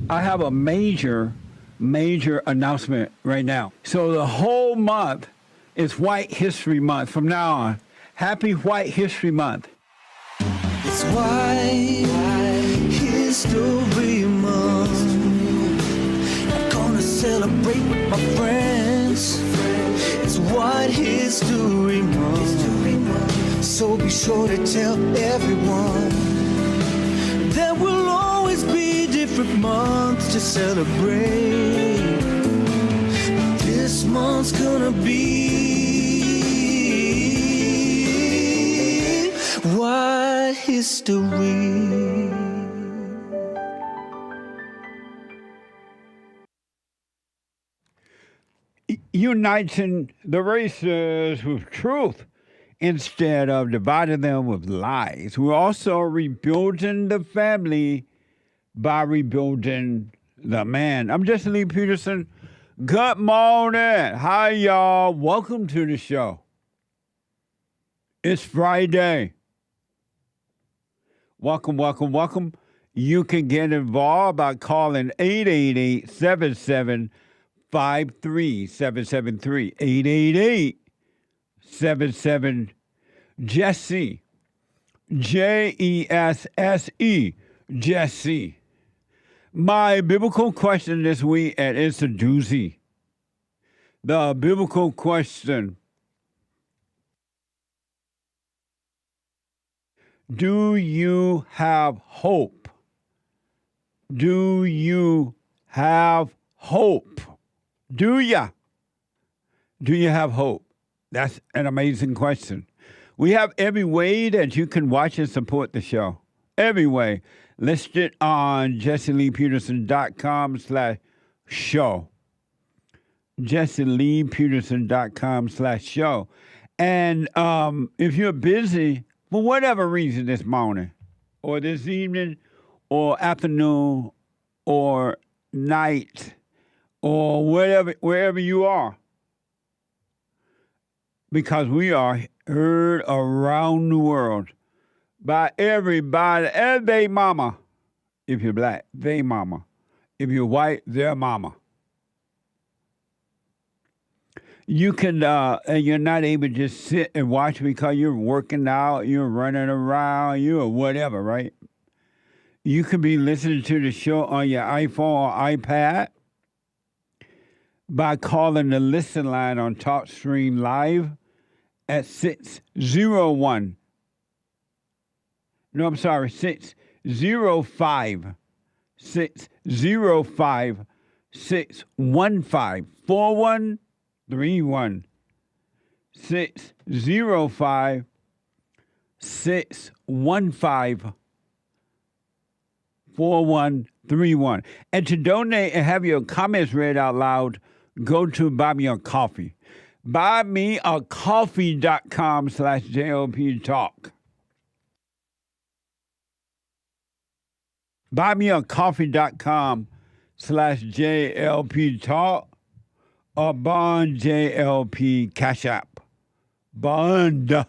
I have a major announcement right now. So the whole month is White History Month from now on. Happy White History Month. It's White History Month. I'm gonna celebrate with my friends. It's White History Month. So be sure to tell everyone there will always be different months to celebrate. This month's gonna be White History. Uniting the races with truth instead of dividing them with lies. We're also rebuilding the family by rebuilding the man. I'm Jesse Lee Peterson. Good morning. Hi, y'all. Welcome to the show. It's Friday. Welcome, welcome, welcome. You can get involved by calling 888-77-53-773. 888-77 Jesse. Jesse. Jesse. My biblical question this week, and it's a doozy. The biblical question: do you have hope? Do you have hope? Do ya? Do you have hope? That's an amazing question. We have every way that you can watch and support the show. Every way. Listed on jesseleepeterson.com/show. jesseleepeterson.com/show. And if you're busy, for whatever reason this morning, or this evening, or afternoon, or night, or wherever you are, because we are heard around the world by everybody and they mama. If you're black, they mama. If you're white, their mama. You can, and you're not able to just sit and watch because you're working out, you're running around, you're whatever, right? You can be listening to the show on your iPhone or iPad by calling the listen line on TalkStream Live at 605 605-615-4131. 605-615-4131. And to donate and have your comments read out loud, go to Buy Me a Coffee. BuyMeACoffee.com/JLP Talk. BuyMeACoffee.com/JLP Talk or Bond JLP Cash App. Bond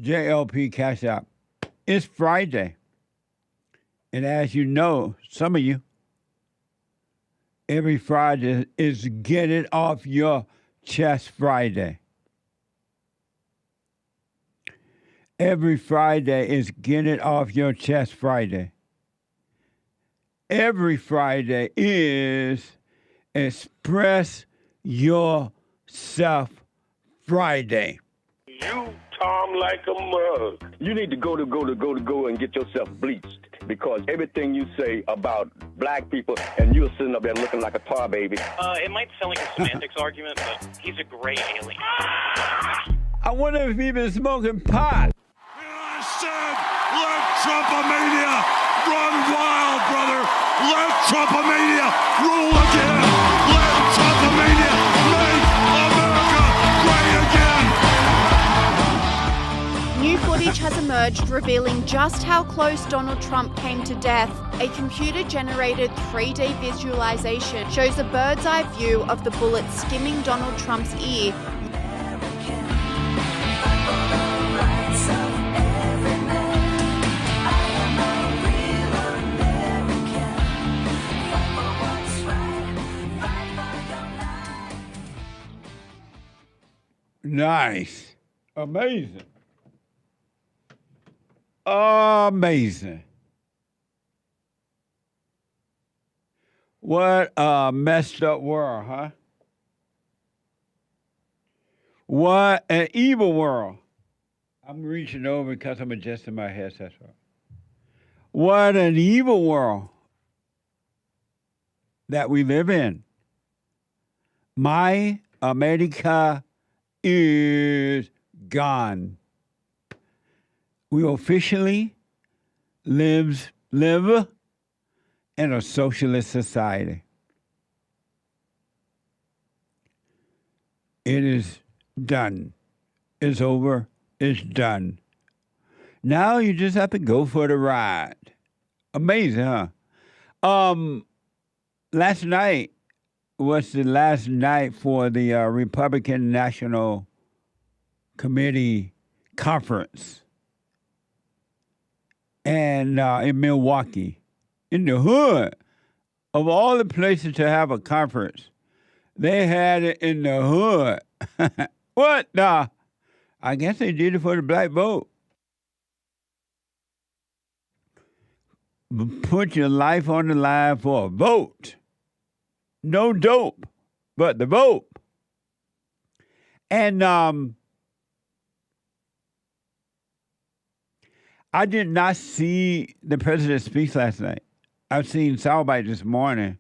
JLP Cash App. It's Friday. And as you know, some of you, every Friday is Get It Off Your Chest Friday. Every Friday is Get It Off Your Chest Friday. Every Friday is Express Yourself Friday. You Tom like a mug. You need to go and get yourself bleached, because everything you say about black people, and you're sitting up there looking like a tar baby. It might sound like a semantics argument, but he's a gray alien. I wonder if he's been smoking pot. I said, let Trumpomania run wild, brother. Let Trumpomania rule again. Let Trumpomania make America great again. New footage has emerged revealing just how close Donald Trump came to death. A computer-generated 3D visualization shows a bird's-eye view of the bullet skimming Donald Trump's ear. Nice. Amazing. Amazing. What a messed up world, huh? What an evil world. I'm reaching over because I'm adjusting my headset. What an evil world that we live in. My America is gone. We officially live in a socialist society. It is done. It's over. It's done. Now you just have to go for the ride. Amazing, huh? Last night was the last night for the Republican National Committee conference, and in Milwaukee, in the hood. Of all the places to have a conference, they had it in the hood. What the? I guess they did it for the black vote. Put your life on the line for a vote. No dope, but the vote. And I did not see the president's speech last night. I've seen soundbite this morning,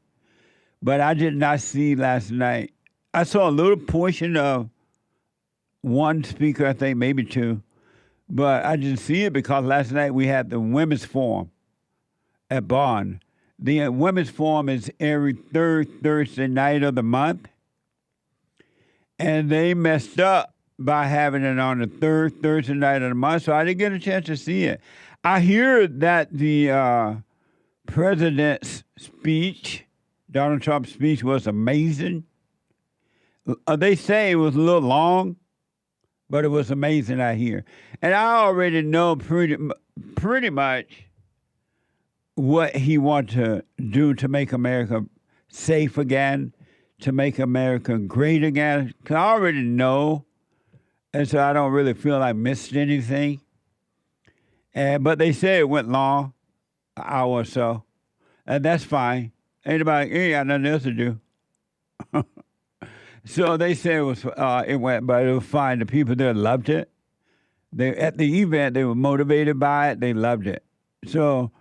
but I did not see last night. I saw a little portion of one speaker, I think, maybe two, but I didn't see it because last night we had the Women's Forum at Bonn. The Women's Forum is every third Thursday night of the month, and they messed up by having it on the third Thursday night of the month, so I didn't get a chance to see it. I hear that the president's speech, Donald Trump's speech, was amazing. They say it was a little long, but it was amazing, I hear. And I already know pretty much what he wants to do to make America safe again, to make America great again. 'Cause I already know, and so I don't really feel I missed anything. But they say it went long, an hour or so, and that's fine. Ain't got nothing else to do. So they say it went, but it was fine. The people there loved it. At the event, they were motivated by it. They loved it. So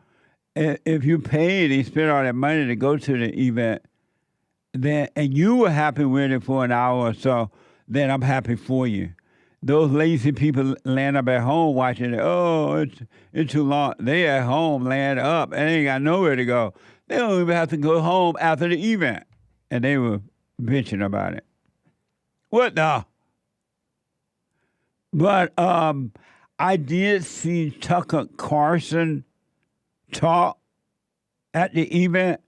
if you paid and spent all that money to go to the event, then and you were happy with it for an hour or so, then I'm happy for you. Those lazy people laying up at home watching it, oh, it's too long. They at home laying up and they ain't got nowhere to go. They don't even have to go home after the event. And they were bitching about it. What the? But I did see Tucker Carlson talk at the event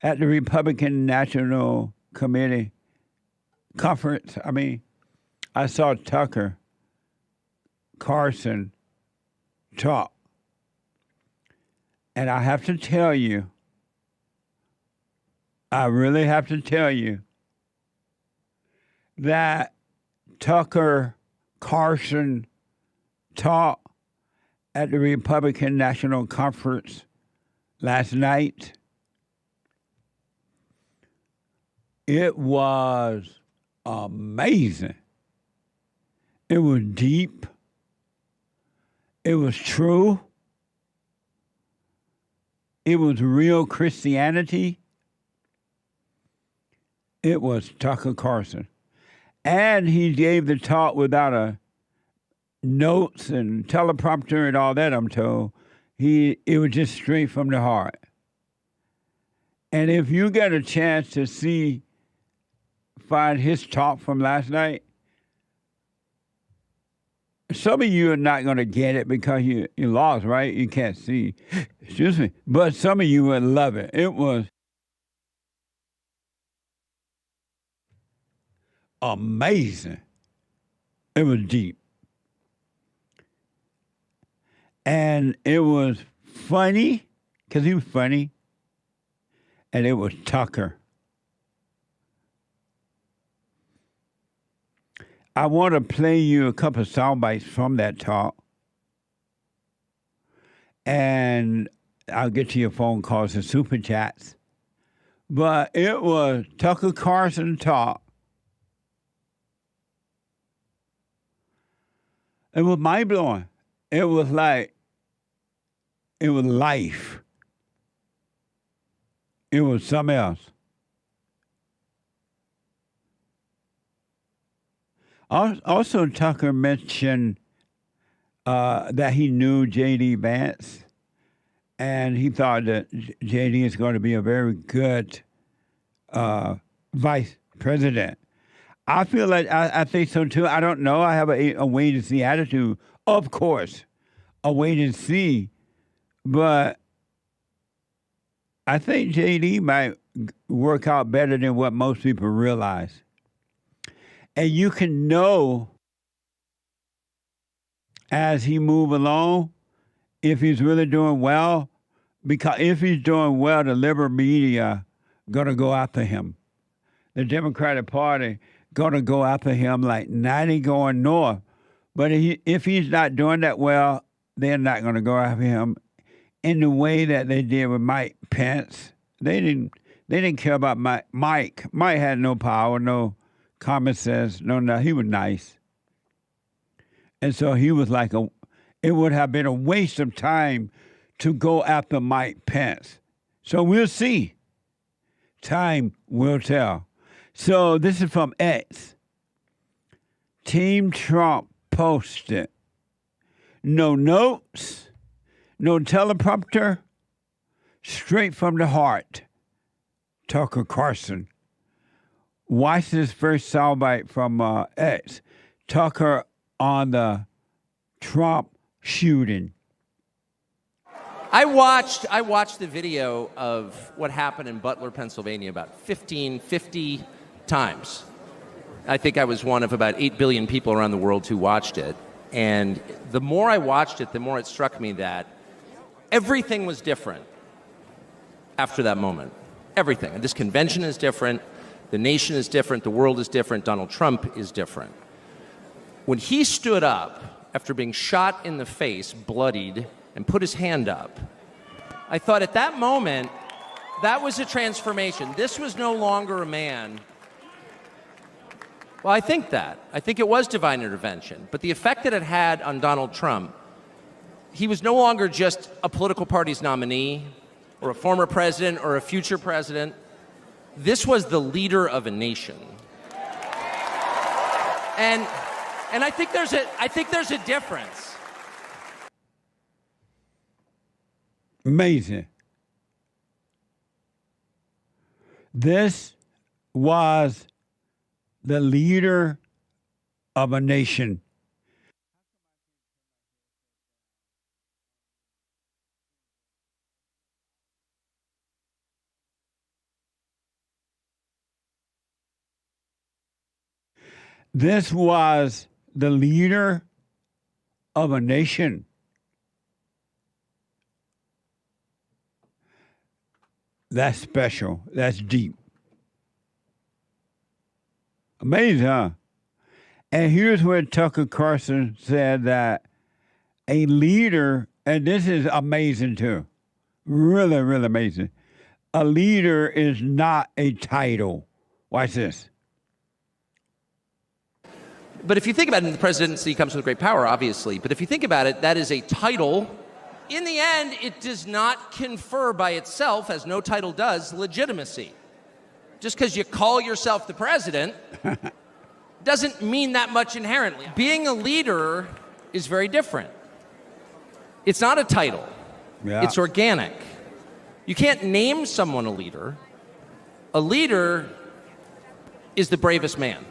at the Republican National Committee conference. I mean, I saw Tucker Carlson talk. And I have to tell you, I really have to tell you that Tucker Carlson talk at the Republican National Conference last night, it was amazing. It was deep. It was true. It was real Christianity. It was Tucker Carlson. And he gave the talk without a notes and teleprompter and all that, I'm told. It was just straight from the heart. And if you get a chance to find his talk from last night, some of you are not going to get it because you lost, right? You can't see. Excuse me. But some of you would love it. It was amazing. It was deep. And it was funny, because he was funny, and it was Tucker. I want to play you a couple of sound bites from that talk. And I'll get to your phone calls and super chats. But it was Tucker Carlson talk. It was mind-blowing. It was like, it was life. It was something else. Also, Tucker mentioned that he knew JD Vance, and he thought that JD is going to be a very good vice president. I feel like I think so too. I don't know. I have a wait and see attitude, of course, a wait and see, but I think JD might work out better than what most people realize. And you can know as he move along if he's really doing well, because if he's doing well, the liberal media gonna go after him. The Democratic Party gonna go after him like 90 going north. But if he's not doing that well, they're not gonna go after him in the way that they did with Mike Pence. They didn't care about Mike. Mike had no power, no common sense, no, he was nice. And so he was like it would have been a waste of time to go after Mike Pence. So we'll see. Time will tell. So this is from X. Team Trump posted, no notes, no teleprompter, straight from the heart. Tucker Carlson. Watch this first soundbite from X. Tucker on the Trump shooting. I watched the video of what happened in Butler, Pennsylvania about 50 times. I think I was one of about 8 billion people around the world who watched it. And the more I watched it, the more it struck me that everything was different after that moment. Everything. And this convention is different. The nation is different. The world is different. Donald Trump is different. When he stood up after being shot in the face, bloodied, and put his hand up, I thought at that moment, that was a transformation. This was no longer a man. Well, I think it was divine intervention. But the effect that it had on Donald Trump, he was no longer just a political party's nominee or a former president or a future president. This was the leader of a nation. And I think there's a difference. Amazing. This was the leader of a nation. This was the leader of a nation. That's special. That's deep. Amazing, huh? And here's where Tucker Carlson said that a leader, and this is amazing too, really, really amazing. A leader is not a title. Watch this. But if you think about it, the presidency comes with great power, obviously. But if you think about it, that is a title. In the end, it does not confer by itself, as no title does, legitimacy. Just because you call yourself the president doesn't mean that much inherently. Being a leader is very different. It's not a title. Yeah. It's organic. You can't name someone a leader. A leader is the bravest man.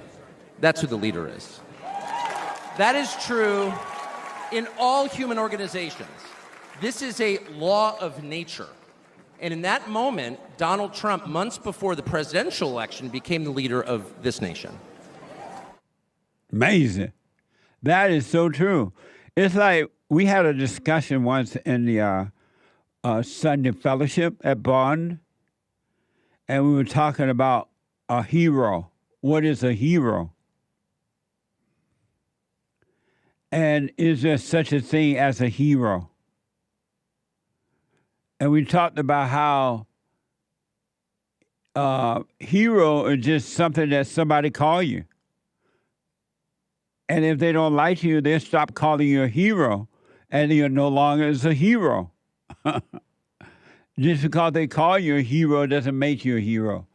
That's who the leader is. That is true in all human organizations. This is a law of nature. And in that moment, Donald Trump, months before the presidential election, became the leader of this nation. Amazing. That is so true. It's like we had a discussion once in the Sunday Fellowship at Bonn, and we were talking about a hero. What is a hero? And is there such a thing as a hero? And we talked about how hero is just something that somebody call you. And if they don't like you, they'll stop calling you a hero, and you're no longer a hero. Just because they call you a hero doesn't make you a hero.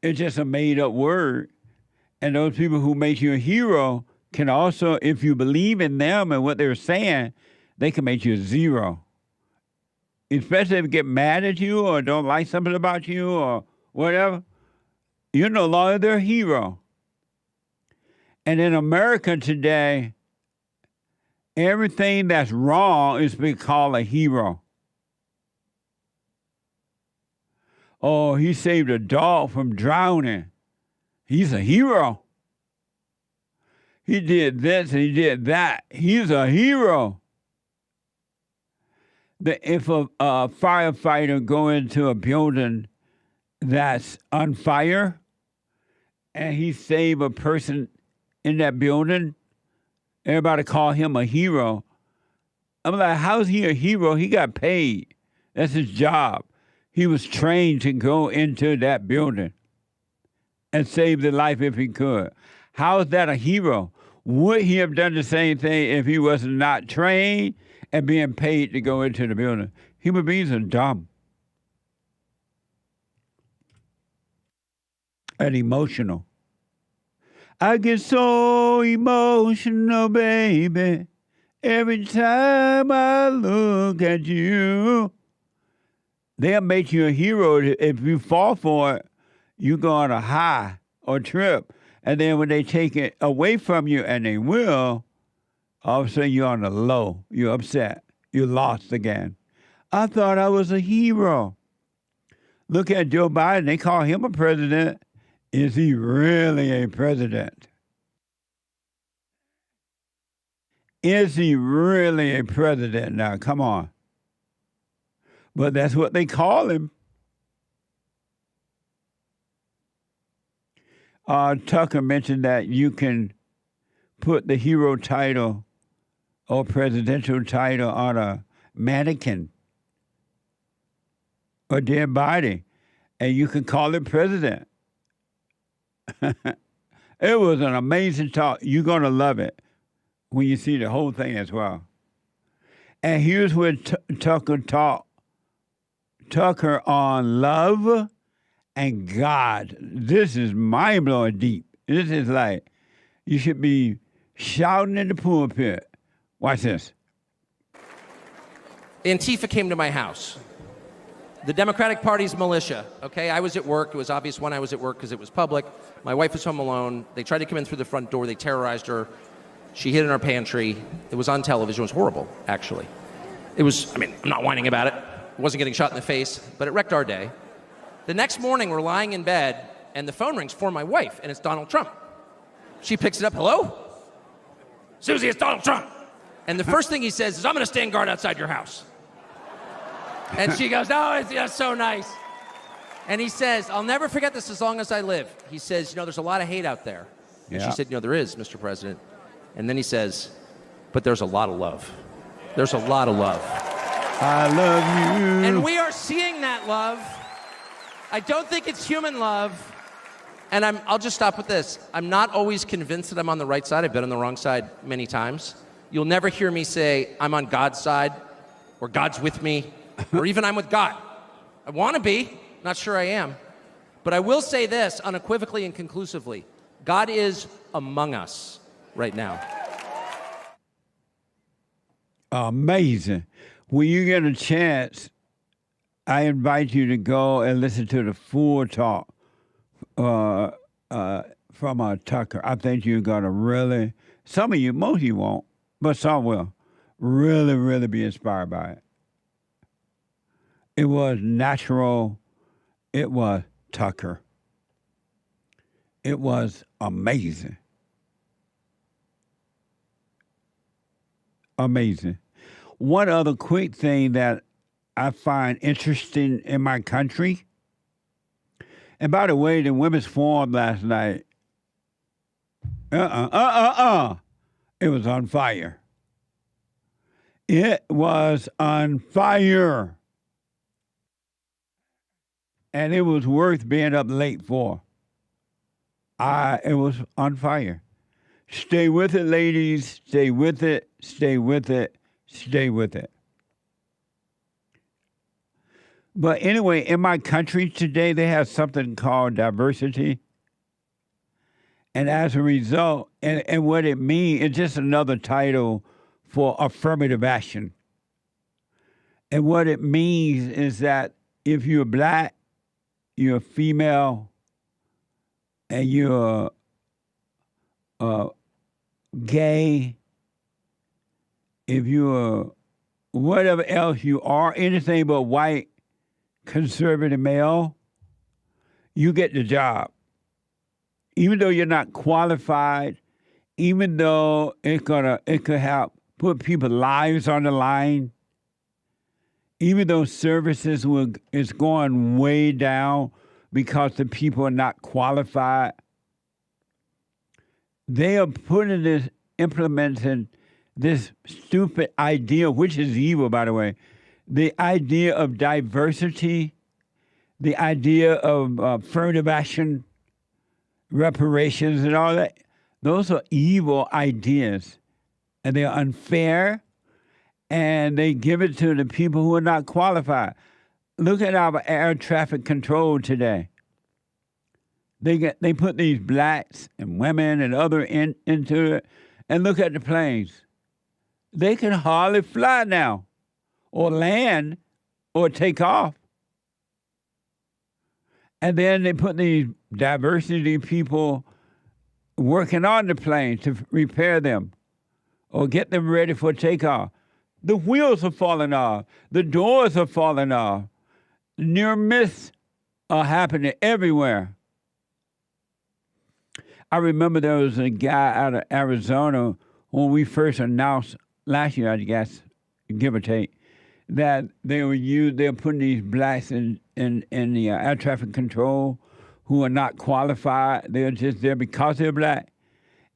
It's just a made-up word. And those people who make you a hero can also, if you believe in them and what they're saying, they can make you a zero. Especially if they get mad at you or don't like something about you or whatever, you're no longer their hero. And in America today, everything that's wrong is being called a hero. Oh, he saved a dog from drowning. He's a hero. He did this and he did that. He's a hero. If a firefighter go into a building that's on fire and he save a person in that building, everybody call him a hero. I'm like, how's he a hero? He got paid. That's his job. He was trained to go into that building and save the life if he could. How is that a hero? Would he have done the same thing if he was not trained and being paid to go into the building? Human beings are dumb and emotional. I get so emotional, baby, every time I look at you. They'll make you a hero. If you fall for it, you go on a high or trip. And then when they take it away from you, and they will, all of a sudden you're on the low. You're upset. You're lost again. I thought I was a hero. Look at Joe Biden. They call him a president. Is he really a president? Is he really a president now? Come on. But that's what they call him. Tucker mentioned that you can put the hero title or presidential title on a mannequin or dead body, and you can call it president. It was an amazing talk. You're going to love it when you see the whole thing as well. And here's where Tucker taught Tucker on love and God. This is mind-blowing deep. This is like, you should be shouting in the pulpit. Watch this. Antifa came to my house. The Democratic Party's militia, okay? I was at work. It was obvious when I was at work because it was public. My wife was home alone. They tried to come in through the front door. They terrorized her. She hid in our pantry. It was on television. It was horrible, actually. It was, I'm not whining about it. I wasn't getting shot in the face, but it wrecked our day. The next morning, we're lying in bed, and the phone rings for my wife, and it's Donald Trump. She picks it up. Hello? Susie, it's Donald Trump. And the first thing he says is, I'm going to stand guard outside your house. And she goes, oh, that's so nice. And he says, I'll never forget this as long as I live. He says, there's a lot of hate out there. And she said, there is, Mr. President. And then he says, but there's a lot of love. There's a lot of love. I love you. And we are seeing that love. I don't think it's human love. And I'll just stop with this. I'm not always convinced that I'm on the right side. I've been on the wrong side many times. You'll never hear me say, I'm on God's side, or God's with me, or even I'm with God. I want to be. Not sure I am. But I will say this unequivocally and conclusively. God is among us right now. Amazing. When you get a chance, I invite you to go and listen to the full talk from Tucker. I think you're going to really, some of you, most of you won't, but some will, really, really be inspired by it. It was natural. It was Tucker. It was amazing. Amazing. One other quick thing that I find interesting in my country, and by the way, the Women's Forum last night, it was on fire. It was on fire. And it was worth being up late for. It was on fire. Stay with it, ladies. Stay with it. Stay with it. Stay with it. But anyway, in my country today, they have something called diversity. And as a result, and what it means, it's just another title for affirmative action. And what it means is that if you're black, you're female, and you're gay, if you're whatever else you are, anything but white, conservative male, you get the job. Even though you're not qualified, even though it could help put people's lives on the line, even though services is going way down because the people are not qualified, they are implementing this stupid idea, which is evil, by the way, the idea of diversity, the idea of affirmative action, reparations and all that. Those are evil ideas, and they're unfair, and they give it to the people who are not qualified. Look at our air traffic control today. They put these blacks and women and other into it, and look at the planes. They can hardly fly now, or land, or take off. And then they put these diversity people working on the planes to repair them or get them ready for takeoff. The wheels are falling off. The doors are falling off. Near misses are happening everywhere. I remember there was a guy out of Arizona when we first announced last year, I guess, give or take, that they're putting these blacks in the air traffic control who are not qualified. They're just there because they're black.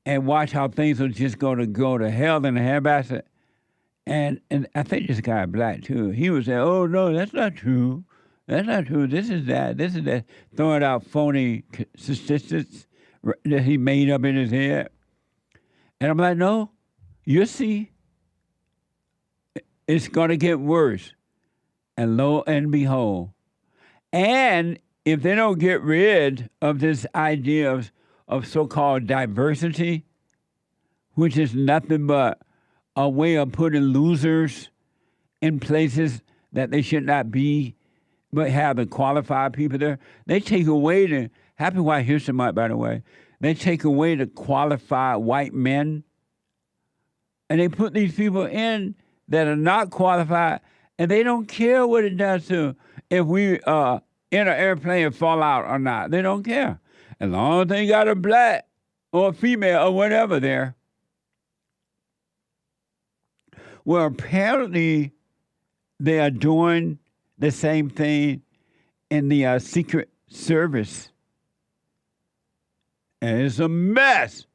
And watch how things are just going to go to hell in a handbasket. And I think this guy black too. He was saying, "Oh no, that's not true. That's not true. This is that. This is that." Throwing out phony statistics that he made up in his head. And I'm like, no, you see, it's going to get worse. And lo and behold. And if they don't get rid of this idea of so-called diversity, which is nothing but a way of putting losers in places that they should not be, but have the qualified people there, they take away the, Happy White History Month, by the way, they take away the qualified white men, and they put these people in that are not qualified, and they don't care what it does to if we in an airplane and fall out or not. They don't care. As long as they got a black or a female or whatever there. Well, apparently they are doing the same thing in the Secret Service. And it's a mess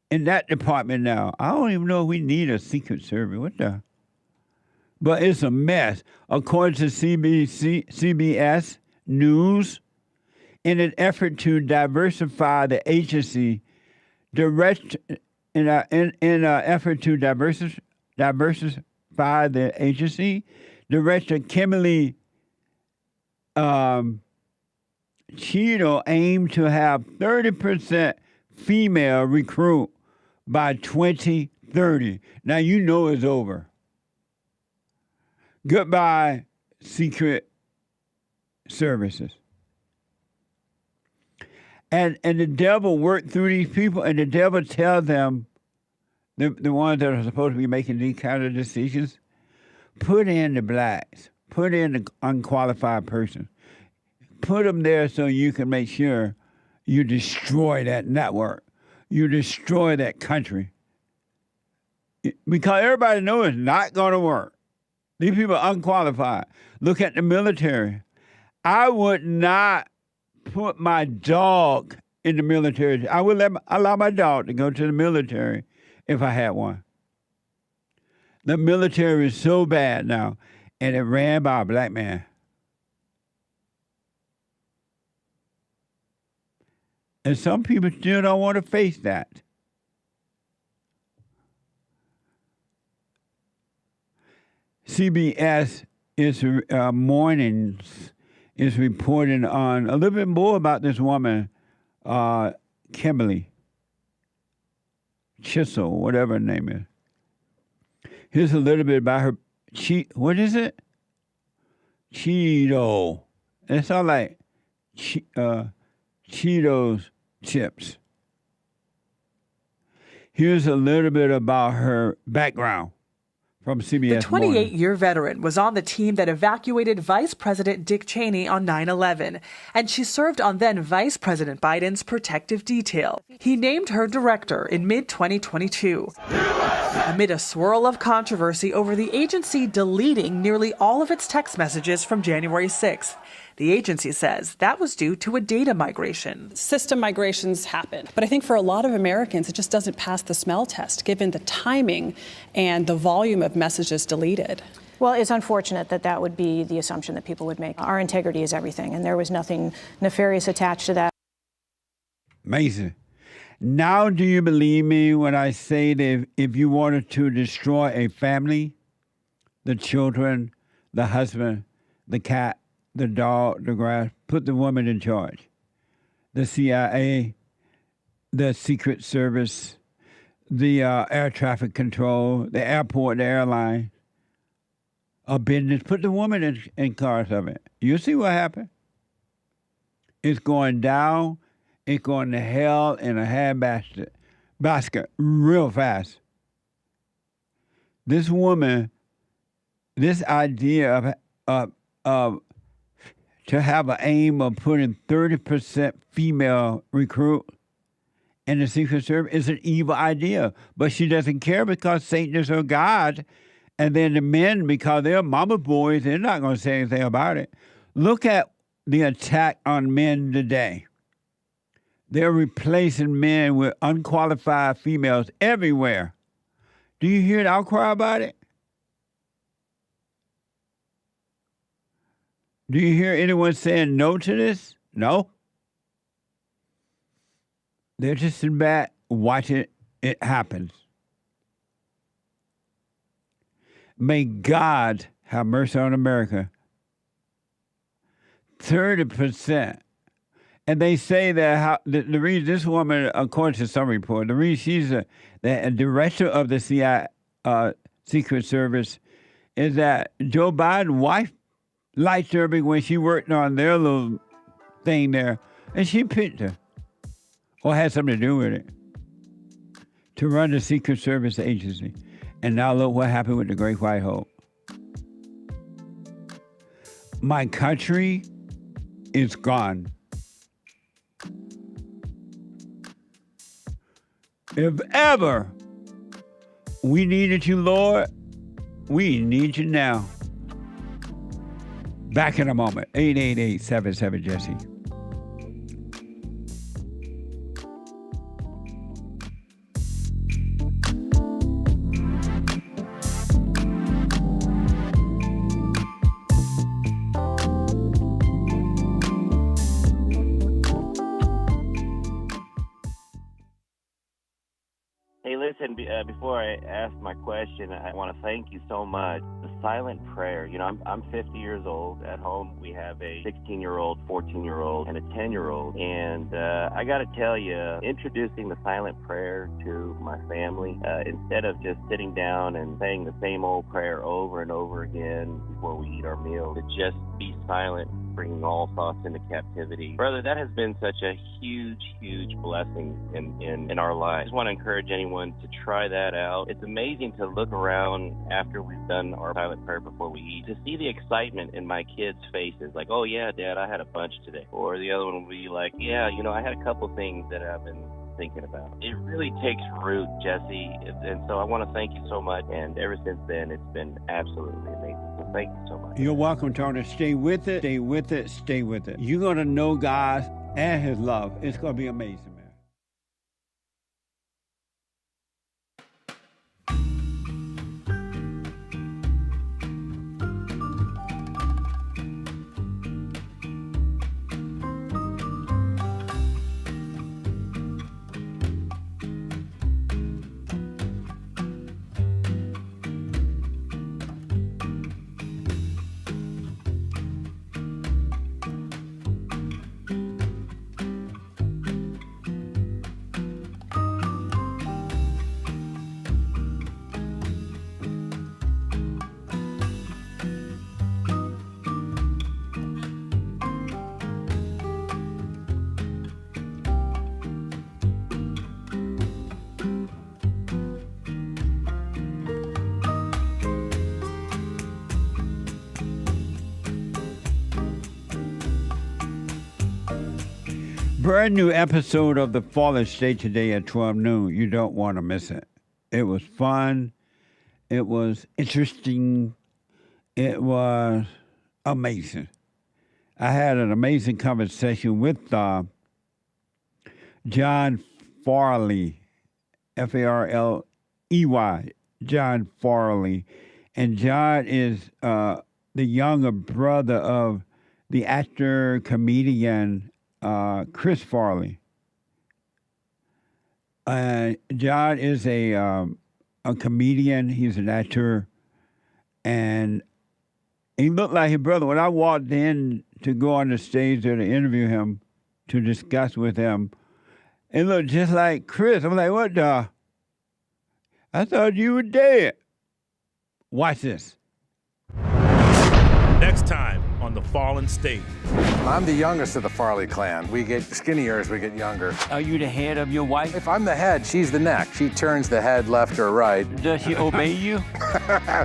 in that department now. I don't even know if we need a Secret Service. What the? But it's a mess. According to CBS News, in an effort to diversify the agency, Director Kimberly Cheatle aimed to have 30% female recruit by 2030. Now you know it's over. Goodbye, Secret Services. And the devil worked through these people, and the devil tells them, the ones that are supposed to be making these kind of decisions, put in the blacks, put in the unqualified person, put them there so you can make sure you destroy that network, you destroy that country. Because everybody knows it's not going to work. These people are unqualified. Look at the military. I would not put my dog in the military. I would allow my dog to go to the military if I had one. The military is so bad now, and it ran by a black man. And some people still don't want to face that. CBS is mornings is reporting on a little bit more about this woman, Kimberly Cheatle, whatever her name is. Here's a little bit about her. What is it? Cheeto. It sounds like Cheetos chips. Here's a little bit about her background from CBS. The 28-year veteran was on the team that evacuated Vice President Dick Cheney on 9/11, and she served on then Vice President Biden's protective detail. He named her director in mid-2022. Amid a swirl of controversy over the agency deleting nearly all of its text messages from January 6th. The agency says that was due to a data migration. System migrations happen, but I think for a lot of Americans, it just doesn't pass the smell test, given the timing and the volume of messages deleted. Well, it's unfortunate that that would be the assumption that people would make. Our integrity is everything, and there was nothing nefarious attached to that. Amazing. Now, do you believe me when I say that if you wanted to destroy a family, the children, the husband, the cat, the dog, the grass, put the woman in charge? The CIA, the Secret Service, the air traffic control, the airport, the airline, a business, put the woman in charge of it. You see what happened? It's going down. It's going to hell in a handbasket real fast. This woman, this idea of to have an aim of putting 30% female recruit in the Secret Service is an evil idea. But she doesn't care because Satan is her God. And then the men, because they're mama boys, they're not going to say anything about it. Look at the attack on men today. They're replacing men with unqualified females everywhere. Do you hear the outcry about it? Do you hear anyone saying no to this? No. They're just sitting back watching it happen. May God have mercy on America. 30%. And they say that the reason this woman, according to some report, the reason she's the director of the CIA Secret Service is that Joe Biden's wife liked her when she worked on their little thing there, and she picked her, or had something to do with it, to run the Secret Service agency. And now look what happened with the Great White Hope. My country is gone. If ever we needed you, Lord, we need you now. Back in a moment. 888-77-JESSE. Before I ask my question, I want to thank you so much. The silent prayer. You know, I'm 50 years old. At home, we have a 16-year-old, 14-year-old, and a 10-year-old. And I got to tell you, introducing the silent prayer to my family, instead of just sitting down and saying the same old prayer over and over again before we eat our meal, to just be silent, bringing all thoughts into captivity. Brother, that has been such a huge, huge blessing in our lives. I just want to encourage anyone to try that out. It's amazing to look around after we've done our silent prayer before we eat, to see the excitement in my kids' faces, like, oh yeah, Dad, I had a bunch today. Or the other one will be like, yeah, you know, I had a couple things that I've been thinking about. It really takes root, Jesse, and so I want to thank you so much. And ever since then, it's been absolutely amazing. So thank you so much. You're welcome, Tony. Stay with it, stay with it, stay with it. You're going to know God and His love. It's going to be amazing, man. brand new episode of The Fallen State today at 12 noon. You don't want to miss it. It was fun. It was interesting. It was amazing. I had an amazing conversation with John Farley, Farley, John Farley. And John is the younger brother of the actor, comedian, Chris Farley. John is a comedian. He's an actor. And he looked like his brother. When I walked in to go on the stage there to interview him, to discuss with him, it looked just like Chris. I'm like, what the? I thought you were dead. Watch this. Next time on The Fallen State. I'm the youngest of the Farley clan. We get skinnier as we get younger. Are you the head of your wife? If I'm the head, she's the neck. She turns the head left or right. Does she obey you?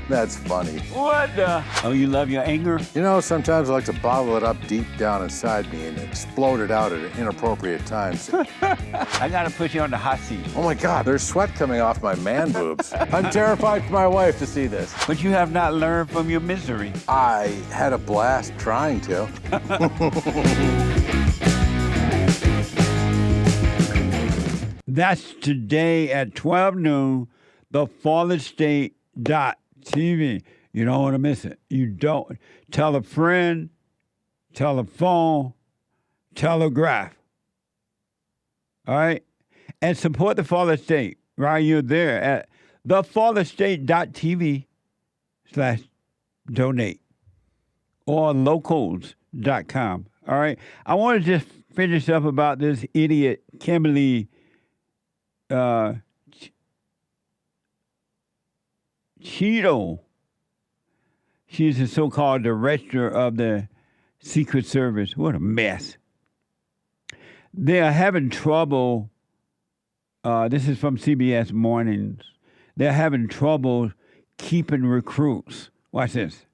That's funny. What the? Oh, you love your anger? You know, sometimes I like to bottle it up deep down inside me and explode it out at inappropriate times. I gotta put you on the hot seat. Oh my God, there's sweat coming off my man boobs. I'm terrified for my wife to see this. But you have not learned from your misery. I had a blast trying to. That's today at 12 noon, thefallenstate.tv. You don't want to miss it. You don't. Tell a friend, telephone, telegraph. All right? And support the Fallen State while you're there at thefallenstate.tv/donate or locals.com. All right? I want to just finish up about this idiot, Kimberly Cheatle. She's the so-called director of the Secret Service. What a mess. They are having trouble. This is from CBS Mornings. They're having trouble keeping recruits. Watch this.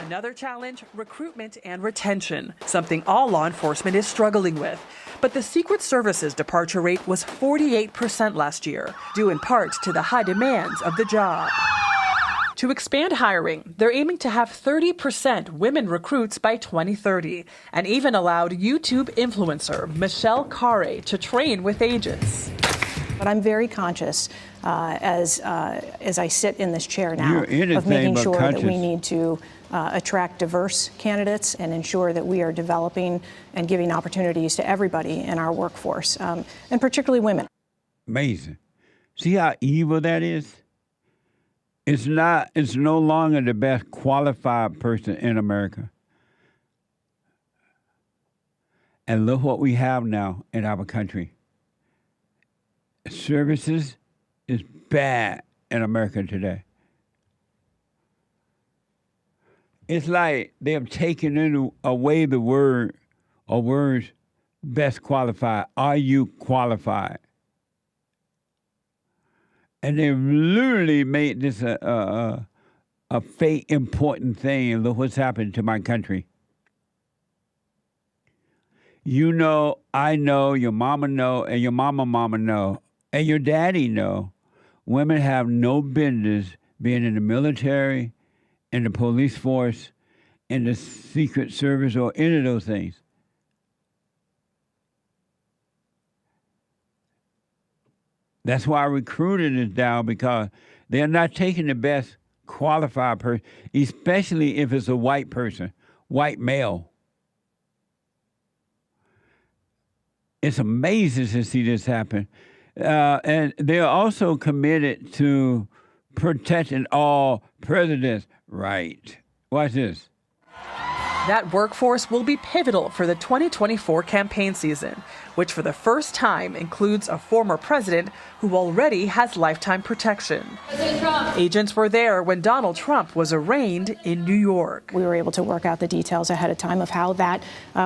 Another challenge, recruitment and retention, something all law enforcement is struggling with. But the Secret Service's departure rate was 48% last year, due in part to the high demands of the job. To expand hiring, they're aiming to have 30% women recruits by 2030, and even allowed YouTube influencer Michelle Carre to train with agents. But I'm very conscious as I sit in this chair now of making sure that we need to attract diverse candidates and ensure that we are developing and giving opportunities to everybody in our workforce, and particularly women. Amazing. See how evil that is? It's no longer the best qualified person in America. And look what we have now in our country. Services is bad in America today. It's like they have taken away the word or words best qualified. Are you qualified? And they've literally made this a fake important thing. And look what's happened to my country. You know, I know, your mama know, and your mama know, and your daddy know. Women have no business being in the military, in the police force, in the Secret Service, or any of those things. That's why recruiting is down, because they're not taking the best qualified person, especially if it's a white person, white male. It's amazing to see this happen. And they're also committed to protecting all presidents' rights. Watch this. That workforce will be pivotal for the 2024 campaign season, which for the first time includes a former president who already has lifetime protection. Agents were there when Donald Trump was arraigned in New York. We were able to work out the details ahead of time of how that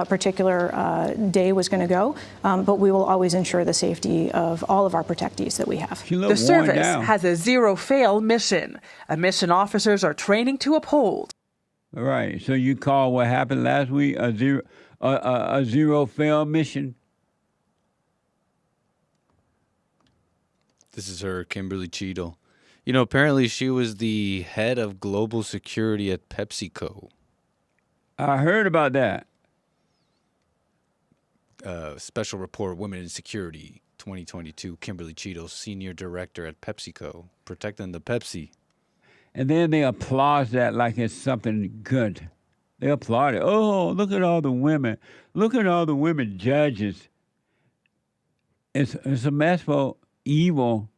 particular day was going to go, but we will always ensure the safety of all of our protectees that we have. The service has a zero-fail mission, a mission officers are training to uphold. All right, so you call what happened last week a zero fail mission? This is her, Kimberly Cheatle. You know, apparently she was the head of global security at PepsiCo. I heard about that. Special Report Women in Security 2022, Kimberly Cheatle, Senior Director at PepsiCo, protecting the Pepsi. And then they applaud that like it's something good. They applaud it. Oh, look at all the women. Look at all the women judges. It's a mess for evil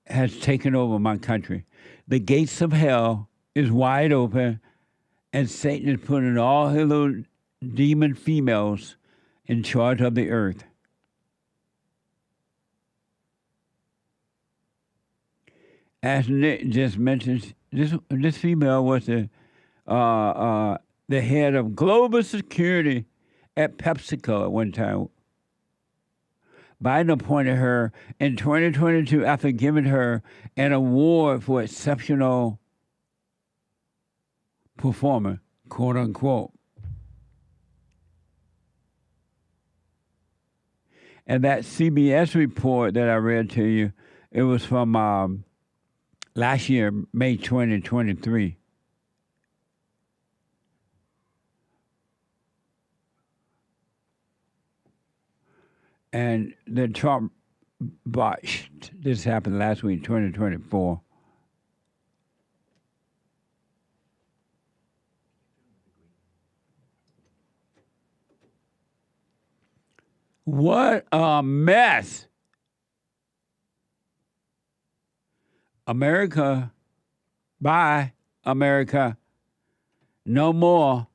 has taken over my country. The gates of hell is wide open, and Satan is putting all his little demon females in charge of the earth. As Nick just mentioned, this female was the head of global security at PepsiCo at one time. Biden appointed her in 2022 after giving her an award for exceptional performance, quote unquote. And that CBS report that I read to you, it was from last year, May 2023. And the Trump botched. This happened last week, 2024. What a mess. America, bye, America, no more.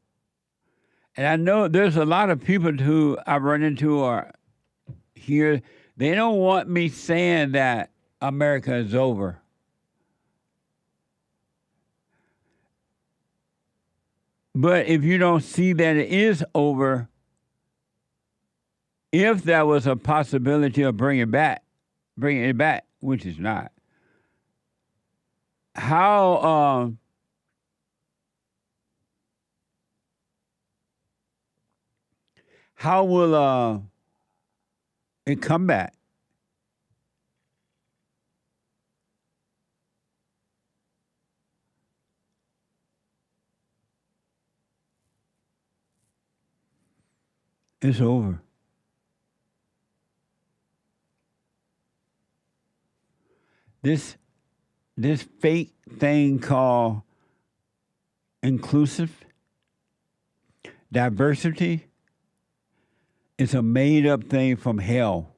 And I know there's a lot of people who I run into or hear, they don't want me saying that America is over. But if you don't see that it is over, if there was a possibility of bringing it back, which is not, how will it come back? It's over. This fake thing called inclusive diversity is a made-up thing from hell.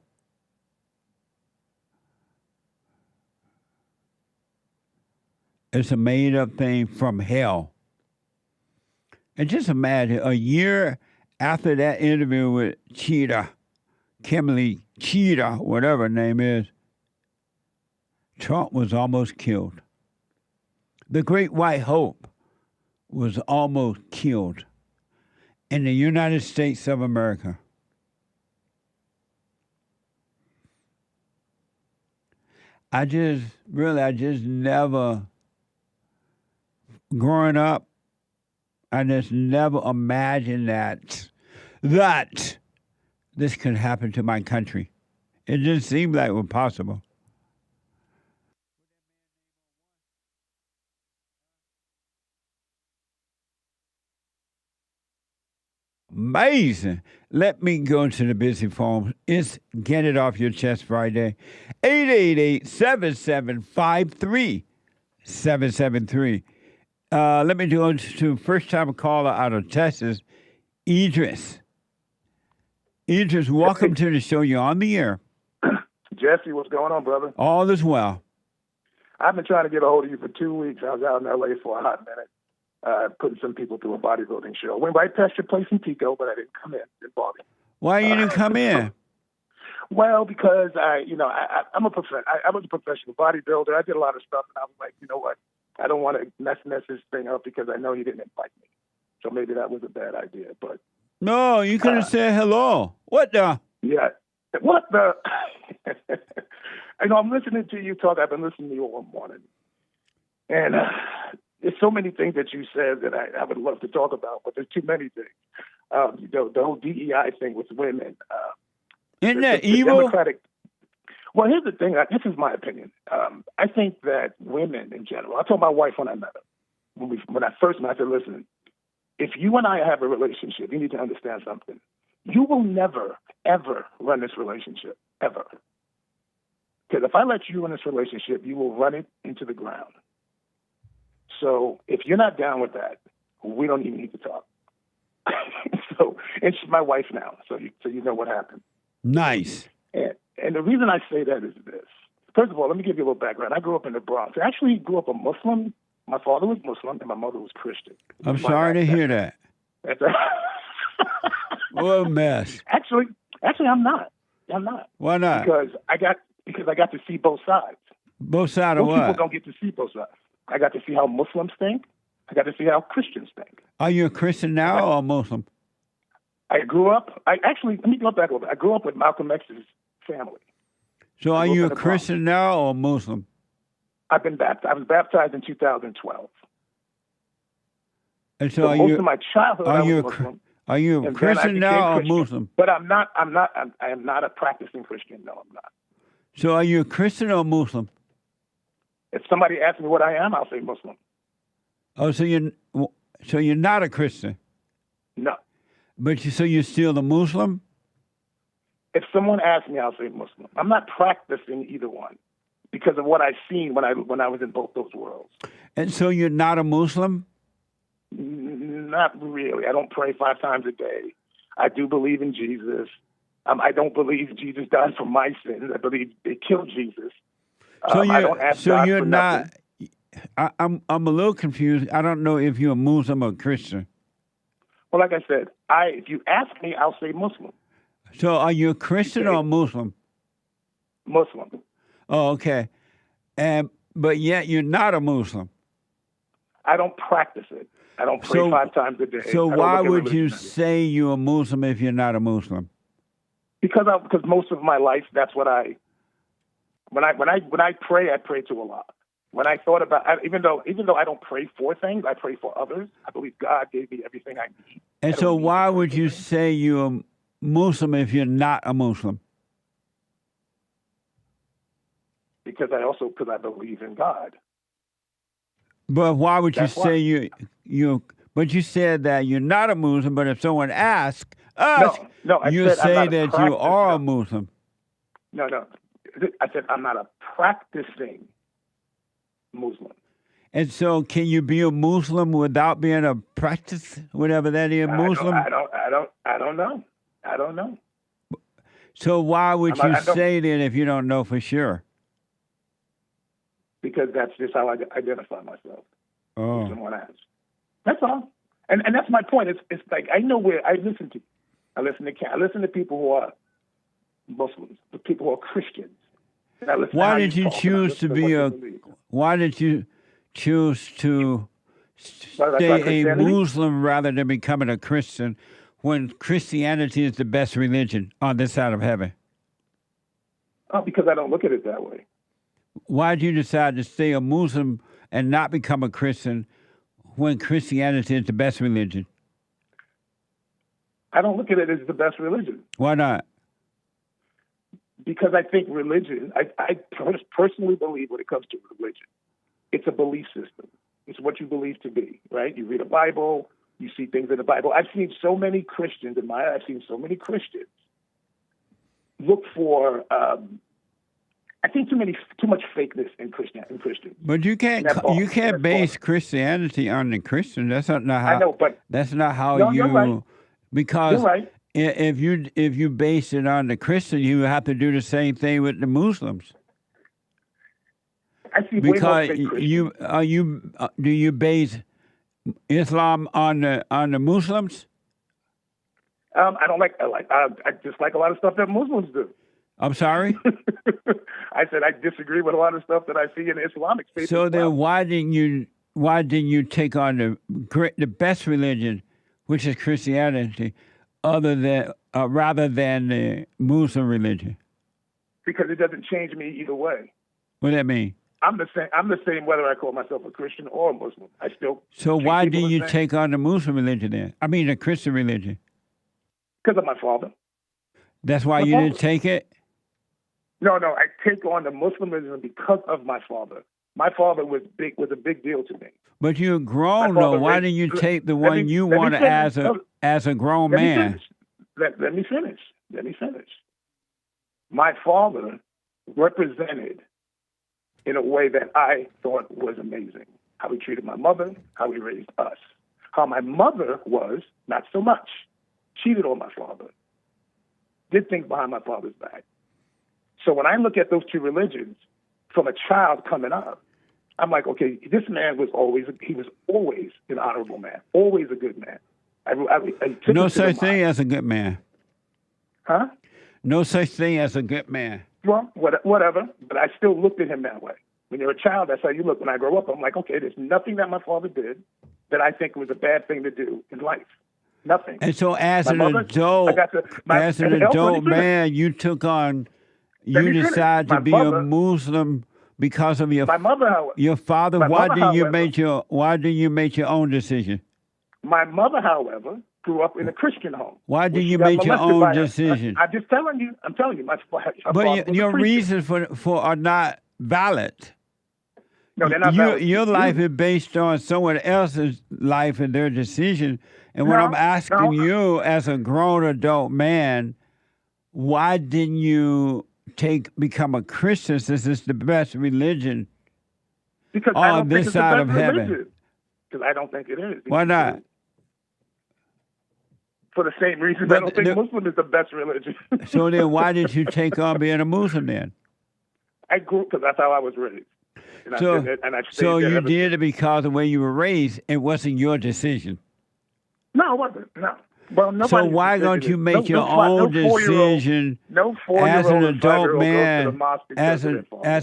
It's a made-up thing from hell. And just imagine, a year after that interview with Kimberly Cheatle, whatever her name is, Trump was almost killed. The Great White Hope was almost killed in the United States of America. I just never, growing up, I just never imagined that this could happen to my country. It just seemed like it was possible. Amazing. Let me go to the busy phone. It's Get It Off Your Chest Friday. 888-7753-773. Let me go to first-time caller out of Texas, Idris. Idris, welcome to the show. You're on the air. Jesse, what's going on, brother? All is well. I've been trying to get a hold of you for 2 weeks. I was out in L.A. for a hot minute. putting some people through a bodybuilding show. Went right past your place in Pico, but I didn't come in Bobby. Why you didn't come in? Well, because I was a professional bodybuilder. I did a lot of stuff, and I was like, you know what? I don't want to mess this thing up because I know he didn't invite me. So maybe that was a bad idea. But no, you could have said hello. What the? Yeah. What the? I know I'm listening to you talk. I've been listening to you all morning. And there's so many things that you said that I would love to talk about, but there's too many things. The whole DEI thing with women. Isn't that evil? Well, here's the thing. This is my opinion. I think that women in general, I told my wife when I met her, when I first met her, I said, listen, if you and I have a relationship, you need to understand something. You will never, ever run this relationship, ever. Because if I let you run this relationship, you will run it into the ground. So if you're not down with that, we don't even need to talk. And she's my wife now, so you know what happened. Nice. And the reason I say that is this. First of all, let me give you a little background. I grew up in the Bronx. I actually grew up a Muslim. My father was Muslim, and my mother was Christian. I'm sorry to hear that. What a mess. Actually, I'm not. I'm not. Why not? Because I got to see both sides. Both sides of Most what? people don't get to see both sides. I got to see how Muslims think. I got to see how Christians think. Are you a Christian now or a Muslim? Let me go back a little bit. I grew up with Malcolm X's family. So are you a Christian now or a Muslim? I've been baptized. I was baptized in 2012. And so most of my childhood, I was Muslim. Are you a Christian now or Muslim? But I am not a practicing Christian. No, I'm not. So are you a Christian or Muslim? If somebody asks me what I am, I'll say Muslim. Oh, so you're not a Christian? No. But you're still a Muslim? If someone asks me, I'll say Muslim. I'm not practicing either one because of what I've seen when I was in both those worlds. And so you're not a Muslim? Not really. I don't pray 5 times a day. I do believe in Jesus. I don't believe Jesus died for my sins. I believe they killed Jesus. I don't ask God you're for not. Nothing. I'm a little confused. I don't know if you're a Muslim or Christian. Well, like I said, if you ask me, I'll say Muslim. So are you a Christian or a Muslim? Muslim. Oh, okay. But yet you're not a Muslim. I don't practice it. I don't pray 5 times a day. So why would you say you're a Muslim if you're not a Muslim? Because most of my life, that's what when I pray to Allah. When I thought about, even though I don't pray for things, I pray for others. I believe God gave me everything I need. And so why would you say you're a Muslim if you're not a Muslim? Because I believe in God. But why would you say you? But you said that you're not a Muslim. But if someone asks us, you say that you are a Muslim. No. I said I'm not a practicing Muslim. And so, can you be a Muslim without being a practice, whatever that is, Muslim? I don't know. I don't know. So why would you say that if you don't know for sure? Because that's just how I identify myself. Oh. Someone asks. That's all. And that's my point. It's like I know where I listen to. I listen to people who are Muslims, the people who are Christians. Why did you choose to be Why did you choose to stay a Muslim rather than becoming a Christian when Christianity is the best religion on this side of heaven? Oh, because I don't look at it that way. Why did you decide to stay a Muslim and not become a Christian when Christianity is the best religion? I don't look at it as the best religion. Why not? Because I think religion, I personally believe when it comes to religion, it's a belief system. It's what you believe to be, right? You read a Bible, you see things in the Bible. I've seen so many Christians look for, I think too much fakeness in Christians. But you can't base Christianity on the Christian. That's not how. I know, but that's not how you're right. Because you're right. If you base it on the Christian, you have to do the same thing with the Muslims. I see because way more fake Christians. do you base Islam on the Muslims? I don't like. I just like a lot of stuff that Muslims do. I'm sorry? I said I disagree with a lot of stuff that I see in the Islamic faith. So then, why didn't you take on the best religion, which is Christianity, rather than the Muslim religion? Because it doesn't change me either way. What does that mean? I'm the same whether I call myself a Christian or a Muslim. I still. So why did you take on the Muslim religion then? I mean the Christian religion. Because of my father. That's why you didn't take it? No, I take on the Muslim religion because of my father. My father was a big deal to me. But you're grown though. Why didn't you take the one you wanted as a grown man? Let me finish. My father represented in a way that I thought was amazing. How he treated my mother, how he raised us. How my mother was, not so much. Cheated on my father. Did things behind my father's back. So when I look at those two religions, from a child coming up, I'm like, okay, this man was always an honorable man, always a good man. No such thing as a good man. Huh? No such thing as a good man. Well, whatever, but I still looked at him that way. When you're a child, that's how you look. When I grow up, I'm like, okay, there's nothing that my father did that I think was a bad thing to do in life. Nothing. And so as an adult man, you took on, you decided to be a Muslim because of your father. Why did you make your own decision? My mother, however, grew up in a Christian home. Why did you make your own decision? I'm telling you. But your reasons for are not valid. No, they're not valid. Your life is based on someone else's life and their decision. And when I'm asking you as a grown adult man, why didn't you become a Christian since it's the best religion on this side of heaven? Because I don't think it is. Why not? For the same reason I don't think Muslim is the best religion. So then why did you take on being a Muslim then? I grew because that's how I was raised. So you did it because of the way you were raised. It wasn't your decision. No, it wasn't. No. Well, so why don't you make your own decision as an adult man, as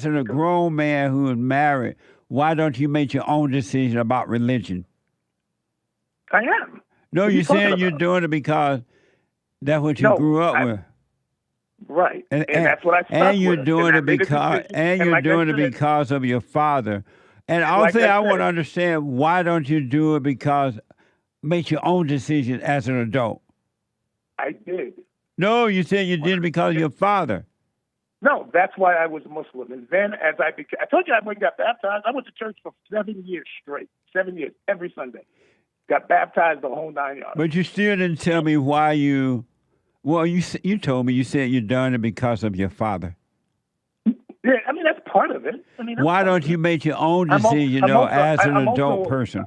a grown man who is married? Why don't you make your own decision about religion? I am. No, you're saying you're doing it because that's what you grew up with. Right. And that's what I stuck and you're doing it because of your father. And also I want to understand, why don't you do it because make your own decision as an adult? I did. No, you said you did it because of your father. No, that's why I was Muslim. And then as I told you I got baptized. I went to church for 7 years straight. 7 years, every Sunday. Got baptized the whole 9 yards. But you still didn't tell me why you... Well, you told me, you said you done it because of your father. Yeah, I mean, that's part of it. I mean, why don't you make your own decision, as an adult person?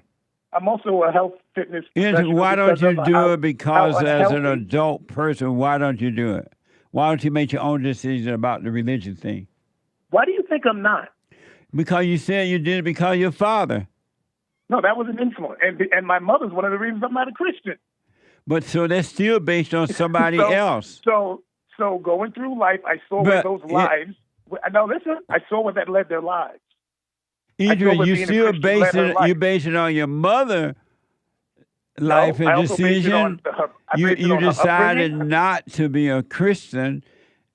I'm also a health fitness professional. Why don't you do it because as an adult person, why don't you do it? Why don't you make your own decision about the religion thing? Why do you think I'm not? Because you said you did it because of your father. No, that was an influence. And my mother's one of the reasons I'm not a Christian. But so that's still based on somebody else. So going through life, I saw where those lives. Now listen, I saw where that led their lives. Idris, you still based it on your mother life and decision. You decided not to be a Christian,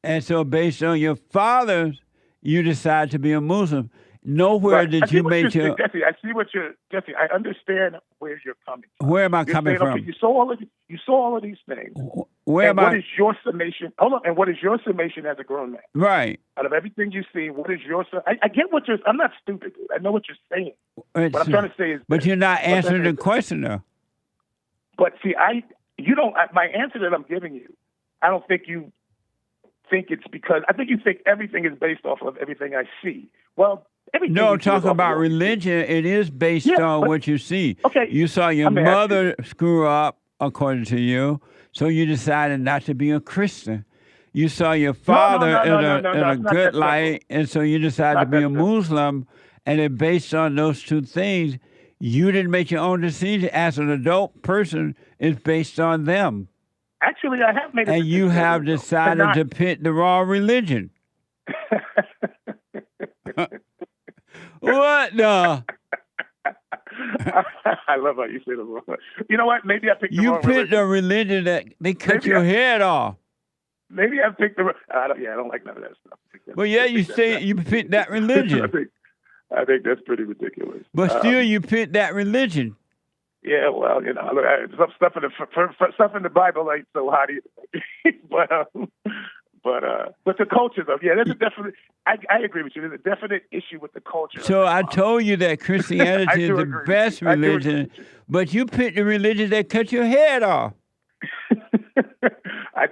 and so based on your father's, you decided to be a Muslim. Nowhere did you make your... Jesse, Jesse, I understand where you're coming from. Where am I coming from? Okay, you saw all of these things. What is your summation? Hold on. And what is your summation as a grown man? Right. Out of everything you see, what is your... I get what you're... I'm not stupid, dude. I know what you're saying. What I'm trying to say is... But you're not answering the question, though. But see, my answer that I'm giving you, I don't think you think it's because... I think you think everything is based off of everything I see. Well... No, talking about religion, it is based on what you see. Okay. You saw your mother screw up, according to you, so you decided not to be a Christian. You saw your father in a good light, and so you decided to be a Muslim, and then based on those two things, You didn't make your own decision. As an adult person, it's based on them. Actually, I have made a And decision. you have decided to pick the wrong religion. What the? I love how you say the wrong. You know what? Maybe I picked the You wrong picked a religion that they cut your head off. Maybe I picked the. I don't like none of that stuff. Well, yeah, you say you picked that religion. I think that's pretty ridiculous. But still, you picked that religion. Yeah, well, you know, some stuff in the Bible ain't so hot either. but the culture, though, yeah, there's a definite. I agree with you. There's a definite issue with the culture. So I told you that Christianity is the best religion, but you picked the religion that cut your head off. I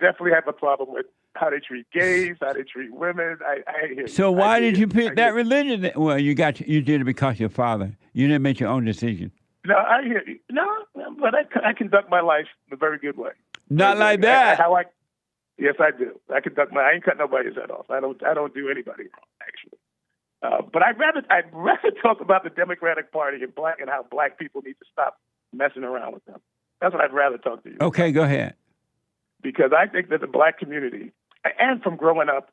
definitely have a problem with how they treat gays, how they treat women. I hear you. So why did you pick that religion? Well, you did it because of your father. You didn't make your own decision. No, I hear you. No, but I conduct my life in a very good way. Not like that. Yes, I do. I ain't cut nobody's head off. I don't do anybody wrong, actually. But I'd rather talk about the Democratic Party and how black people need to stop messing around with them. That's what I'd rather talk to you. Okay, go ahead. Because I think that the black community, and from growing up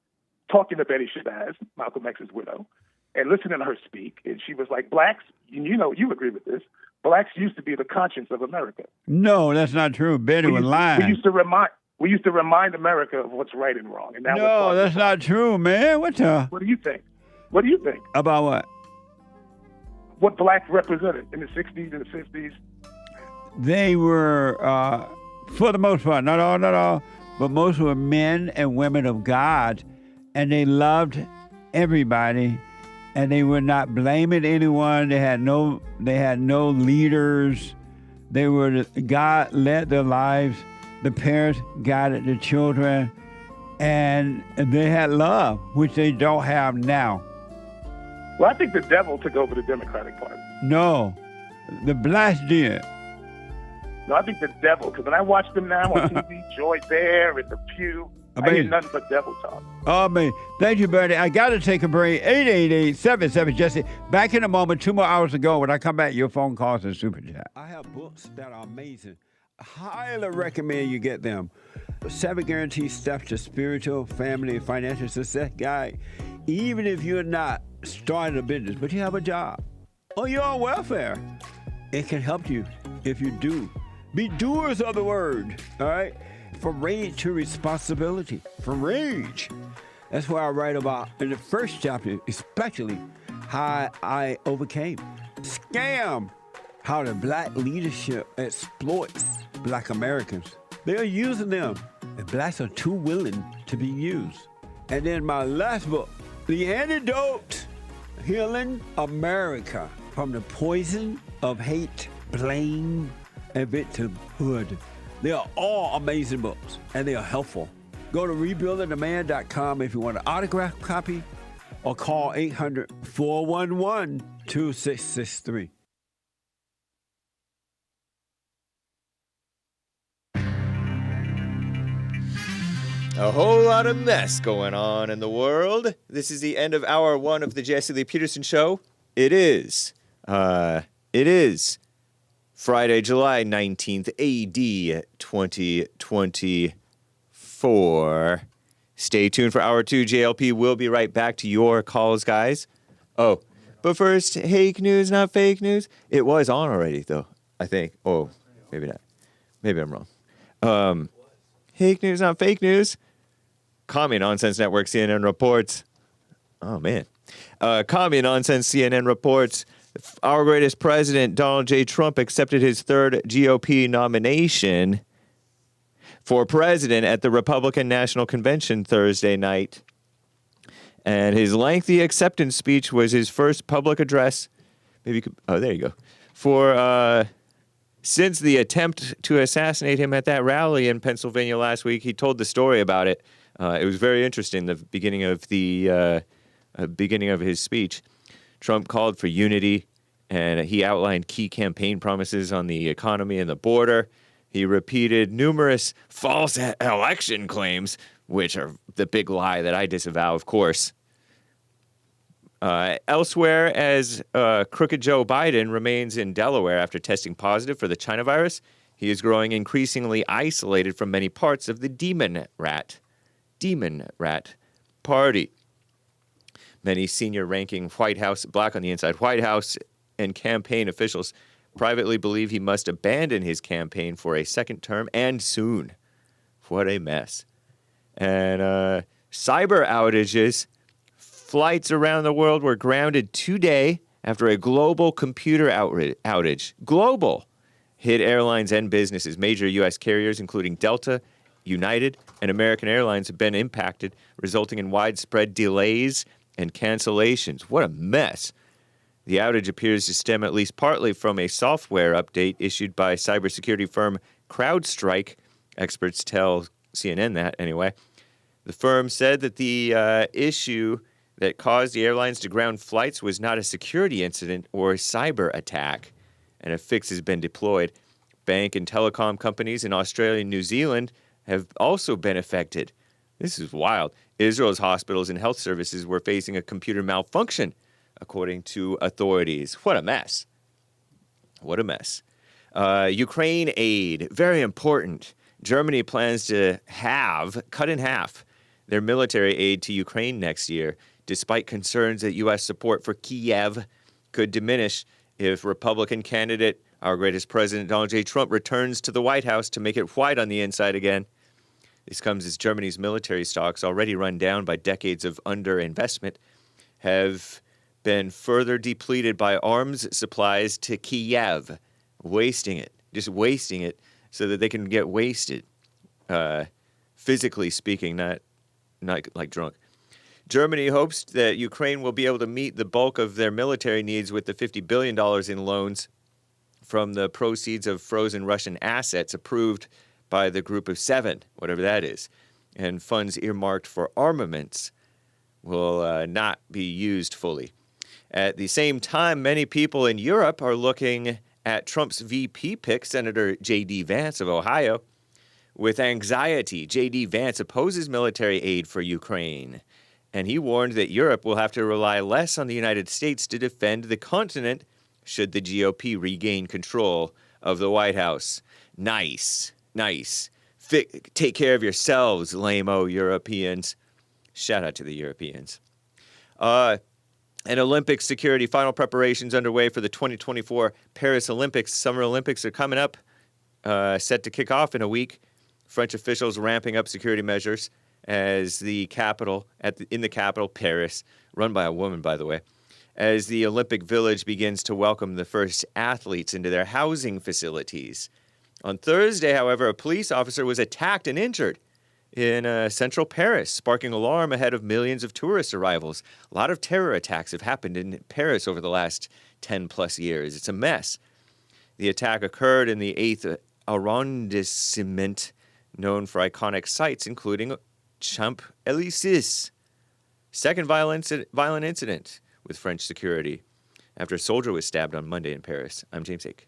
talking to Betty Shabazz, Malcolm X's widow, and listening to her speak, and she was like, blacks, you agree with this, blacks used to be the conscience of America. No, that's not true. Betty was lying. We used to remind America of what's right and wrong. And now no, that's not true, man. What the? What do you think? What do you think? About what? What blacks represented in the 60s and the 50s? They were, for the most part, not all, but most were men and women of God, and they loved everybody, and they were not blaming anyone. They had no leaders. God led their lives. The parents guided the children, and they had love, which they don't have now. Well, I think the devil took over the Democratic Party. No, the blacks did. No, I think the devil, because when I watch them now on TV, Joy Bear and The Pew, I hear nothing but devil talk. Oh, man. Thank you, Bernie. I got to take a break. 888-77-JESSE. Back in a moment, 2 more hours to go. When I come back, your phone calls and super chat. I have books that are amazing. Highly recommend you get them. 7 Guaranteed Steps to Spiritual, Family, and Financial Success Guide. Even if you're not starting a business, but you have a job, or you're on welfare, it can help you if you do. Be doers of the word, all right? From rage to responsibility. From rage. That's what I write about in the first chapter, especially how I overcame scam, how the black leadership exploits black Americans. They're using them, and blacks are too willing to be used. And then my last book, The Antidote, Healing America from the Poison of Hate, Blame, and Victimhood. They are all amazing books, and they are helpful. Go to rebuildingtheman.com if you want an autographed copy, or call 800-411-2663. A whole lot of mess going on in the world. This is the end of hour 1 of the Jesse Lee Peterson Show. It is Friday, July 19th, AD 2024. Stay tuned for hour 2. JLP will be right back to your calls, guys. Oh, but first, fake news, not fake news. It was on already, though, I think. Oh, maybe not. Maybe I'm wrong. Fake news, not fake news. Commie Nonsense Network, CNN reports. Oh, man. Commie Nonsense CNN reports our greatest president, Donald J. Trump, accepted his 3rd GOP nomination for president at the Republican National Convention Thursday night. And his lengthy acceptance speech was his first public address. Maybe you could, oh, there you go. Since the attempt to assassinate him at that rally in Pennsylvania last week, he told the story about it. It was very interesting, the beginning of his speech. Trump called for unity, and he outlined key campaign promises on the economy and the border. He repeated numerous false election claims, which are the big lie that I disavow, of course. Elsewhere, as crooked Joe Biden remains in Delaware after testing positive for the China virus, he is growing increasingly isolated from many parts of the Demon Rat Party. Many senior-ranking White House, black on the inside, White House and campaign officials privately believe he must abandon his campaign for a second term and soon. What a mess. And cyber outages. Flights around the world were grounded today after a global computer outage. Global. Hit airlines and businesses. Major U.S. carriers, including Delta, United, and American Airlines, have been impacted, resulting in widespread delays and cancellations. What a mess. The outage appears to stem at least partly from a software update issued by cybersecurity firm CrowdStrike. Experts tell CNN that, anyway. The firm said that the issue that caused the airlines to ground flights was not a security incident or a cyber attack, and a fix has been deployed. Bank and telecom companies in Australia and New Zealand have also been affected. This is wild. Israel's hospitals and health services were facing a computer malfunction, according to authorities. What a mess. What a mess. Ukraine aid, very important. Germany plans to cut in half their military aid to Ukraine next year, despite concerns that U.S. support for Kiev could diminish if Republican candidate, our greatest president, Donald J. Trump, returns to the White House to make it white on the inside again. This comes as Germany's military stocks, already run down by decades of underinvestment, have been further depleted by arms supplies to Kiev, wasting it so that they can get wasted, physically speaking, not like drunk. Germany hopes that Ukraine will be able to meet the bulk of their military needs with the $50 billion in loans from the proceeds of frozen Russian assets approved by the Group of Seven, whatever that is, and funds earmarked for armaments will not be used fully. At the same time, many people in Europe are looking at Trump's VP pick, Senator JD Vance of Ohio, with anxiety. JD Vance opposes military aid for Ukraine, and he warned that Europe will have to rely less on the United States to defend the continent should the GOP regain control of the White House. Nice. Take care of yourselves, lame-o Europeans. Shout out to the Europeans. And Olympic security final preparations underway for the 2024 Paris Olympics. Summer Olympics are coming up, set to kick off in a week. French officials ramping up security measures as the capital, in the capital, Paris, run by a woman, by the way, as the Olympic Village begins to welcome the first athletes into their housing facilities. On Thursday, however, a police officer was attacked and injured in central Paris, sparking alarm ahead of millions of tourist arrivals. A lot of terror attacks have happened in Paris over the last 10-plus years. It's a mess. The attack occurred in the 8th arrondissement, known for iconic sites, including Champs-Élysées. Second violent incident with French security after a soldier was stabbed on Monday in Paris. I'm James Ake.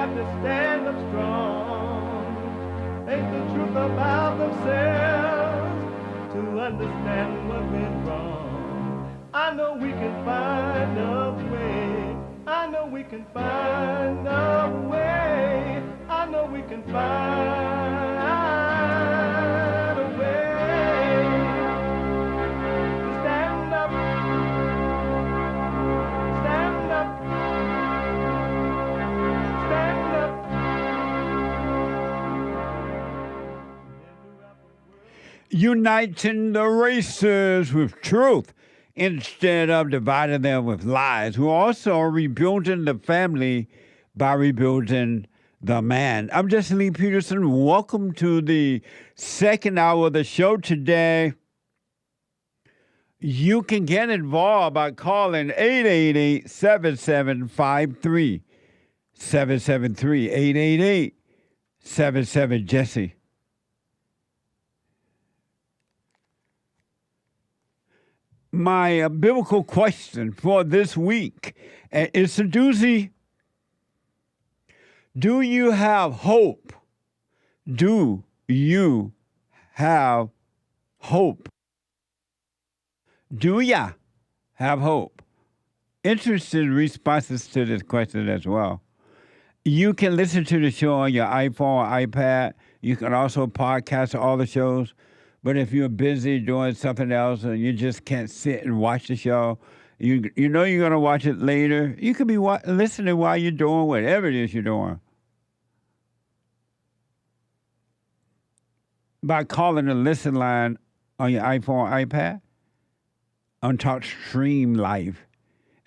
To stand up strong, face the truth about themselves, to understand what went wrong. I know we can find a way. I know we can find a way. I know we can find a way to stand up, stand up. Uniting the races with truth instead of dividing them with lies. We're also rebuilding the family by rebuilding the man. I'm Justin Lee Peterson. Welcome to the second hour of the show today. You can get involved by calling 888-7753. 773-888-77-JESSE. my biblical question for this week. And it's a doozy. Do you have hope? Do you have hope? Do ya have hope? Interesting responses to this question as well. You can listen to the show on your iPhone or iPad. You can also podcast all the shows. But if you're busy doing something else and you just can't sit and watch the show, you know you're going to watch it later. You could be listening while you're doing whatever it is you're doing. By calling the listen line on your iPhone or iPad on Talk Stream Live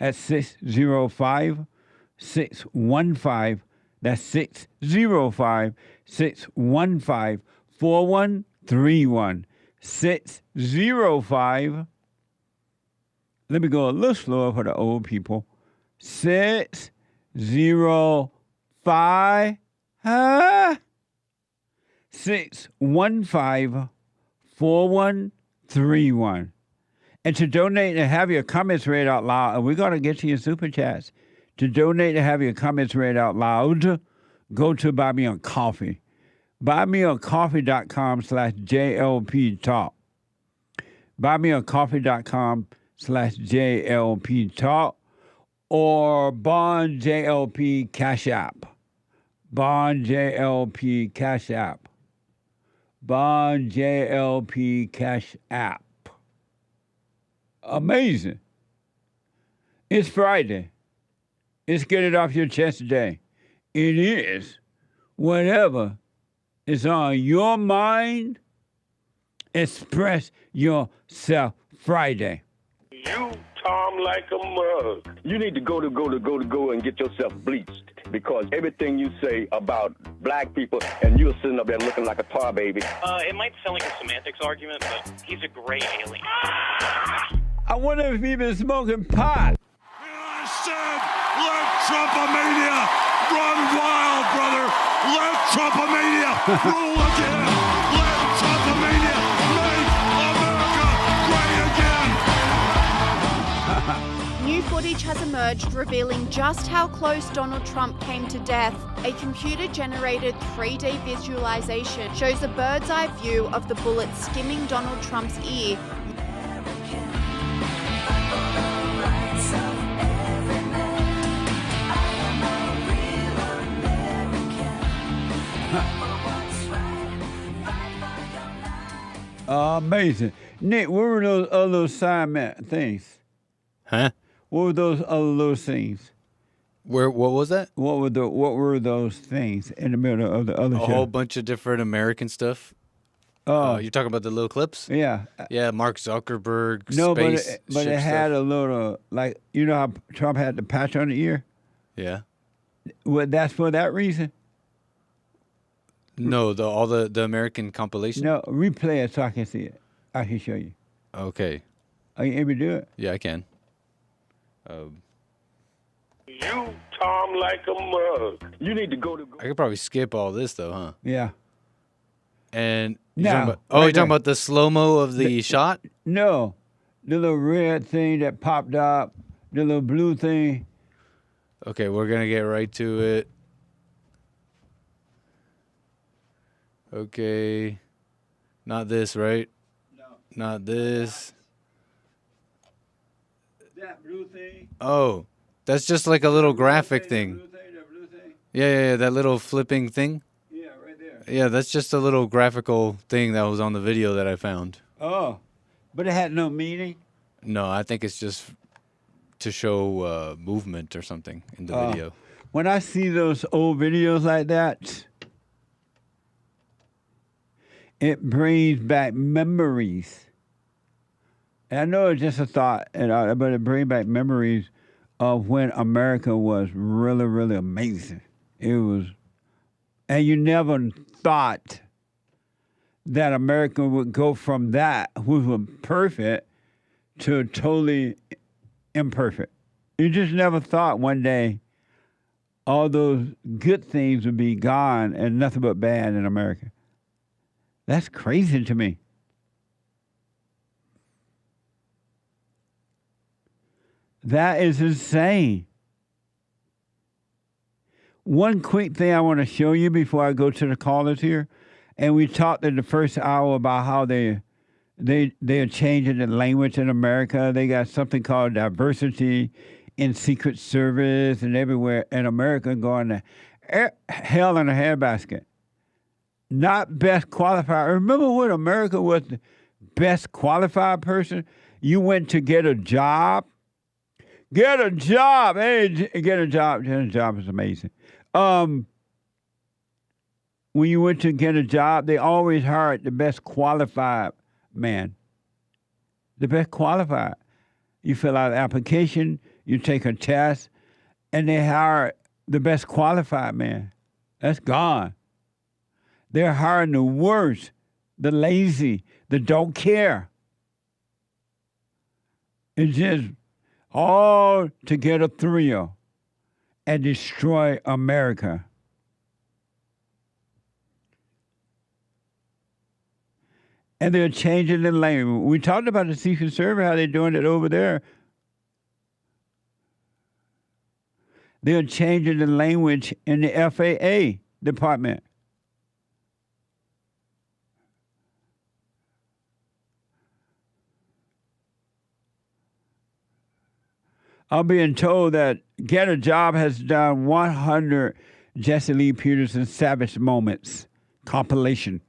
at 605-615. That's 605-615-4131. 605. Let me go a little slower for the old people. 605. 615-4131. And to donate and have your comments read out loud, and we're going to get to your super chats. To donate and have your comments read out loud, go to Buy Me a Coffee. BuyMeACoffee.com/JLP Talk. BuyMeACoffee.com/JLP Talk. Or Bond JLP Cash App. Bond JLP Cash App. Bond JLP Cash App. Amazing. It's Friday. It's Get It Off Your Chest Day. It is whatever is on your mind. Express yourself Friday. You, Tom, like a mug. You need to go and get yourself bleached. Because everything you say about black people, and you're sitting up there looking like a tar baby. It might sound like a semantics argument, but he's a great alien. I wonder if he's been smoking pot. I said, let Trumpomania run wild, brother. Let Trumpomania rule again. Let Trumpomania make America great again. New footage has emerged revealing just how close Donald Trump came to death. A computer-generated 3D visualization shows a bird's-eye view of the bullet skimming Donald Trump's ear. Amazing. Nick, what were those other assignment things? Huh? What were those other little things? What was that? What were those things in the middle of the other show? A whole bunch of different American stuff. Oh, you're talking about the little clips? Yeah. Yeah, Mark Zuckerberg. No, space but it had a little, like, you know how Trump had the patch on the ear? Yeah. Well, that's for that reason? No, all the American compilation. No, replay it so I can see it. I can show you. Okay. Are you able to do it? Yeah, I can. You, Tom, like a mug. You need to go. I could probably skip all this though, huh? Yeah. And No, you're talking about the slow-mo of the shot? No, the little red thing that popped up, the little blue thing. Okay, we're gonna get right to it. Okay. Not this, right? No. Not this. That blue thing. Oh, that's just like a little graphic thing. The blue thing. Yeah, that little flipping thing. Yeah, right there. Yeah, that's just a little graphical thing that was on the video that I found. Oh, but it had no meaning? No, I think it's just to show movement or something in the video. When I see those old videos like that, it brings back memories. And I know it's just a thought, but it brings back memories of when America was really, really amazing. It was, and you never thought that America would go from that, which was perfect, to totally imperfect. You just never thought one day all those good things would be gone and nothing but bad in America. That's crazy to me. That is insane. One quick thing I want to show you before I go to the callers here, and we talked in the first hour about how they are changing the language in America. They got something called diversity in Secret Service and everywhere in America going to hell in a handbasket. Not best qualified. Remember when America was the best qualified person? You went to get a job. Get a job. Hey, get a job. Get a job is amazing. When you went to get a job, they always hired the best qualified man. The best qualified. You fill out an application, you take a test, and they hire the best qualified man. That's gone. They're hiring the worst, the lazy, the don't care. It's just all to get a thrill and destroy America. And they're changing the language. We talked about the Secret Service, how they're doing it over there. They're changing the language in the FAA department. I'm being told that Get a Job has done 100 Jesse Lee Peterson Savage Moments compilation.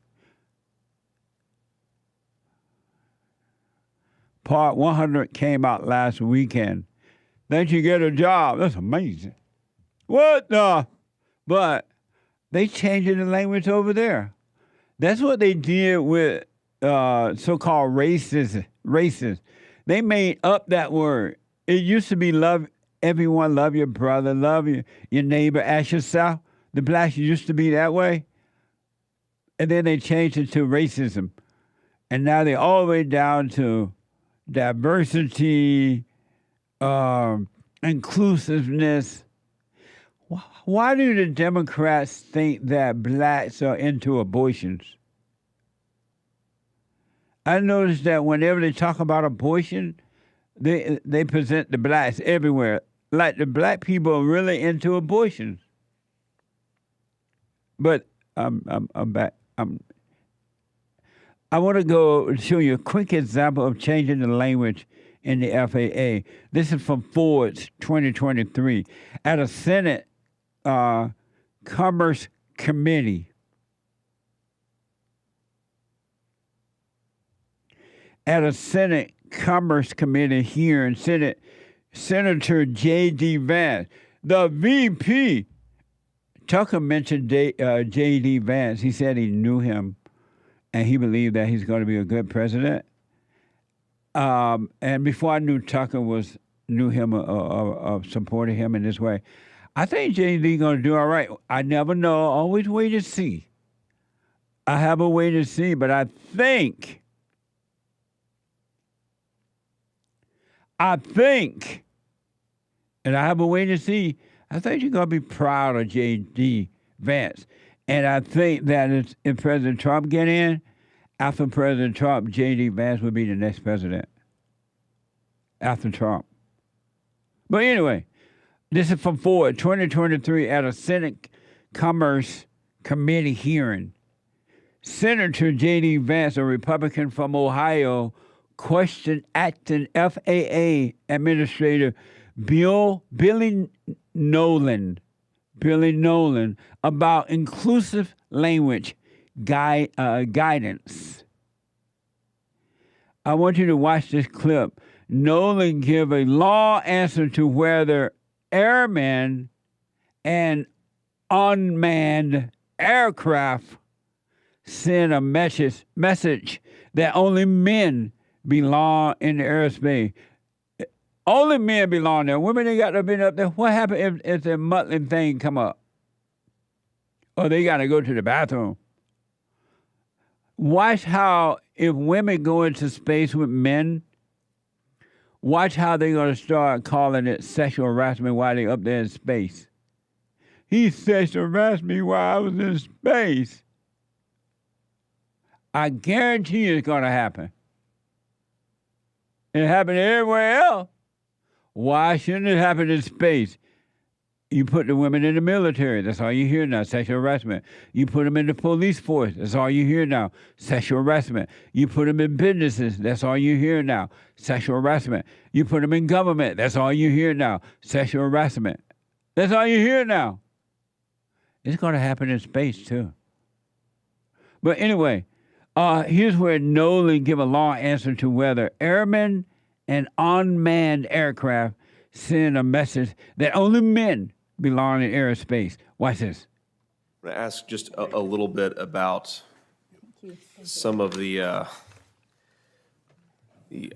Part 100 came out last weekend. Then you get a job. That's amazing. What the? But they changing the language over there. That's what they did with so-called racist. They made up that word. It used to be love everyone, love your brother, love your neighbor as yourself. The blacks used to be that way. And then they changed it to racism. And now they're all the way down to diversity, inclusiveness. Why do the Democrats think that blacks are into abortions? I noticed that whenever they talk about abortion, they present the blacks everywhere. Like the black people are really into abortions. But I'm back. I want to go show you a quick example of changing the language in the FAA. This is from Ford's 2023 at a Senate Commerce Committee. At a Senate Commerce Committee hearing, Senator JD Vance, the VP. Tucker mentioned JD Vance. He said he knew him, and he believed that he's going to be a good president. And before I knew Tucker knew him or supported him in this way, I think JD going to do all right. I never know. Always wait and see. I have a way to see, but I think, and I have a way to see, I think you're going to be proud of JD Vance. And I think that if President Trump get in, after President Trump, JD Vance will be the next president. After Trump. But anyway, this is from Ford, 2023, at a Senate Commerce Committee hearing. Senator JD Vance, a Republican from Ohio, questioned acting FAA Administrator Billy Nolan about inclusive language guidance. I want you to watch this clip. Nolan gave a long answer to whether airmen and unmanned aircraft send a message that only men belong in the airspace. Only men belong there. Women ain't got to be up there. What happens if the muttling thing come up? Or they got to go to the bathroom. Watch how, if women go into space with men, watch how they're going to start calling it sexual harassment while they're up there in space. He sexual harassed me while I was in space. I guarantee it's going to happen. It happened everywhere else. Why shouldn't it happen in space? You put the women in the military. That's all you hear now, sexual harassment. You put them in the police force. That's all you hear now, sexual harassment. You put them in businesses. That's all you hear now, sexual harassment. You put them in government. That's all you hear now, sexual harassment. That's all you hear now. It's going to happen in space, too. But anyway, here's where Nolan give a long answer to whether airmen and unmanned aircraft send a message that only men belong in aerospace. Watch this. I'm going to ask just a little bit about some of the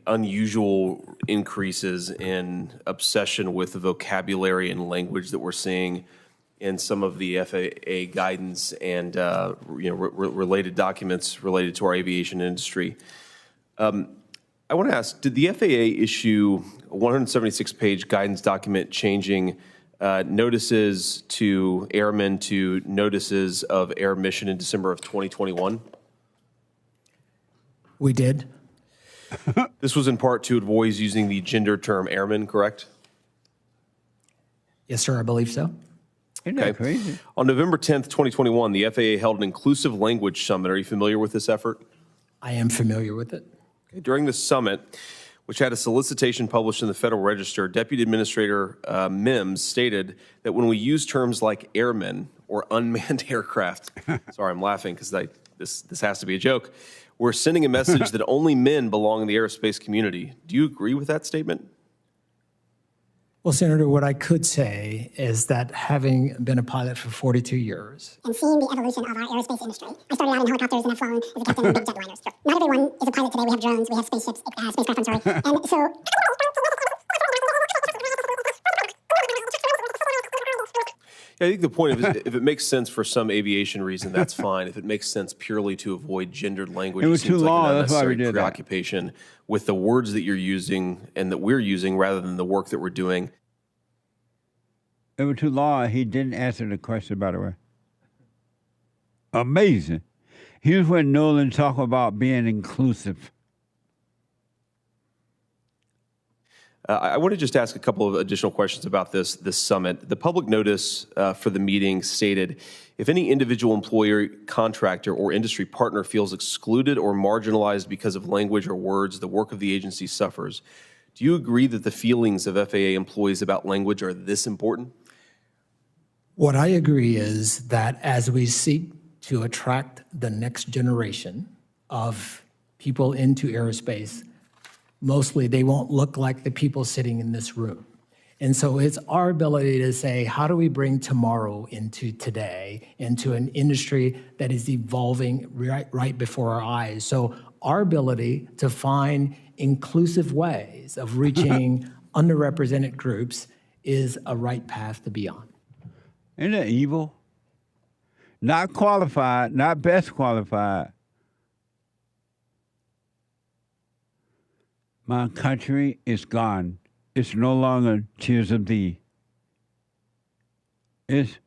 unusual increases in obsession with the vocabulary and language that we're seeing in some of the FAA guidance and related documents related to our aviation industry. I want to ask, did the FAA issue a 176-page guidance document changing notices to airmen to notices of air mission in December of 2021? We did. This was in part to avoid using the gender term airman, correct? Yes, sir, I believe so. Isn't that crazy? On November 10th, 2021, the FAA held an inclusive language summit. Are you familiar with this effort? I am familiar with it. During the summit, which had a solicitation published in the Federal Register, Deputy Administrator Mims stated that when we use terms like airmen or unmanned aircraft, sorry, I'm laughing because this has to be a joke, we're sending a message that only men belong in the aerospace community. Do you agree with that statement? Well, Senator, what I could say is that having been a pilot for 42 years. And seeing the evolution of our aerospace industry. I started out in helicopters and have flown as a captain in big jetliners. Not everyone is a pilot today. We have drones, we have spaceships, spacecraft, I'm sorry. And so... Yeah, I think the point is, if it makes sense for some aviation reason, that's fine. If it makes sense purely to avoid gendered language, it was too long. That's why we did preoccupation with the words that you're using and that we're using rather than the work that we're doing. It was too long. He didn't answer the question, by the way. Amazing. Here's when Nolan talked about being inclusive. I want to just ask a couple of additional questions about this summit. The public notice for the meeting stated, if any individual employer, contractor, or industry partner feels excluded or marginalized because of language or words, the work of the agency suffers. Do you agree that the feelings of FAA employees about language are this important? What I agree is that as we seek to attract the next generation of people into aerospace, mostly they won't look like the people sitting in this room. And so it's our ability to say, how do we bring tomorrow into today, into an industry that is evolving right before our eyes? So our ability to find inclusive ways of reaching underrepresented groups is a right path to be on. Isn't that evil? Not qualified, not best qualified. My country is gone. It's no longer Tears of Thee. It's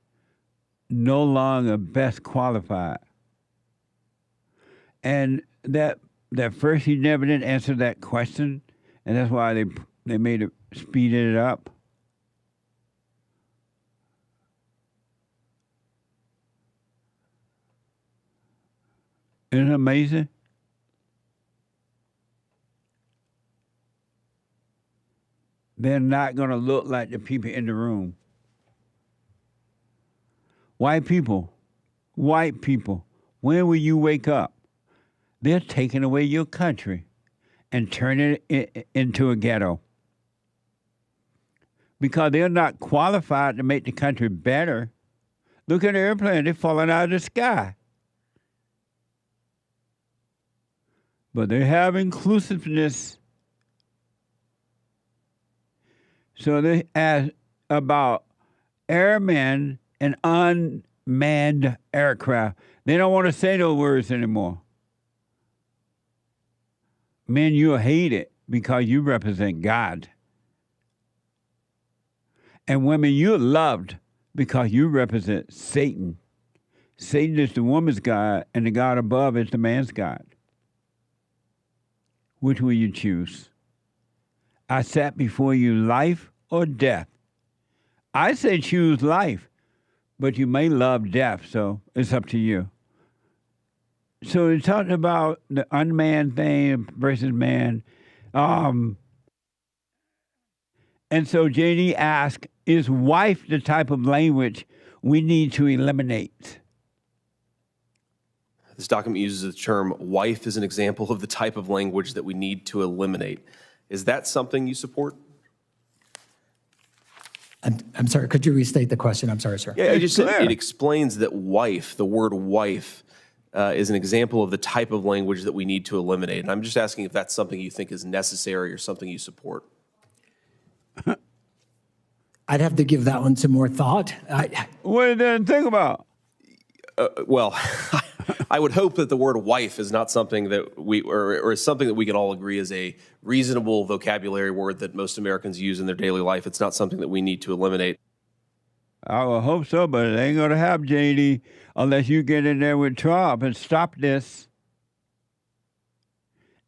no longer best qualified. And that first he never did answer that question, and that's why they made it speeded it up. Isn't it amazing? They're not going to look like the people in the room. White people, when will you wake up? They're taking away your country and turning it into a ghetto. Because they're not qualified to make the country better. Look at the airplane, they're falling out of the sky. But they have inclusiveness. So they ask about airmen and unmanned aircraft. They don't want to say those words anymore. Men, you'll hate it because you represent God. And women, you're loved because you represent Satan. Satan is the woman's God, and the God above is the man's God. Which will you choose? I sat before you, life or death. I say choose life, but you may love death, so it's up to you. So it's talking about the unmanned thing versus man. And so JD asked, is wife the type of language we need to eliminate? This document uses the term wife as an example of the type of language that we need to eliminate. Is that something you support? I'm sorry, could you restate the question? I'm sorry, sir. Yeah, I just said it explains that wife, the word wife, is an example of the type of language that we need to eliminate. And I'm just asking if that's something you think is necessary or something you support. I'd have to give that one some more thought. What did you think about? Well, I would hope that the word wife is not something that we, or is something that we can all agree is a reasonable vocabulary word that most Americans use in their daily life. It's not something that we need to eliminate. I would hope so, but it ain't going to happen, JD, unless you get in there with Trump and stop this.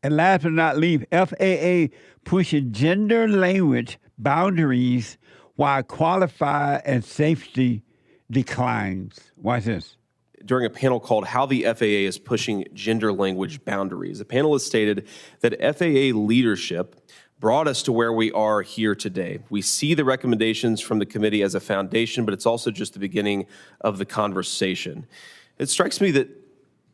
And last but not least, FAA pushing gender language boundaries while qualified and safety declines. Watch this. During a panel called How the FAA is Pushing Gender Language Boundaries, the panelists stated that FAA leadership brought us to where we are here today. We see the recommendations from the committee as a foundation, but it's also just the beginning of the conversation. It strikes me that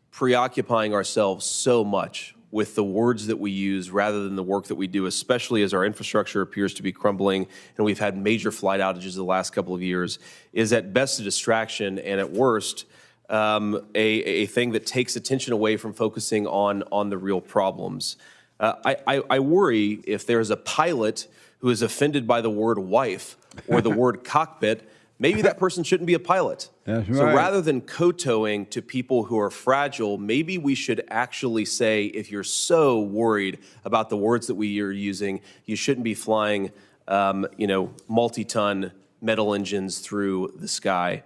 preoccupying ourselves so much with the words that we use rather than the work that we do, especially as our infrastructure appears to be crumbling and we've had major flight outages the last couple of years, is at best a distraction and at worst a thing that takes attention away from focusing on the real problems. I worry if there's a pilot who is offended by the word wife or the word cockpit, maybe that person shouldn't be a pilot. That's right. So rather than kowtowing to people who are fragile, maybe we should actually say, if you're so worried about the words that we are using, you shouldn't be flying, multi-ton metal engines through the sky.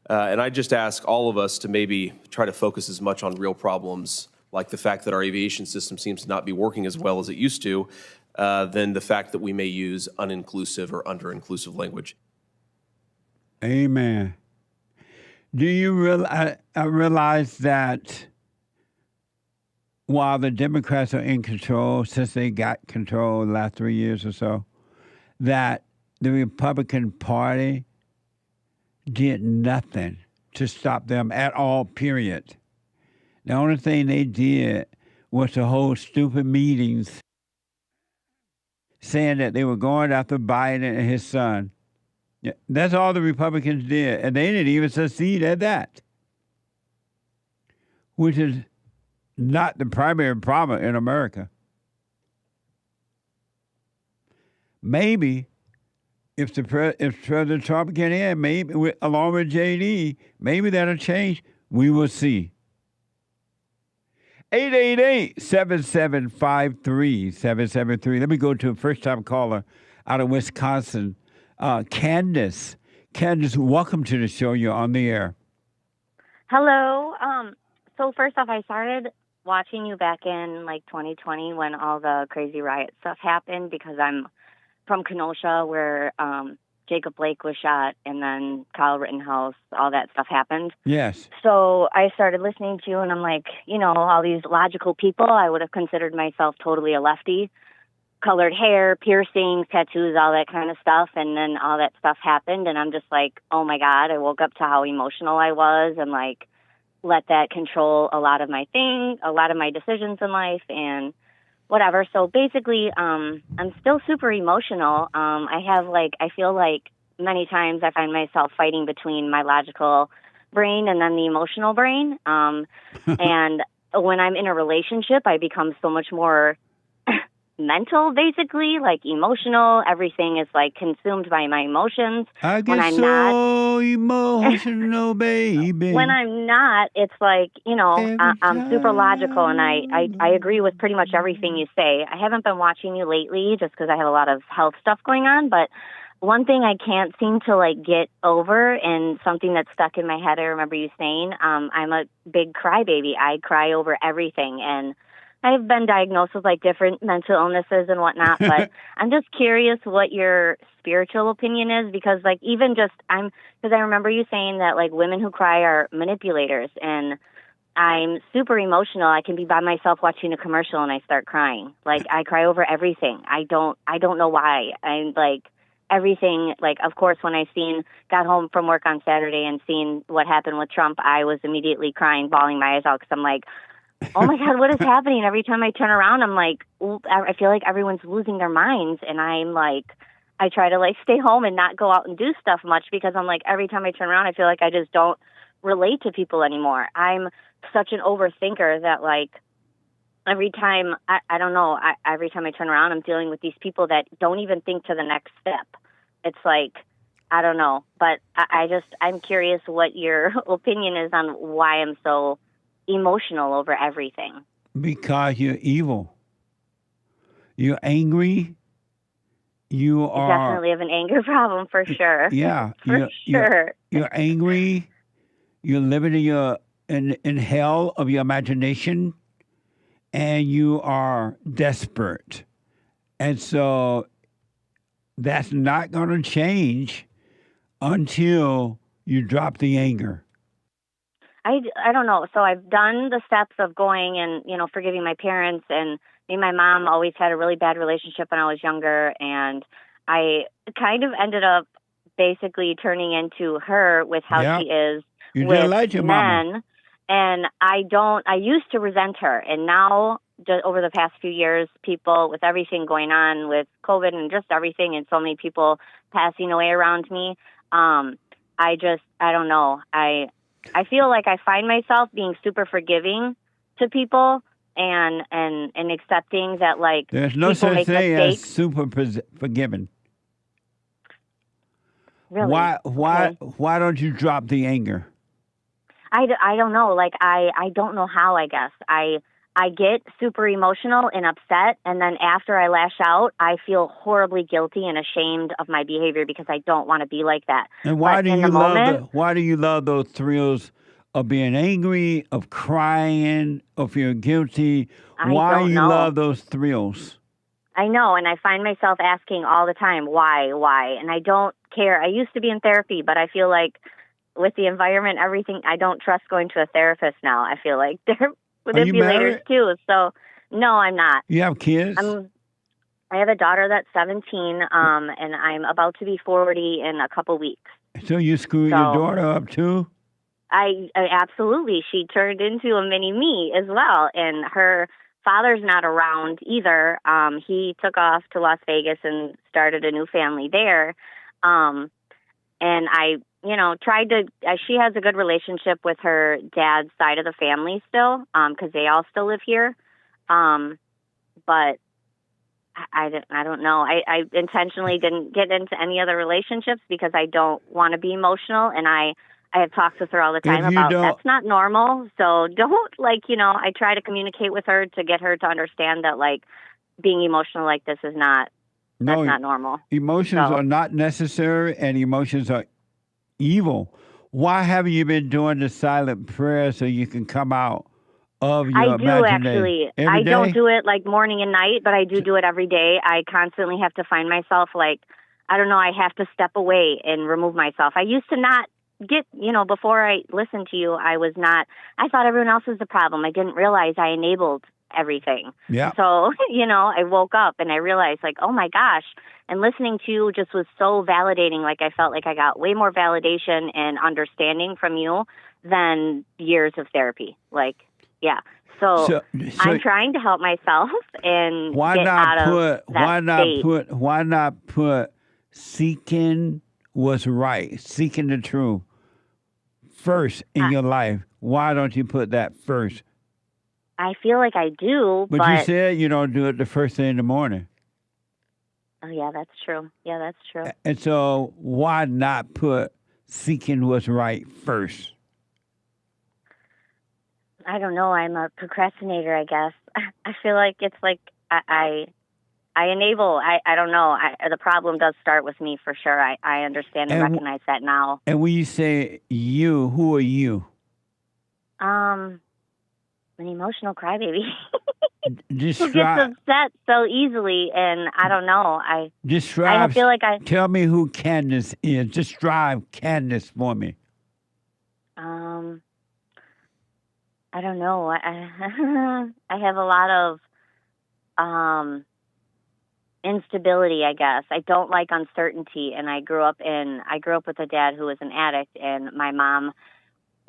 And I just ask all of us to maybe try to focus as much on real problems, like the fact that our aviation system seems to not be working as well as it used to, than the fact that we may use uninclusive or under-inclusive language. Amen. Do you realize that while the Democrats are in control, since they got control the last 3 years or so, that the Republican Party did nothing to stop them at all, period. The only thing they did was to hold stupid meetings saying that they were going after Biden and his son. Yeah, that's all the Republicans did, and they didn't even succeed at that, which is not the primary problem in America. Maybe if President Trump get in, maybe along with JD, maybe that'll change. We will see. 888-7753-773. Let me go to a first-time caller out of Wisconsin. Candace. Candace, welcome to the show. You're on the air. Hello. So first off, I started watching you back in 2020 when all the crazy riot stuff happened because I'm from Kenosha where Jacob Blake was shot and then Kyle Rittenhouse, all that stuff happened. Yes. So I started listening to you and I'm like, all these logical people, I would have considered myself totally a lefty. Colored hair, piercings, tattoos, all that kind of stuff. And then all that stuff happened. And I'm just like, oh my God, I woke up to how emotional I was and let that control a lot of my decisions in life and whatever. So basically, I'm still super emotional. I feel like many times I find myself fighting between my logical brain and then the emotional brain. And when I'm in a relationship, I become so much more mental, basically, emotional. Everything is consumed by my emotions. I get emotional, baby. When I'm not, it's I'm super logical and I agree with pretty much everything you say. I haven't been watching you lately just because I have a lot of health stuff going on, but one thing I can't seem to get over and something that's stuck in my head, I remember you saying, I'm a big crybaby. I cry over everything and I've been diagnosed with like different mental illnesses and whatnot, but I'm just curious what your spiritual opinion is, because like even just because I remember you saying that like women who cry are manipulators, and I'm super emotional. I can be by myself watching a commercial and I start crying. Like I cry over everything. I don't know why. I'm like everything. Like, of course, when got home from work on Saturday and seen what happened with Trump, I was immediately crying, bawling my eyes out, because I'm like, oh my God, what is happening? Every time I turn around, I'm like, I feel like everyone's losing their minds. And I'm like, I try to like stay home and not go out and do stuff much, because I'm like, every time I turn around, I feel like I just don't relate to people anymore. I'm such an overthinker that like every time, I don't know, every time I turn around, I'm dealing with these people that don't even think to the next step. It's like, I don't know, but I'm curious what your opinion is on why I'm so emotional over everything. Because you're evil. You're angry. You definitely have an anger problem for sure. Yeah. for sure. You're angry. You're living in hell of your imagination, and you are desperate. And so that's not going to change until you drop the anger. I don't know. So I've done the steps of going and, forgiving my parents, and me and my mom always had a really bad relationship when I was younger, and I kind of ended up basically turning into her with how she is with like your men. mama. And I used to resent her, and now just over the past few years, people with everything going on with COVID and just everything, and so many people passing away around me, I don't know. I feel like I find myself being super forgiving to people and accepting that like there's no people such make thing mistakes. as super forgiving. Really? Why don't you drop the anger? I don't know. Like I don't know how. I guess I get super emotional and upset, and then after I lash out, I feel horribly guilty and ashamed of my behavior because I don't want to be like that. And why But do in you the moment, why do you love those thrills of being angry, of crying, of feeling guilty? Why do you love those thrills? I know, and I find myself asking all the time, why? And I don't care. I used to be in therapy, but I feel like with the environment, everything, I don't trust going to a therapist now. I feel like they're manipulators too. So no, I'm not. You have kids? I have a daughter that's 17, and I'm about to be 40 in a couple weeks. So you screw your daughter up too? I absolutely. She turned into a mini me as well, and her father's not around either. He took off to Las Vegas and started a new family there. And I, tried to, she has a good relationship with her dad's side of the family still, because they all still live here. But I don't know. I intentionally didn't get into any other relationships because I don't want to be emotional, and I have talks with her all the time about that's not normal. So don't I try to communicate with her to get her to understand that being emotional like this is that's not normal. Emotions are not necessary, and emotions are evil. Why haven't you been doing the silent prayer so you can come out of your I do actually. I don't do it morning and night, but I do it every day. I constantly have to find myself I don't know, I have to step away and remove myself. I used to not get, before I listened to you, I thought everyone else was the problem. I didn't realize I enabled everything. Yeah. So, I woke up and I realized oh my gosh, and listening to you just was so validating. I felt like I got way more validation and understanding from you than years of therapy. Yeah. So I'm trying to help myself and get out of that state. Why not put seeking what's right, seeking the truth first in your life? Why don't you put that first? I feel like I do, but you said you don't do it the first thing in the morning. Oh, yeah, that's true. Yeah, that's true. And so why not put seeking what's right first? I don't know. I'm a procrastinator, I guess. I feel like it's I enable. I don't know. The problem does start with me for sure. I understand and recognize that now. And when you say you, who are you? An emotional crybaby. Describe. Who gets upset so easily, and I don't know. Describe. I feel like Tell me who Candace is. Describe Candace for me. I don't know. I have a lot of instability, I guess. I don't like uncertainty, and I grew up with a dad who was an addict, and my mom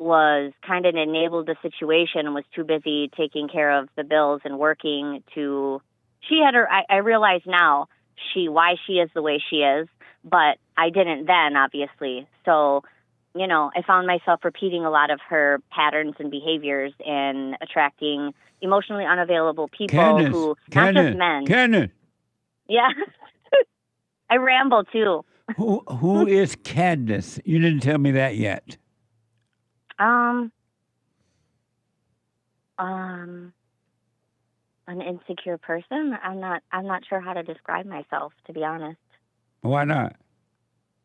was kind of enabled the situation and was too busy taking care of the bills and working to. She had her. I realize now why she is the way she is, but I didn't then, obviously. So, I found myself repeating a lot of her patterns and behaviors and attracting emotionally unavailable people who, not just men. Candace. Yeah. I ramble too. Who is Candace? You didn't tell me that yet. An insecure person. I'm not sure how to describe myself, to be honest. Why not?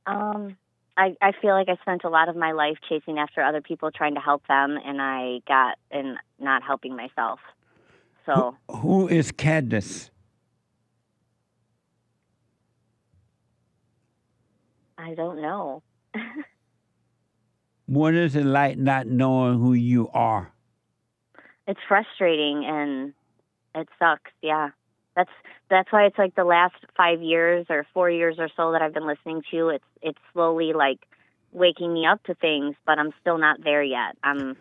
I feel like I spent a lot of my life chasing after other people, trying to help them, and not helping myself. So who is Candace? I don't know. What is it like not knowing who you are? It's frustrating and it sucks. Yeah. That's why it's like the last 5 years or 4 years or so that I've been listening to. It's slowly like waking me up to things, but I'm still not there yet. I know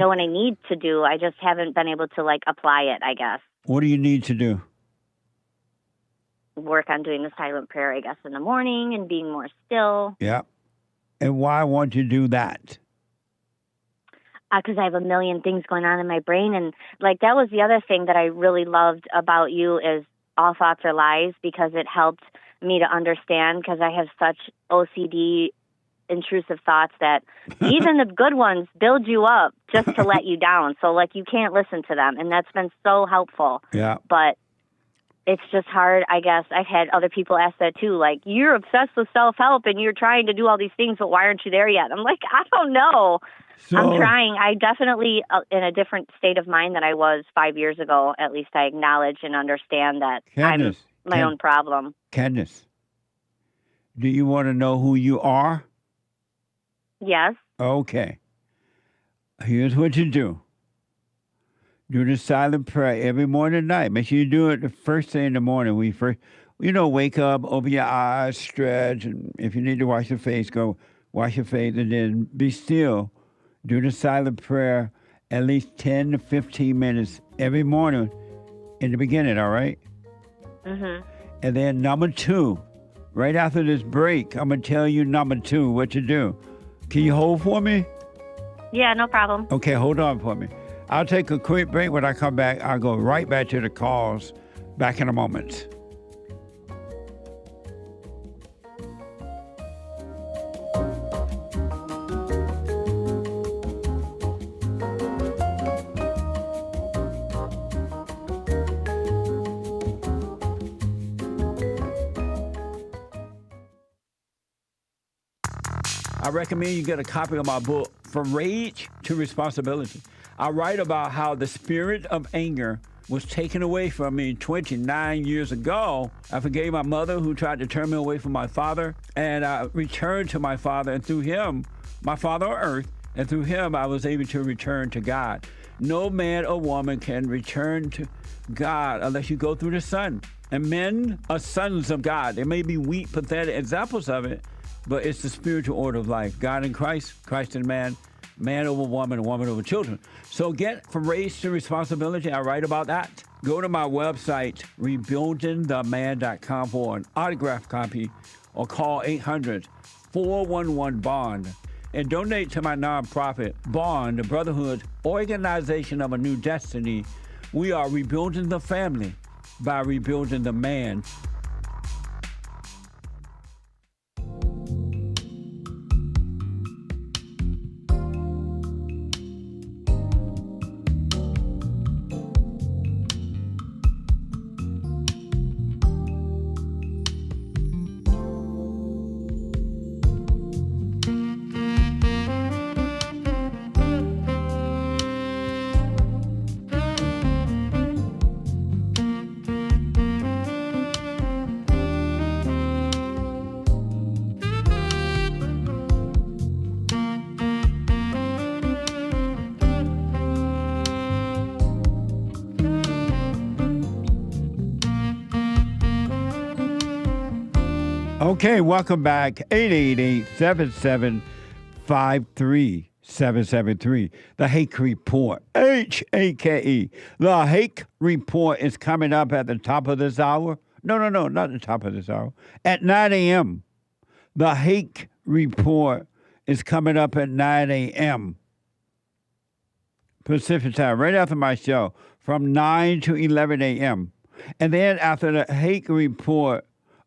what I need to do. I just haven't been able to like apply it, I guess. What do you need to do? Work on doing the silent prayer, I guess, in the morning and being more still. Yeah. And why won't you do that? Because I have a million things going on in my brain. And like that was the other thing that I really loved about you is all thoughts are lies, because it helped me to understand, because I have such OCD intrusive thoughts that even the good ones build you up just to let you down. So like you can't listen to them. And that's been so helpful. Yeah. But it's just hard, I guess. I've had other people ask that too, like, you're obsessed with self-help and you're trying to do all these things, but why aren't you there yet? I'm like, I don't know. So, I'm trying. I definitely in a different state of mind than I was 5 years ago. At least I acknowledge and understand that Candace, I'm my own problem. Candace, do you want to know who you are? Yes. Okay. Here's what you do. Do the silent prayer every morning and night. Make sure you do it the first thing in the morning. We first, wake up, open your eyes, stretch, and if you need to wash your face, go wash your face, and then be still. Do the silent prayer at least 10 to 15 minutes every morning in the beginning, all right? Mm-hmm. And then number 2, right after this break, I'm going to tell you number 2, what to do. Can you hold for me? Yeah, no problem. Okay, hold on for me. I'll take a quick break. When I come back, I'll go right back to the calls back in a moment. I recommend you get a copy of my book, From Rage to Responsibility. I write about how the spirit of anger was taken away from me 29 years ago. I forgave my mother who tried to turn me away from my father, and I returned to my father, and through him, my father on earth, and through him I was able to return to God. No man or woman can return to God unless you go through the Son. And men are sons of God. There may be weak, pathetic examples of it, but it's the spiritual order of life. God in Christ, Christ in man, man over woman, and woman over children. So get From Rage to Responsibility. I write about that. Go to my website, rebuildingtheman.com, for an autographed copy, or call 800-411-BOND. And donate to my nonprofit, Bond, the Brotherhood Organization of a New Destiny. We are rebuilding the family by rebuilding the man. Okay, welcome back. 888-7753-773. The Hake Report. H-A-K-E. The Hake Report is coming up at the top of this hour. No, not the top of this hour. At 9 a.m. The Hake Report is coming up at 9 a.m. Pacific time, right after my show, from 9 to 11 a.m. And then after the Hake Report,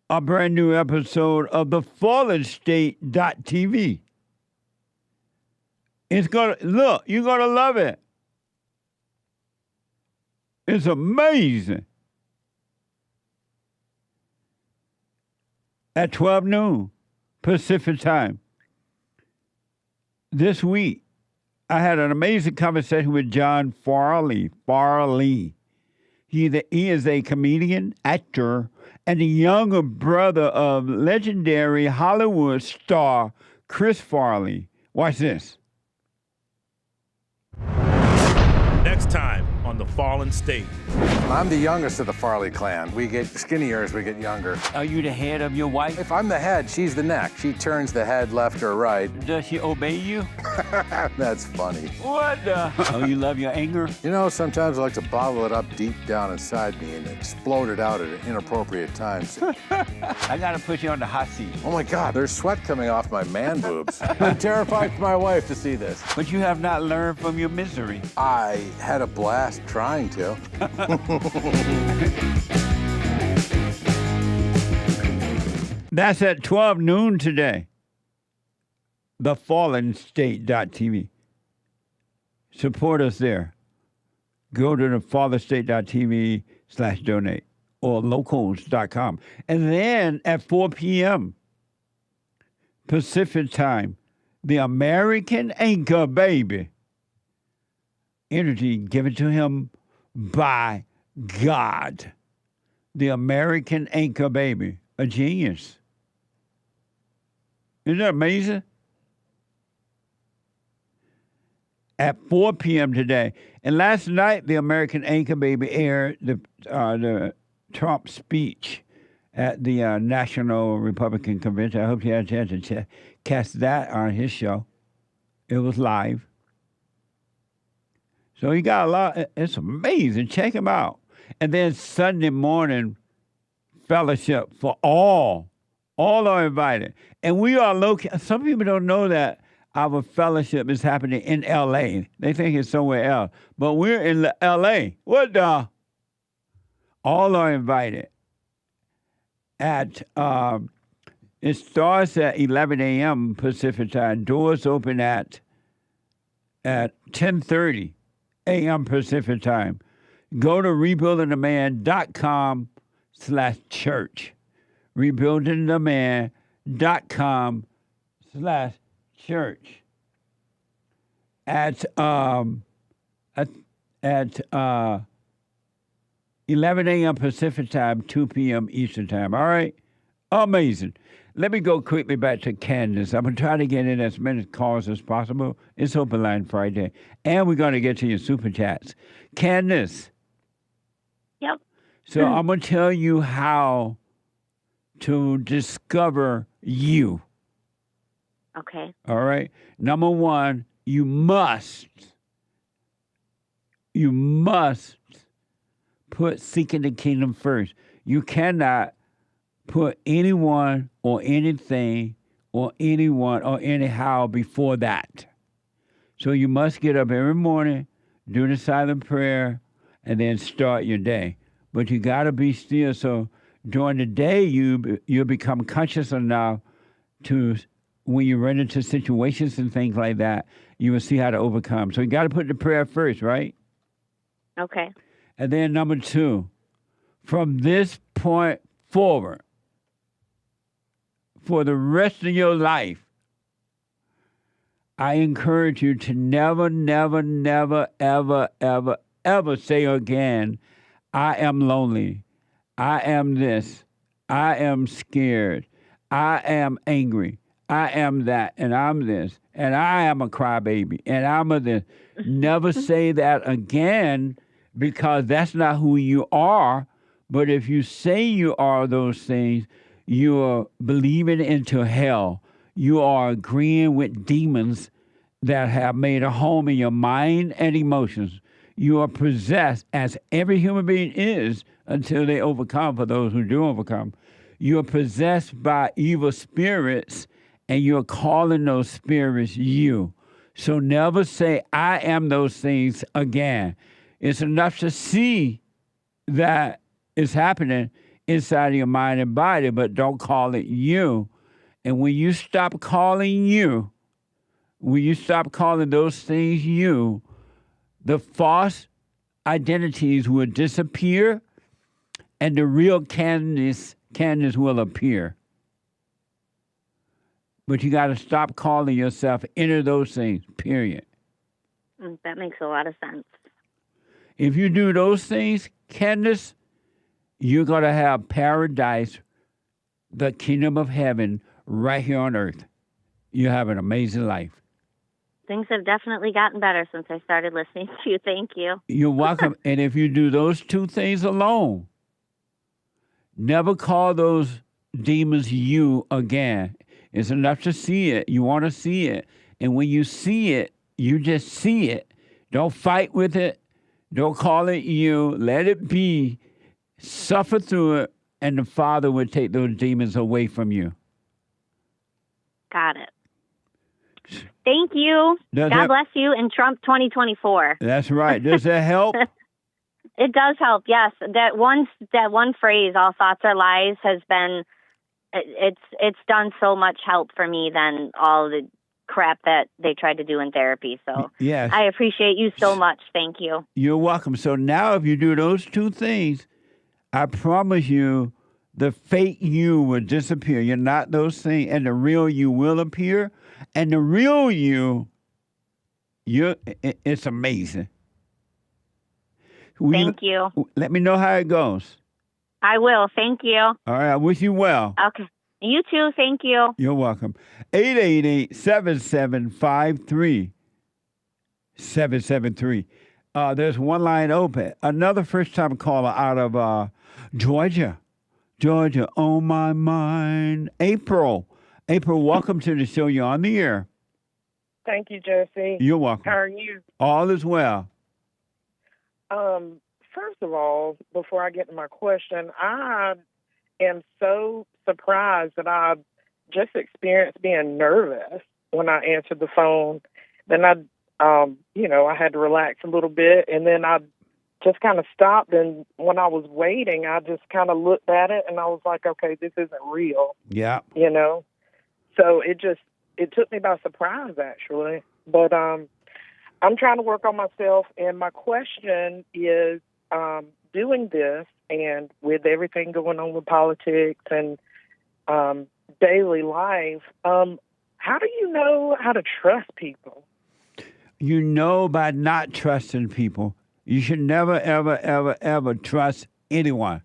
a brand new episode of the FallenState.tv. It's gonna look, you're gonna love it. It's amazing. At 12 noon Pacific time. This week, I had an amazing conversation with John Farley. He is a comedian, actor, and the younger brother of legendary Hollywood star Chris Farley. Watch this. Next time on The Fallen State. I'm the youngest of the Farley clan. We get skinnier as we get younger. Are you the head of your wife? If I'm the head, she's the neck. She turns the head left or right. Does she obey you? That's funny. What the? Oh, you love your anger? You know, sometimes I like to bottle it up deep down inside me and explode it out at inappropriate times. I gotta put you on the hot seat. Oh my God, there's sweat coming off my man boobs. I'm terrified for my wife to see this. But you have not learned from your misery. I had a blast trying to. That's at 12 noon today. TheFallenState.tv. Support us there. Go to TheFallenState.tv/donate or locals.com. And then at 4 p.m. Pacific time, the American Anchor Baby. Energy given to him by God. The American Anchor Baby. A genius. Isn't that amazing? At 4 p.m. today. And last night, the American Anchor Baby aired the Trump speech at the National Republican Convention. I hope you had a chance to catch that on his show. It was live. So he got a lot. It's amazing. Check him out. And then Sunday morning fellowship for all. All are invited. And we are located. Some people don't know that our fellowship is happening in L.A. They think it's somewhere else. But we're in L.A. What the? All are invited. It starts at 11 a.m. Pacific time. Doors open at 10:30 a.m. Pacific time. Go to rebuildingtheman.com/church. rebuildingtheman.com/church. At 11 a.m. Pacific time, 2 p.m. Eastern time. All right? Amazing. Let me go quickly back to Candace. I'm going to try to get in as many calls as possible. It's Open Line Friday. And we're going to get to your Super Chats. Candace. Yep. So I'm going to tell you how to discover you. Okay. All right? Number one, you must put seeking the kingdom first. You cannot put anyone or anything or anyone or anyhow before that. So you must get up every morning, do the silent prayer, and then start your day. But you got to be still. So during the day, you'll become conscious enough to, when you run into situations and things like that, you will see how to overcome. So you got to put the prayer first, right? Okay. And then number two, from this point forward, for the rest of your life, I encourage you to never, never, never, ever, ever, ever say again, I am lonely. I am this. I am scared. I am angry. I am that, and I'm this, and I am a crybaby, and I'm a this. Never say that again, because that's not who you are. But if you say you are those things, You are believing into hell. You are agreeing with demons that have made a home in your mind and emotions. You are possessed, as every human being is, until they overcome, for those who do overcome. You are possessed by evil spirits, and you're calling those spirits you. So never say, I am those things again. It's enough to see that it's happening inside of your mind and body, but don't call it you. And when you stop calling you, when you stop calling those things you, the false identities will disappear and the real Candace will appear. But you got to stop calling yourself any of those things, period. That makes a lot of sense. If you do those things, Candace, you're going to have paradise, the kingdom of heaven, right here on earth. You have an amazing life. Things have definitely gotten better since I started listening to you. Thank you. You're welcome. And if you do those two things alone, never call those demons you again. It's enough to see it. You want to see it. And when you see it, you just see it. Don't fight with it. Don't call it you. Let it be. Suffer through it, and the Father will take those demons away from you. Got it. Thank you. God bless you in Trump 2024. That's right. Does that help? It does help, yes. That one phrase, all thoughts are lies, has been, it's done so much help for me than all the crap that they tried to do in therapy. So yes. I appreciate you so much. Thank you. You're welcome. So now if you do those two things, I promise you the fake you will disappear. You're not those things, and the real you will appear. And the real you, it's amazing. Thank you. Let me know how it goes. I will. Thank you. All right. I wish you well. Okay. You too. Thank you. You're welcome. 888-7753-773. There's one line open. Another first-time caller out of Georgia. Georgia, on my mind. April, welcome to the show. You're on the air. Thank you, Jesse. You're welcome. How are you? All is well. First of all, before I get to my question, I am so surprised that I just experienced being nervous when I answered the phone. Then I had to relax a little bit, and then I just kind of stopped. And when I was waiting, I just kind of looked at it, and I was like, okay, this isn't real. Yeah. So it took me by surprise, actually. But I'm trying to work on myself, and my question is, doing this and with everything going on with politics and daily life, how do you know how to trust people? You know by not trusting people. You should never, ever, ever, ever trust anyone.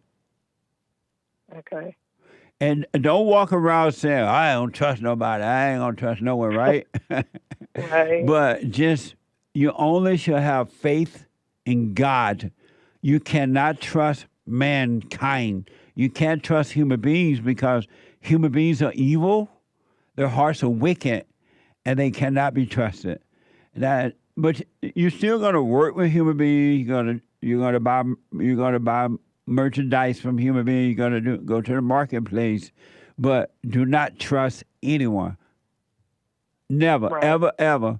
Okay. And don't walk around saying, I don't trust nobody. I ain't going to trust no one, right? Right. But just, you only should have faith in God. You cannot trust mankind. You can't trust human beings because human beings are evil. Their hearts are wicked, and they cannot be trusted. But you're still going to work with human beings. You're going to buy merchandise from human beings. You're going to go to the marketplace, but do not trust anyone. Never, right. Ever, ever.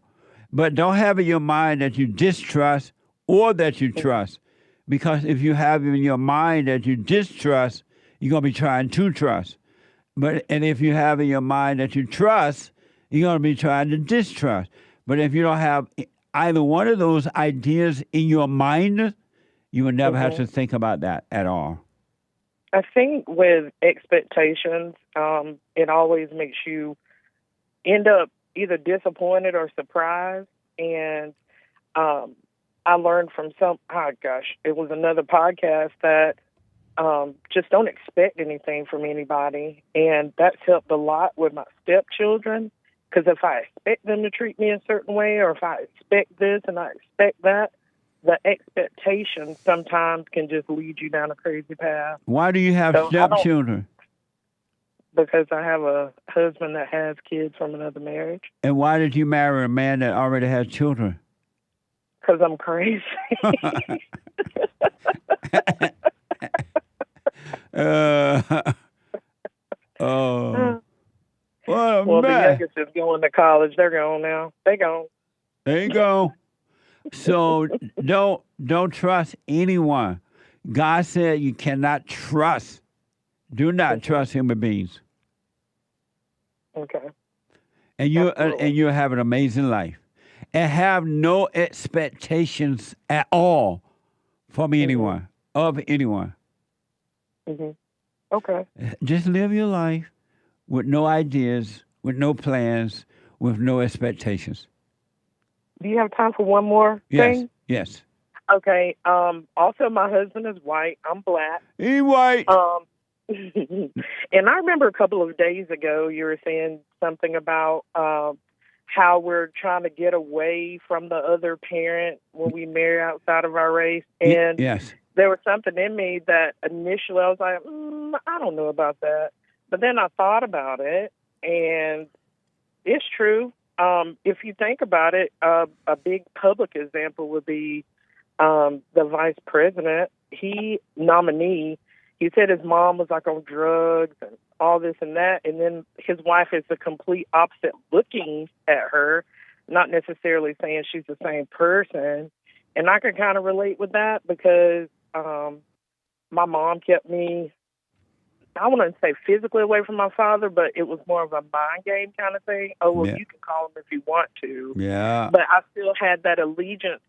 But don't have in your mind that you distrust or that you trust, because if you have in your mind that you distrust, you're going to be trying to trust. And if you have in your mind that you trust, you're going to be trying to distrust. But if you don't have either one of those ideas in your mind, you will never have to think about that at all. I think with expectations, it always makes you end up either disappointed or surprised. And I learned from it was another podcast that just don't expect anything from anybody. And that's helped a lot with my stepchildren. Because if I expect them to treat me a certain way, or if I expect this and I expect that, the expectations sometimes can just lead you down a crazy path. Why do you have stepchildren? because I have a husband that has kids from another marriage. And why did you marry a man that already has children? Because I'm crazy. What a well, mess. the youngest is going to college. They're gone now. They gone. There you go. So don't trust anyone. God said you cannot trust. Do not trust human beings. Okay. And you'll have an amazing life. And have no expectations at all from anyone, of anyone. Mm-hmm. Okay. Just live your life with no ideas, with no plans, with no expectations. Do you have time for one more thing? Yes. Okay. Also, my husband is white. I'm black. He white. And I remember a couple of days ago you were saying something about how we're trying to get away from the other parent when we marry outside of our race. And yes. There was something in me that initially I was like, I don't know about that. But then I thought about it, and it's true. If you think about it, a big public example would be the vice president. He said his mom was like on drugs and all this and that, and then his wife is the complete opposite looking at her, not necessarily saying she's the same person. And I can kind of relate with that because my mom kept me, I wouldn't say physically away from my father, but it was more of a mind game kind of thing. Oh, well, you can call him if you want to. Yeah. But I still had that allegiance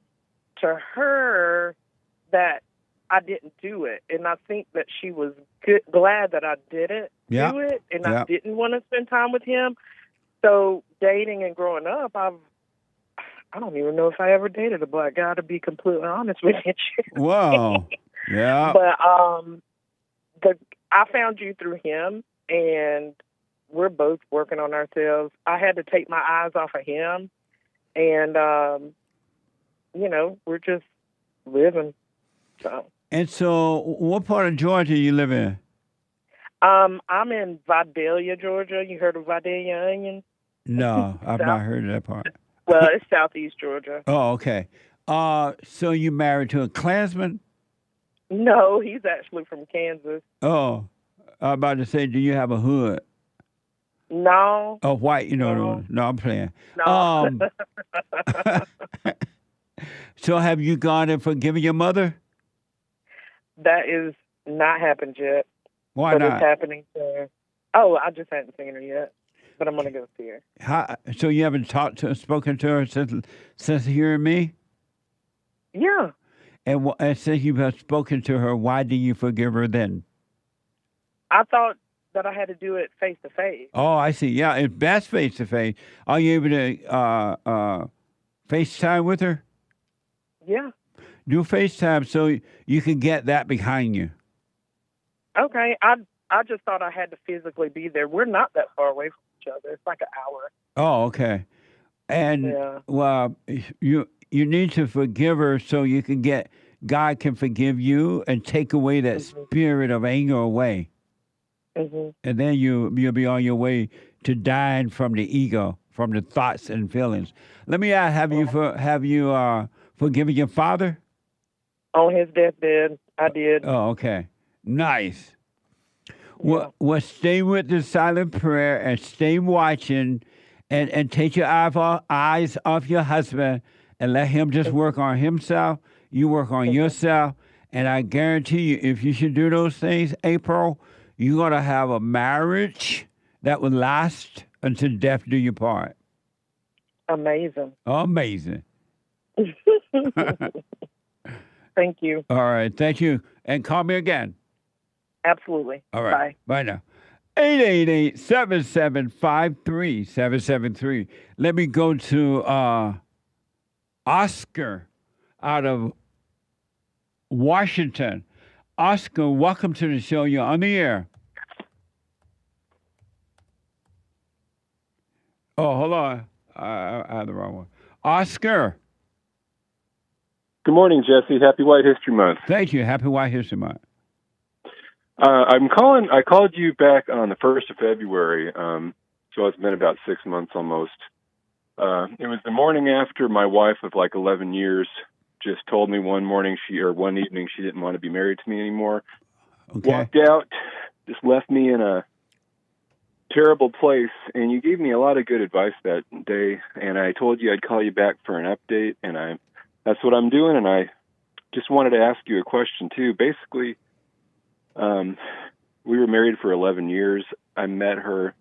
to her that I didn't do it. And I think that she was glad that I didn't do it, and I didn't want to spend time with him. So dating and growing up, I don't even know if I ever dated a black guy, to be completely honest with you. Wow. Yeah. But I found you through him, and we're both working on ourselves. I had to take my eyes off of him, and, we're just living. So. And so what part of Georgia you live in? I'm in Vidalia, Georgia. You heard of Vidalia Onion? No, I've not heard of that part. Well, it's southeast Georgia. Oh, okay. So you married to a Klansman? No, he's actually from Kansas. Oh, I was about to say, do you have a hood? No. Oh, white, no, I'm playing. No. So have you gone and forgiven your mother? That is not happened yet. Why not? It's happening soon. Oh, I just haven't seen her yet, but I'm going to go see her. So you haven't spoken to her since hearing me? Yeah. And since you have spoken to her, why do you forgive her then? I thought that I had to do it face to face. Oh, I see. Yeah, it's best face to face. Are you able to FaceTime with her? Yeah. Do FaceTime so you can get that behind you. Okay. I just thought I had to physically be there. We're not that far away from each other. It's like an hour. Oh, okay. And well, you need to forgive her so you can God can forgive you and take away that spirit of anger away. Mm-hmm. And then you'll be on your way to dying from the ego, from the thoughts and feelings. Let me ask: have you forgiven your father? On his deathbed, I did. Oh, okay, nice. Yeah. Well, stay with the silent prayer and stay watching, and take your eyes off your husband and let him just work on himself. You work on yourself, and I guarantee you, if you should do those things, April, you're going to have a marriage that will last until death do you part. Amazing. Amazing. Thank you. All right. Thank you. And call me again. Absolutely. All right. Bye now. 888-7753-773. Let me go to Oscar out of Washington. Oscar, welcome to the show. You're on the air. Oh, hold on. I had the wrong one. Oscar. Good morning, Jesse. Happy White History Month. Thank you. Happy White History Month. I'm calling. I called you back on the 1st of February, so it's been about 6 months almost. It was the morning after my wife of like 11 years just told me one evening she didn't want to be married to me anymore. Okay. Walked out, just left me in a terrible place, and you gave me a lot of good advice that day, and I told you I'd call you back for an update, and that's what I'm doing, and I just wanted to ask you a question too. Basically, we were married for 11 years. I met her.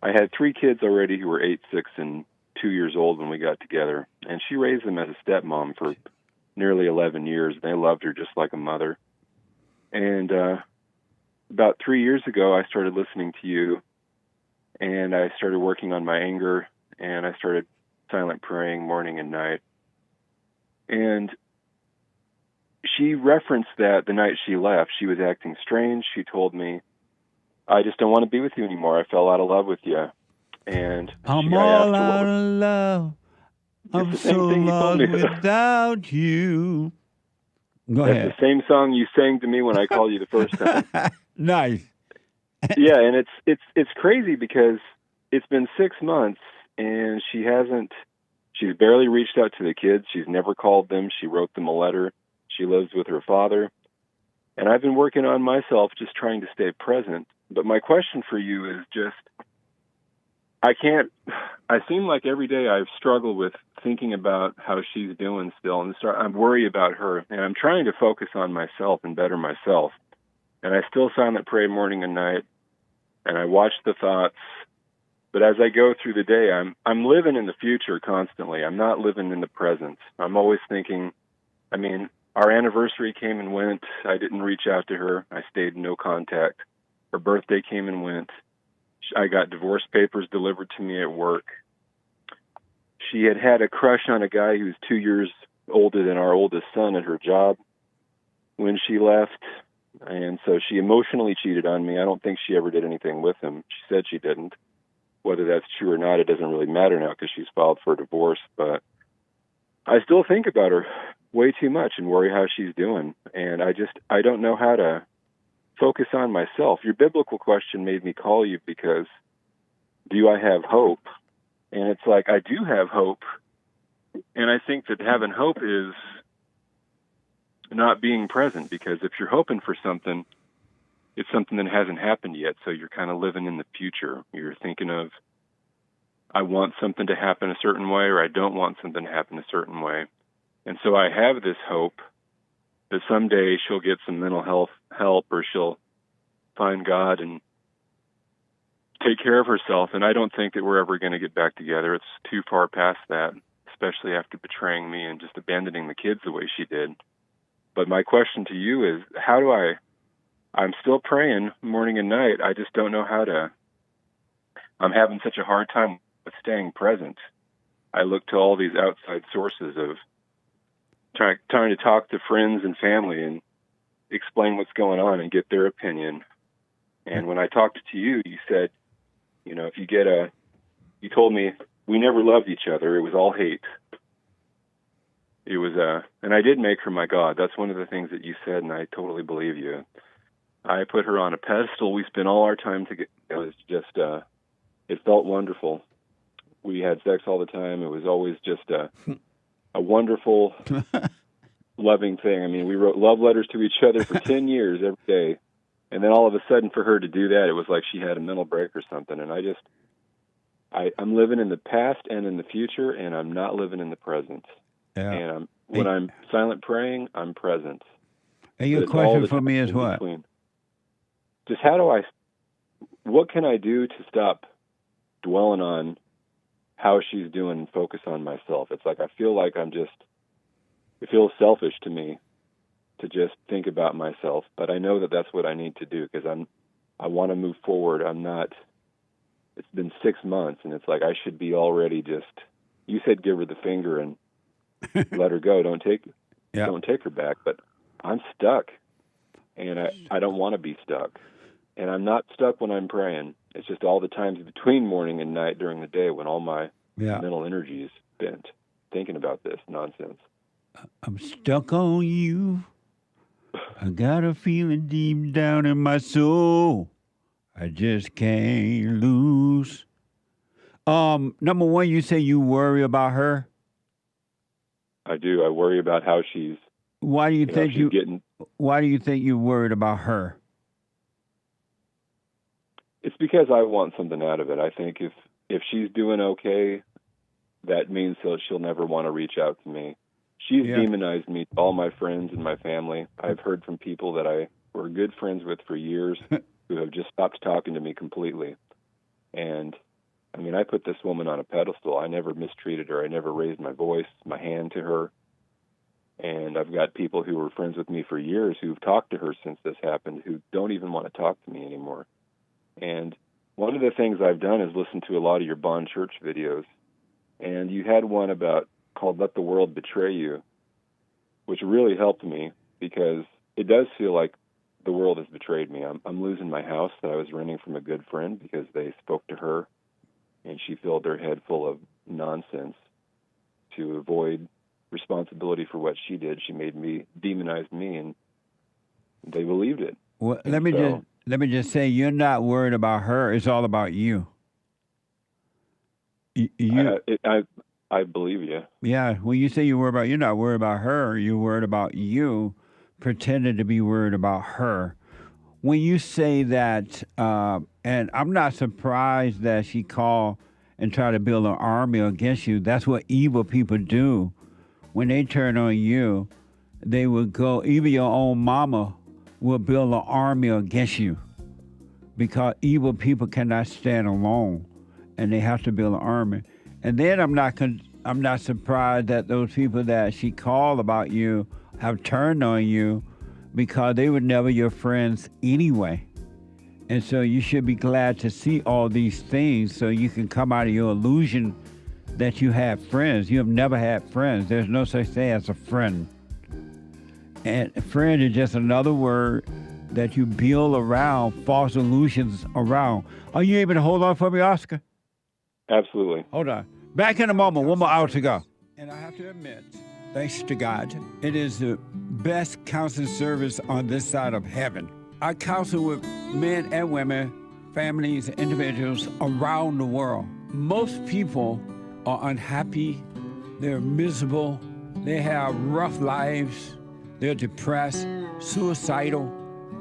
I had 3 kids already who were 8, 6, and 2 years old when we got together, and she raised them as a stepmom for nearly 11 years. They loved her just like a mother. And about 3 years ago, I started listening to you, and I started working on my anger, and I started silent praying morning and night. And she referenced that the night she left, she was acting strange. She told me, I just don't want to be with you anymore. I fell out of love with you. And I'm all out of love. I'm so lost without you. Go ahead. That's the same song you sang to me when I called you the first time. Nice. Yeah, and it's crazy because it's been 6 months and she's barely reached out to the kids. She's never called them. She wrote them a letter. She lives with her father. And I've been working on myself, just trying to stay present. But my question for you is just, I seem like every day I've struggled with thinking about how she's doing still, and I'm worried about her, and I'm trying to focus on myself and better myself. And I still silent pray morning and night, and I watch the thoughts. But as I go through the day, I'm living in the future constantly. I'm not living in the present. I'm always thinking, our anniversary came and went. I didn't reach out to her. I stayed in no contact. Her birthday came and went. I got divorce papers delivered to me at work. She had a crush on a guy who's 2 years older than our oldest son at her job when she left. And so she emotionally cheated on me. I don't think she ever did anything with him. She said she didn't. Whether that's true or not, it doesn't really matter now because she's filed for a divorce. But I still think about her way too much and worry how she's doing. And I don't know how to focus on myself. Your biblical question made me call you because do I have hope? And it's like, I do have hope. And I think that having hope is not being present, because if you're hoping for something, it's something that hasn't happened yet. So you're kind of living in the future. You're thinking of, I want something to happen a certain way, or I don't want something to happen a certain way. And so I have this hope that someday she'll get some mental health help, or she'll find God and take care of herself. And I don't think that we're ever going to get back together. It's too far past that, especially after betraying me and just abandoning the kids the way she did. But my question to you is, I'm still praying morning and night. I just don't know I'm having such a hard time with staying present. I look to all these outside sources of trying to talk to friends and family and explain what's going on and get their opinion. And when I talked to you, you said, if you told me we never loved each other. It was all hate. It was, and I did make her my God. That's one of the things that you said, and I totally believe you. I put her on a pedestal. We spent all our time together. It was just, it felt wonderful. We had sex all the time. It was always just a wonderful, loving thing. We wrote love letters to each other for 10 years every day. And then all of a sudden for her to do that, it was like she had a mental break or something. And I'm living in the past and in the future, and I'm not living in the present. Yeah. And when I'm silent praying, I'm present. And your question for me is what? Just what can I do to stop dwelling on how she's doing and focus on myself? It's like I feel like it feels selfish to me to just think about myself, but I know that that's what I need to do because I want to move forward. It's been 6 months, and it's like I should be already you said give her the finger and let her go. Don't take her back, but I'm stuck, and I don't want to be stuck. And I'm not stuck when I'm praying. It's just all the times between morning and night during the day when all my mental energy is spent thinking about this nonsense. I'm stuck on you. I got a feeling deep down in my soul, I just can't lose. Number one, you say you worry about her. I do. I worry about how she's. Why do you think she's getting? Why do you think you're worried about her? It's because I want something out of it. I think if she's doing okay, that means she'll never want to reach out to me. She's demonized me to all my friends and my family. I've heard from people that I were good friends with for years who have just stopped talking to me completely. And I mean, I put this woman on a pedestal. I never mistreated her. I never raised my voice, my hand to her. And I've got people who were friends with me for years who've talked to her since this happened who don't even want to talk to me anymore. And one of the things I've done is listen to a lot of your Bond Church videos. And you had one called Let the World Betray You, which really helped me because it does feel like the world has betrayed me. I'm losing my house that I was renting from a good friend because they spoke to her and she filled their head full of nonsense to avoid responsibility for what she did. She demonized me, and they believed it. Well, let me just say, you're not worried about her. It's all about you. I believe you. Yeah, when you say you're not worried about her. You're worried about you, pretending to be worried about her. When you say that, and I'm not surprised that she called and tried to build an army against you. That's what evil people do. When they turn on you, they will go, even your own mama will build an army against you because evil people cannot stand alone and they have to build an army. And then I'm not surprised that those people that she called about you have turned on you because they were never your friends anyway. And so you should be glad to see all these things so you can come out of your illusion that you have friends. You have never had friends. There's no such thing as a friend. And a friend is just another word that you build around false illusions around. Are you able to hold on for me, Oscar? Absolutely. Hold on. Back in a moment. One more hour to go. And I have to admit, thanks to God, it is the best counseling service on this side of heaven. I counsel with men and women, families, individuals around the world. Most people are unhappy, they're miserable, they have rough lives, they're depressed, suicidal,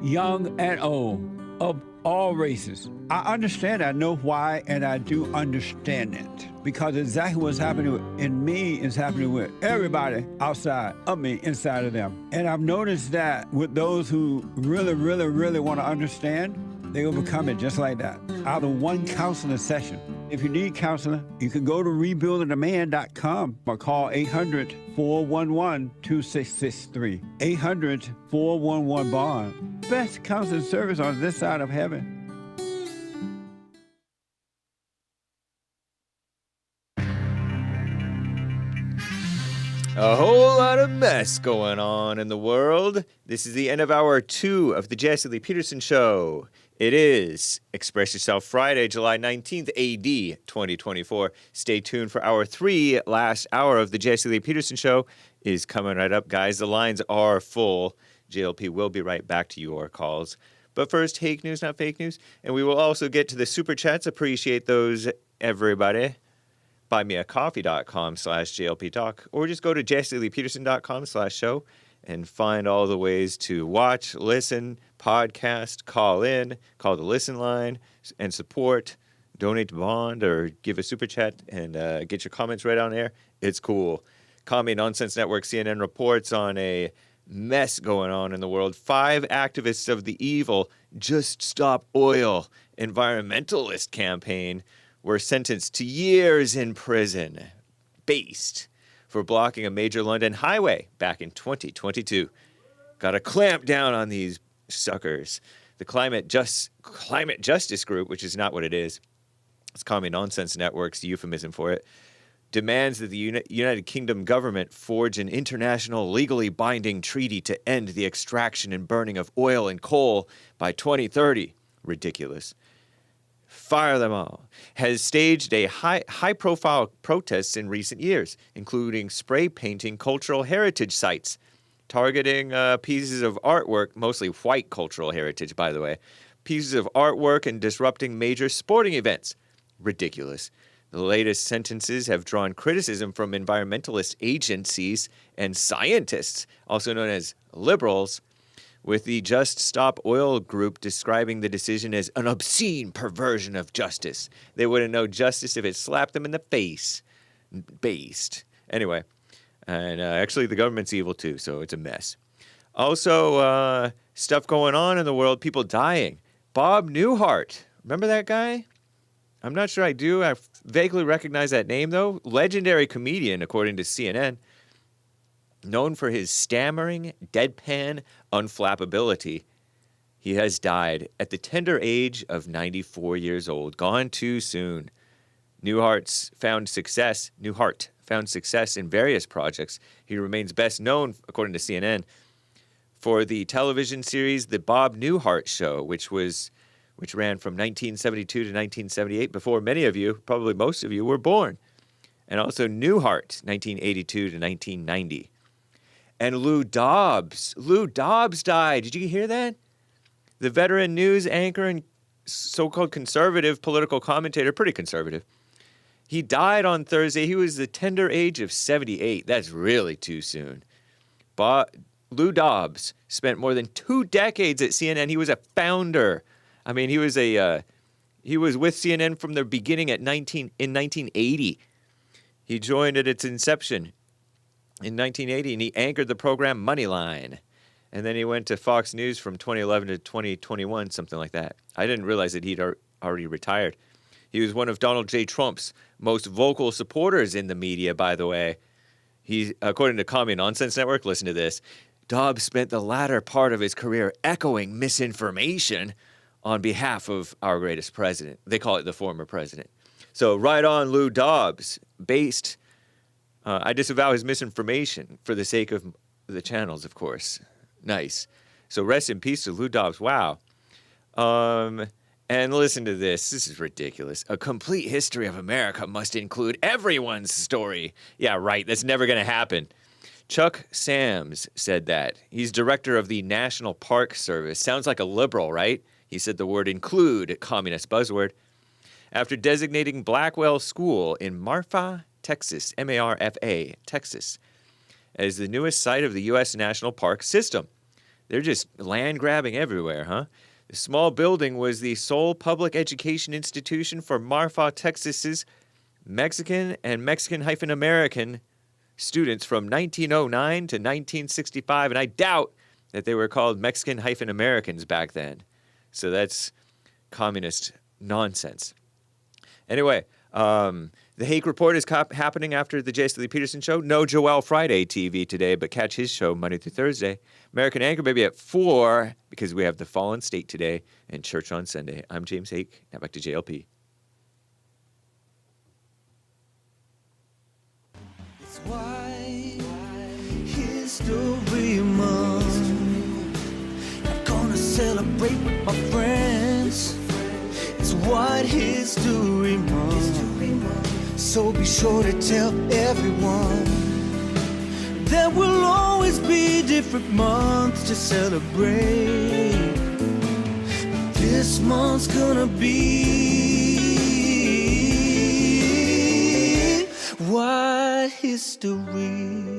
young and old, of all races. I understand, I know why, and I do understand it. Because exactly what's happening in me is happening with everybody outside of me, inside of them. And I've noticed that with those who really, really, really want to understand, they overcome it just like that, out of one counseling session. If you need counseling, you can go to rebuildingtheman.com or call 800-411-2663. 800-411-BOND. Best counseling service on this side of heaven. A whole lot of mess going on in the world. This is the end of hour 2 of the Jesse Lee Peterson Show. It is Express Yourself Friday, July 19th, AD 2024. Stay tuned for hour 3. Last hour of the Jesse Lee Peterson Show is coming right up, guys. The lines are full. JLP will be right back to your calls. But first, fake news, not fake news. And we will also get to the super chats. Appreciate those, everybody. buymeacoffee.com/JLP Talk, or just go to jesseleepeterson.com/show and find all the ways to watch, listen, podcast, call in, call the listen line, and support, donate to Bond, or give a super chat and get your comments right on air. It's cool. Commie Nonsense Network CNN reports on a mess going on in the world. 5 activists of the evil Just Stop Oil environmentalist campaign were sentenced to years in prison, based for blocking a major London highway back in 2022. Got to clamp down on these suckers. The Climate Justice Group, which is not what it is, it's Commie Nonsense Network's the euphemism for it, demands that the United Kingdom government forge an international legally binding treaty to end the extraction and burning of oil and coal by 2030. Ridiculous. Fire them all, has staged a high-profile protests in recent years, including spray painting cultural heritage sites, targeting pieces of artwork, mostly white cultural heritage, by the way, pieces of artwork and disrupting major sporting events. Ridiculous. The latest sentences have drawn criticism from environmentalist agencies and scientists, also known as liberals, with the Just Stop Oil group describing the decision as an obscene perversion of justice. They wouldn't know justice if it slapped them in the face. Based. Anyway, and actually the government's evil too, so it's a mess. Also, stuff going on in the world, people dying. Bob Newhart, remember that guy? I'm not sure I do. I vaguely recognize that name, though. Legendary comedian, according to CNN. Known for his stammering, deadpan unflappability. He has died at the tender age of 94 years old. Gone too soon. Newhart found success in various projects. He remains best known, according to CNN, for the television series The Bob Newhart Show, which ran from 1972 to 1978, before many of you, probably most of you, were born. And also Newhart, 1982 to 1990. And Lou Dobbs. Lou Dobbs died. Did you hear that? The veteran news anchor and so-called conservative political commentator, pretty conservative. He died on Thursday. He was the tender age of 78. That's really too soon. Lou Dobbs spent more than 2 decades at CNN. He was a founder. I mean, he was with CNN from the beginning in 1980. He joined at its inception in 1980, and he anchored the program Moneyline. And then he went to Fox News from 2011 to 2021, something like that. I didn't realize that he'd already retired. He was one of Donald J. Trump's most vocal supporters in the media, by the way. According to Commie Nonsense Network, listen to this. Dobbs spent the latter part of his career echoing misinformation on behalf of our greatest president. They call it the former president. So right on, Lou Dobbs. I disavow his misinformation for the sake of the channels, of course. Nice. So rest in peace to Lou Dobbs. Wow. And listen to this. This is ridiculous. A complete history of America must include everyone's story. Yeah, right. That's never going to happen. Chuck Sams said that. He's director of the National Park Service. Sounds like a liberal, right? He said the word include, communist buzzword, after designating Blackwell School in Marfa, Texas, M-A-R-F-A, Texas, as the newest site of the U.S. National Park System. They're just land grabbing everywhere, huh? The small building was the sole public education institution for Marfa, Texas's Mexican and Mexican-American students from 1909 to 1965, and I doubt that they were called Mexican-Americans back then. So that's communist nonsense. Anyway, the Hake Report is happening after the Jason Peterson show. No Joel Friday TV today, but catch his show Monday through Thursday. American Anchor maybe at 4 because we have the Fallen State today and Church on Sunday. I'm James Hake. Now back to JLP. It's White History Month. I'm gonna celebrate with my friends. It's White History Month. So be sure to tell everyone. There will always be different months to celebrate. This month's gonna be White History.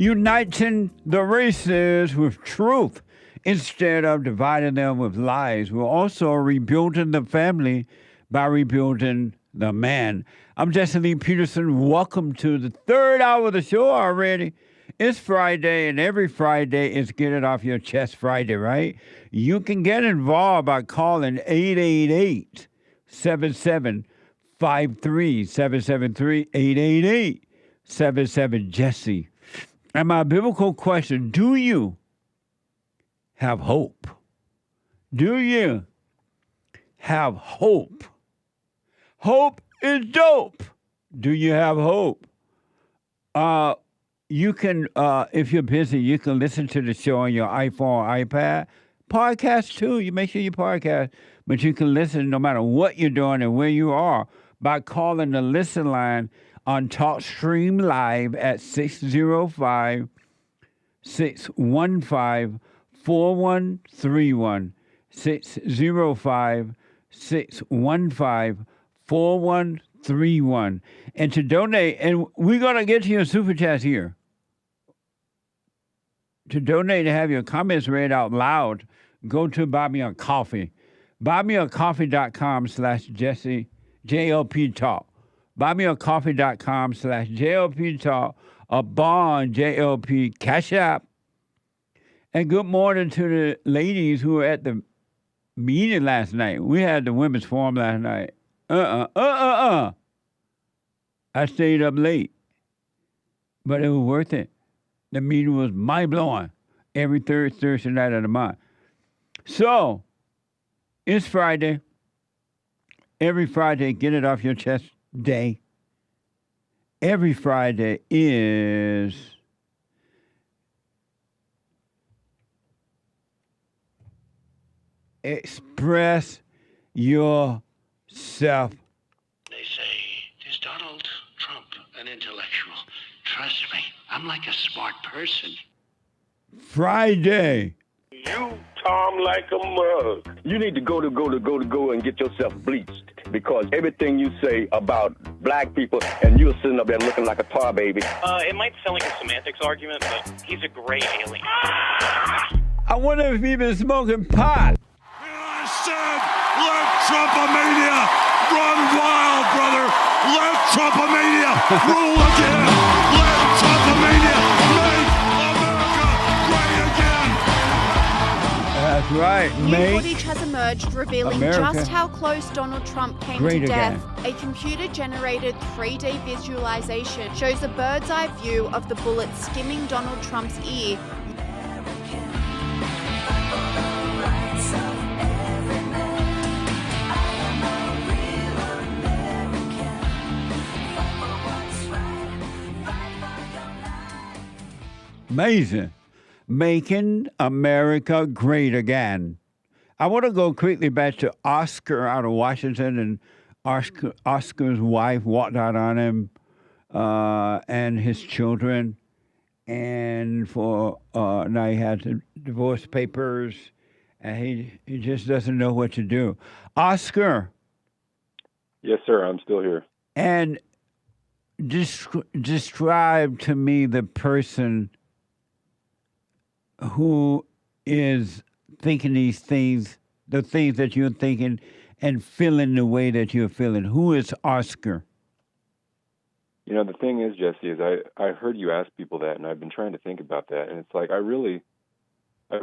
Uniting the races with truth instead of dividing them with lies. We're also rebuilding the family by rebuilding the man. I'm JD Peterson. Welcome to the third hour of the show already. It's Friday, and every Friday is Get It Off Your Chest Friday, right? You can get involved by calling 888-77-4 773-888-77 And my biblical question, do you have hope? Do you have hope? Hope is dope. Do you have hope? You can, if you're busy, you can listen to the show on your iPhone, iPad. Podcast, too. You make sure you podcast. But you can listen no matter what you're doing and where you are by calling the listen line on TalkStream Live at 605-615-4131. 605-615-4131. And to donate, and we're going to get to your super chats here. To donate and have your comments read out loud, go to Buy Me a Coffee. BuyMeACoffee.com/Jesse, JLP Talk. BuyMeACoffee.com/JLP Talk. A bond, JLP Cash App. And good morning to the ladies who were at the meeting last night. We had the women's forum last night. I stayed up late, but it was worth it. The meeting was mind-blowing every Thursday night of the month. So, it's Friday. Every Friday, get it off your chest day. Every Friday is express yourself. They say, is Donald Trump an intellectual? Trust me, I'm like a smart person. Friday. You, Tom, like a mug. You need to go and get yourself bleached because everything you say about black people and you're sitting up there looking like a tar baby. It might sound like a semantics argument, but he's a great alien. I wonder if he's been smoking pot. I said, let Trumpomania run wild, brother. Let Trumpomania rule again. Let Trumpomania make America great again. That's right. New footage has emerged revealing America just how close Donald Trump came great to death. again. A computer-generated 3D visualization shows a bird's-eye view of the bullet skimming Donald Trump's ear. Amazing. Making America great again. I want to go quickly back to Oscar out of Washington, and Oscar's wife walked out on him and his children. And for now he has the divorce papers, and he just doesn't know what to do. Oscar. Yes, sir. I'm still here. And describe to me the person who is thinking these things, the things that you're thinking, and feeling the way that you're feeling. Who is Oscar? You know, the thing is, Jesse, is I heard you ask people that, and I've been trying to think about that, and it's like I've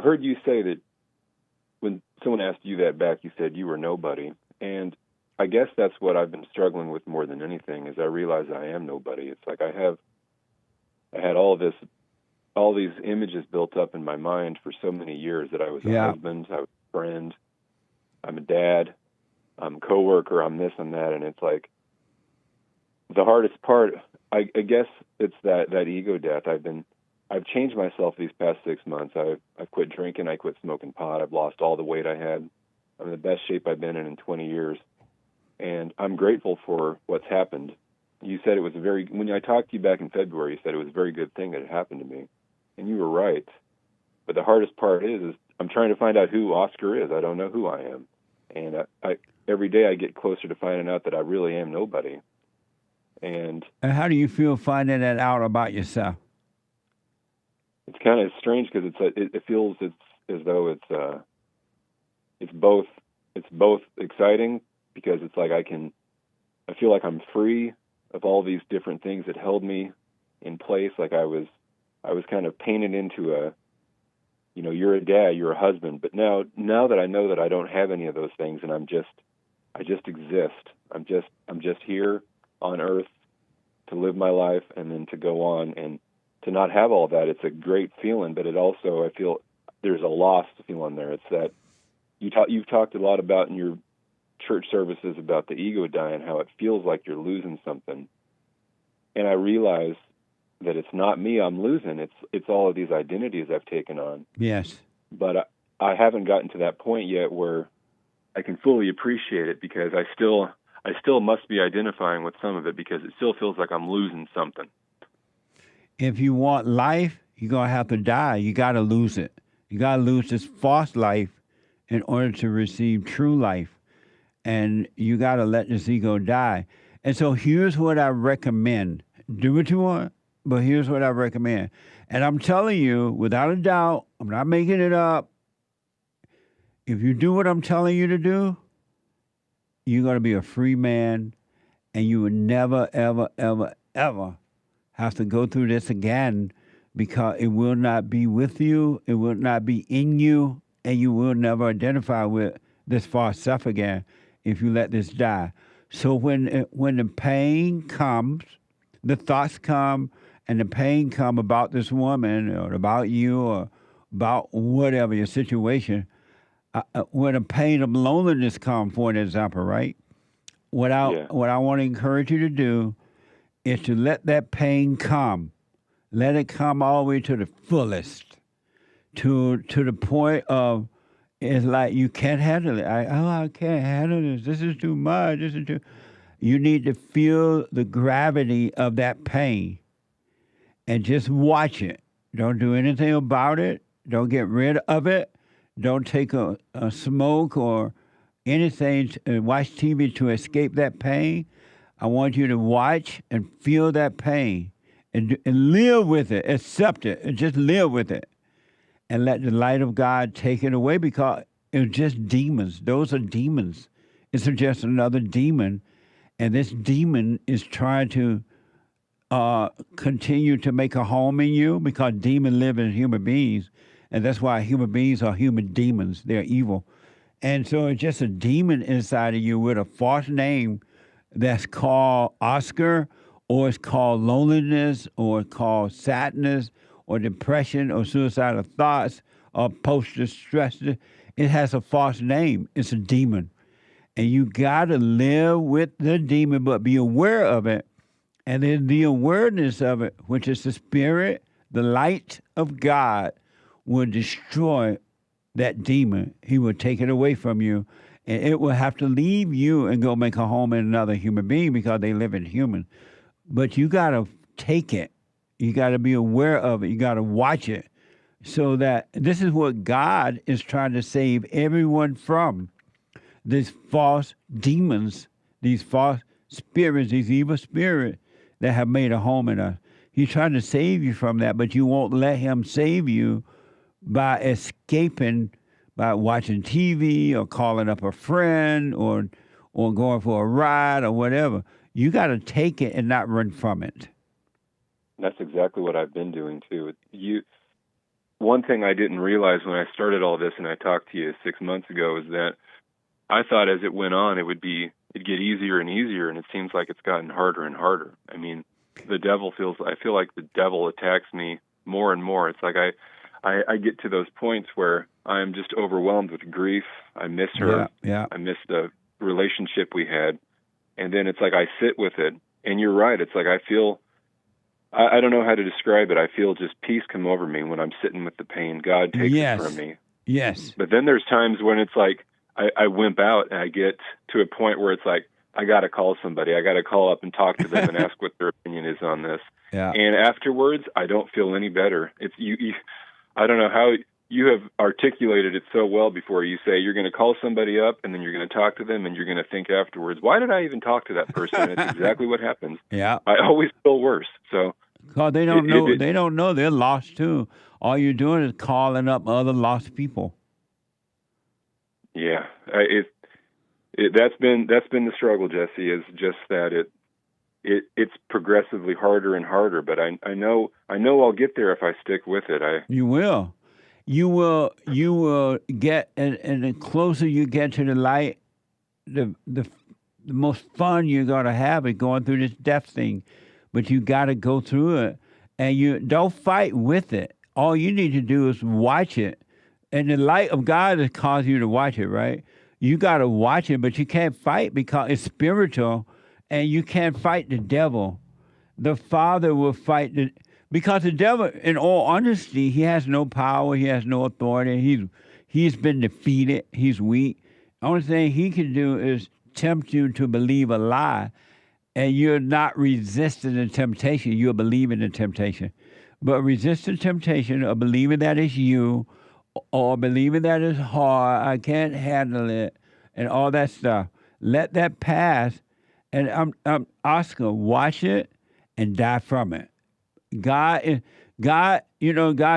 heard you say that when someone asked you that back, you said you were nobody, and I guess that's what I've been struggling with more than anything, is I realize I am nobody. It's like I had all these images built up in my mind for so many years that I was a husband, I was a friend, I'm a dad, I'm a coworker, I'm this and that, and it's like the hardest part, I guess it's that ego death. I've changed myself these past 6 months. I've quit drinking, I quit smoking pot, I've lost all the weight I had. I'm in the best shape I've been in 20 years, and I'm grateful for what's happened. You said it was when I talked to you back in February, you said it was a very good thing that it happened to me. And you were right. But the hardest part is I'm trying to find out who Oscar is. I don't know who I am. And every day I get closer to finding out that I really am nobody. And how do you feel finding that out about yourself? It's kind of strange because it feels as though it's both exciting because it's like I feel like I'm free of all these different things that held me in place. Like I was kind of painted into you're a dad, you're a husband. But now that I know that I don't have any of those things and I'm I just exist. I'm just here on Earth to live my life and then to go on. And to not have all that, it's a great feeling, but it also, I feel there's a lost feeling there. It's that you've talked a lot about in your church services about the ego dying, how it feels like you're losing something. And I realize that it's not me I'm losing. It's all of these identities I've taken on. Yes. But I haven't gotten to that point yet where I can fully appreciate it, because I still must be identifying with some of it, because it still feels like I'm losing something. If you want life, you're going to have to die. You got to lose it. You got to lose this false life in order to receive true life. And you got to let this ego die. And so here's what I recommend. Do what you want, but here's what I recommend. And I'm telling you, without a doubt, I'm not making it up. If you do what I'm telling you to do, you're going to be a free man, and you will never, ever, ever, ever have to go through this again, because it will not be with you, it will not be in you, and you will never identify with this false self again if you let this die. So when the pain comes, the thoughts come, and the pain come about this woman or about you or about whatever your situation, when the pain of loneliness comes, for an example, right? What I want to encourage you to do is to let that pain come. Let it come all the way to the fullest, to the point of, it's like you can't handle it. I can't handle this. This is too much. This is too. You need to feel the gravity of that pain and just watch it. Don't do anything about it. Don't get rid of it. Don't take a smoke or anything, watch TV to escape that pain. I want you to watch and feel that pain and live with it, accept it, and just live with it. And let the light of God take it away, because it's just demons. Those are demons. It's just another demon. And this demon is trying to continue to make a home in you, because demons live in human beings. And that's why human beings are human demons. They're evil. And so it's just a demon inside of you with a false name that's called Oscar, or it's called loneliness, or it's called sadness, or depression, or suicidal thoughts, or post-distress. It has a false name. It's a demon. And you got to live with the demon, but be aware of it. And then the awareness of it, which is the spirit, the light of God, will destroy that demon. He will take it away from you, and it will have to leave you and go make a home in another human being, because they live in human. But you got to take it. You got to be aware of it. You got to watch it, so that this is what God is trying to save everyone from. These false demons, these false spirits, these evil spirits that have made a home in us. He's trying to save you from that, but you won't let him save you by escaping, by watching TV or calling up a friend or going for a ride or whatever. You got to take it and not run from it. That's exactly what I've been doing too. One thing I didn't realize when I started all this, and I talked to you 6 months ago, is that I thought as it went on, it'd get easier and easier, and it seems like it's gotten harder and harder. I mean, I feel like the devil attacks me more and more. It's like I get to those points where I'm just overwhelmed with grief. I miss her. Yeah. I miss the relationship we had. And then it's like I sit with it. And you're right. It's like I feel, I don't know how to describe it. I feel just peace come over me when I'm sitting with the pain. God takes it from me. Yes. But then there's times when it's like I wimp out, and I get to a point where it's like, I got to call somebody. I got to call up and talk to them and ask what their opinion is on this. Yeah. And afterwards, I don't feel any better. It's you I don't know how you have articulated it so well before. You say you're going to call somebody up, and then you're going to talk to them, and you're going to think afterwards, why did I even talk to that person? It's exactly what happens. Yeah. I always feel worse. So because they don't know. They don't know. They're lost too. All you're doing is calling up other lost people. Yeah, that's been the struggle, Jesse. Is just that it's progressively harder and harder. But I know I'll get there if I stick with it. You will get, and the closer you get to the light, the most fun you're gonna have is going through this death thing, but you got to go through it, and you don't fight with it. All you need to do is watch it, and the light of God has caused you to watch it, right? You got to watch it, but you can't fight because it's spiritual, and you can't fight the devil. The Father will fight because the devil, in all honesty, he has no power, he has no authority. He's been defeated. He's weak. The only thing he can do is tempt you to believe a lie, and you're not resisting the temptation. You're believing the temptation. But resisting temptation or believing that it's you or believing that it's hard, I can't handle it, and all that stuff, let that pass. And I'm Oscar, watch it and die from it. God, God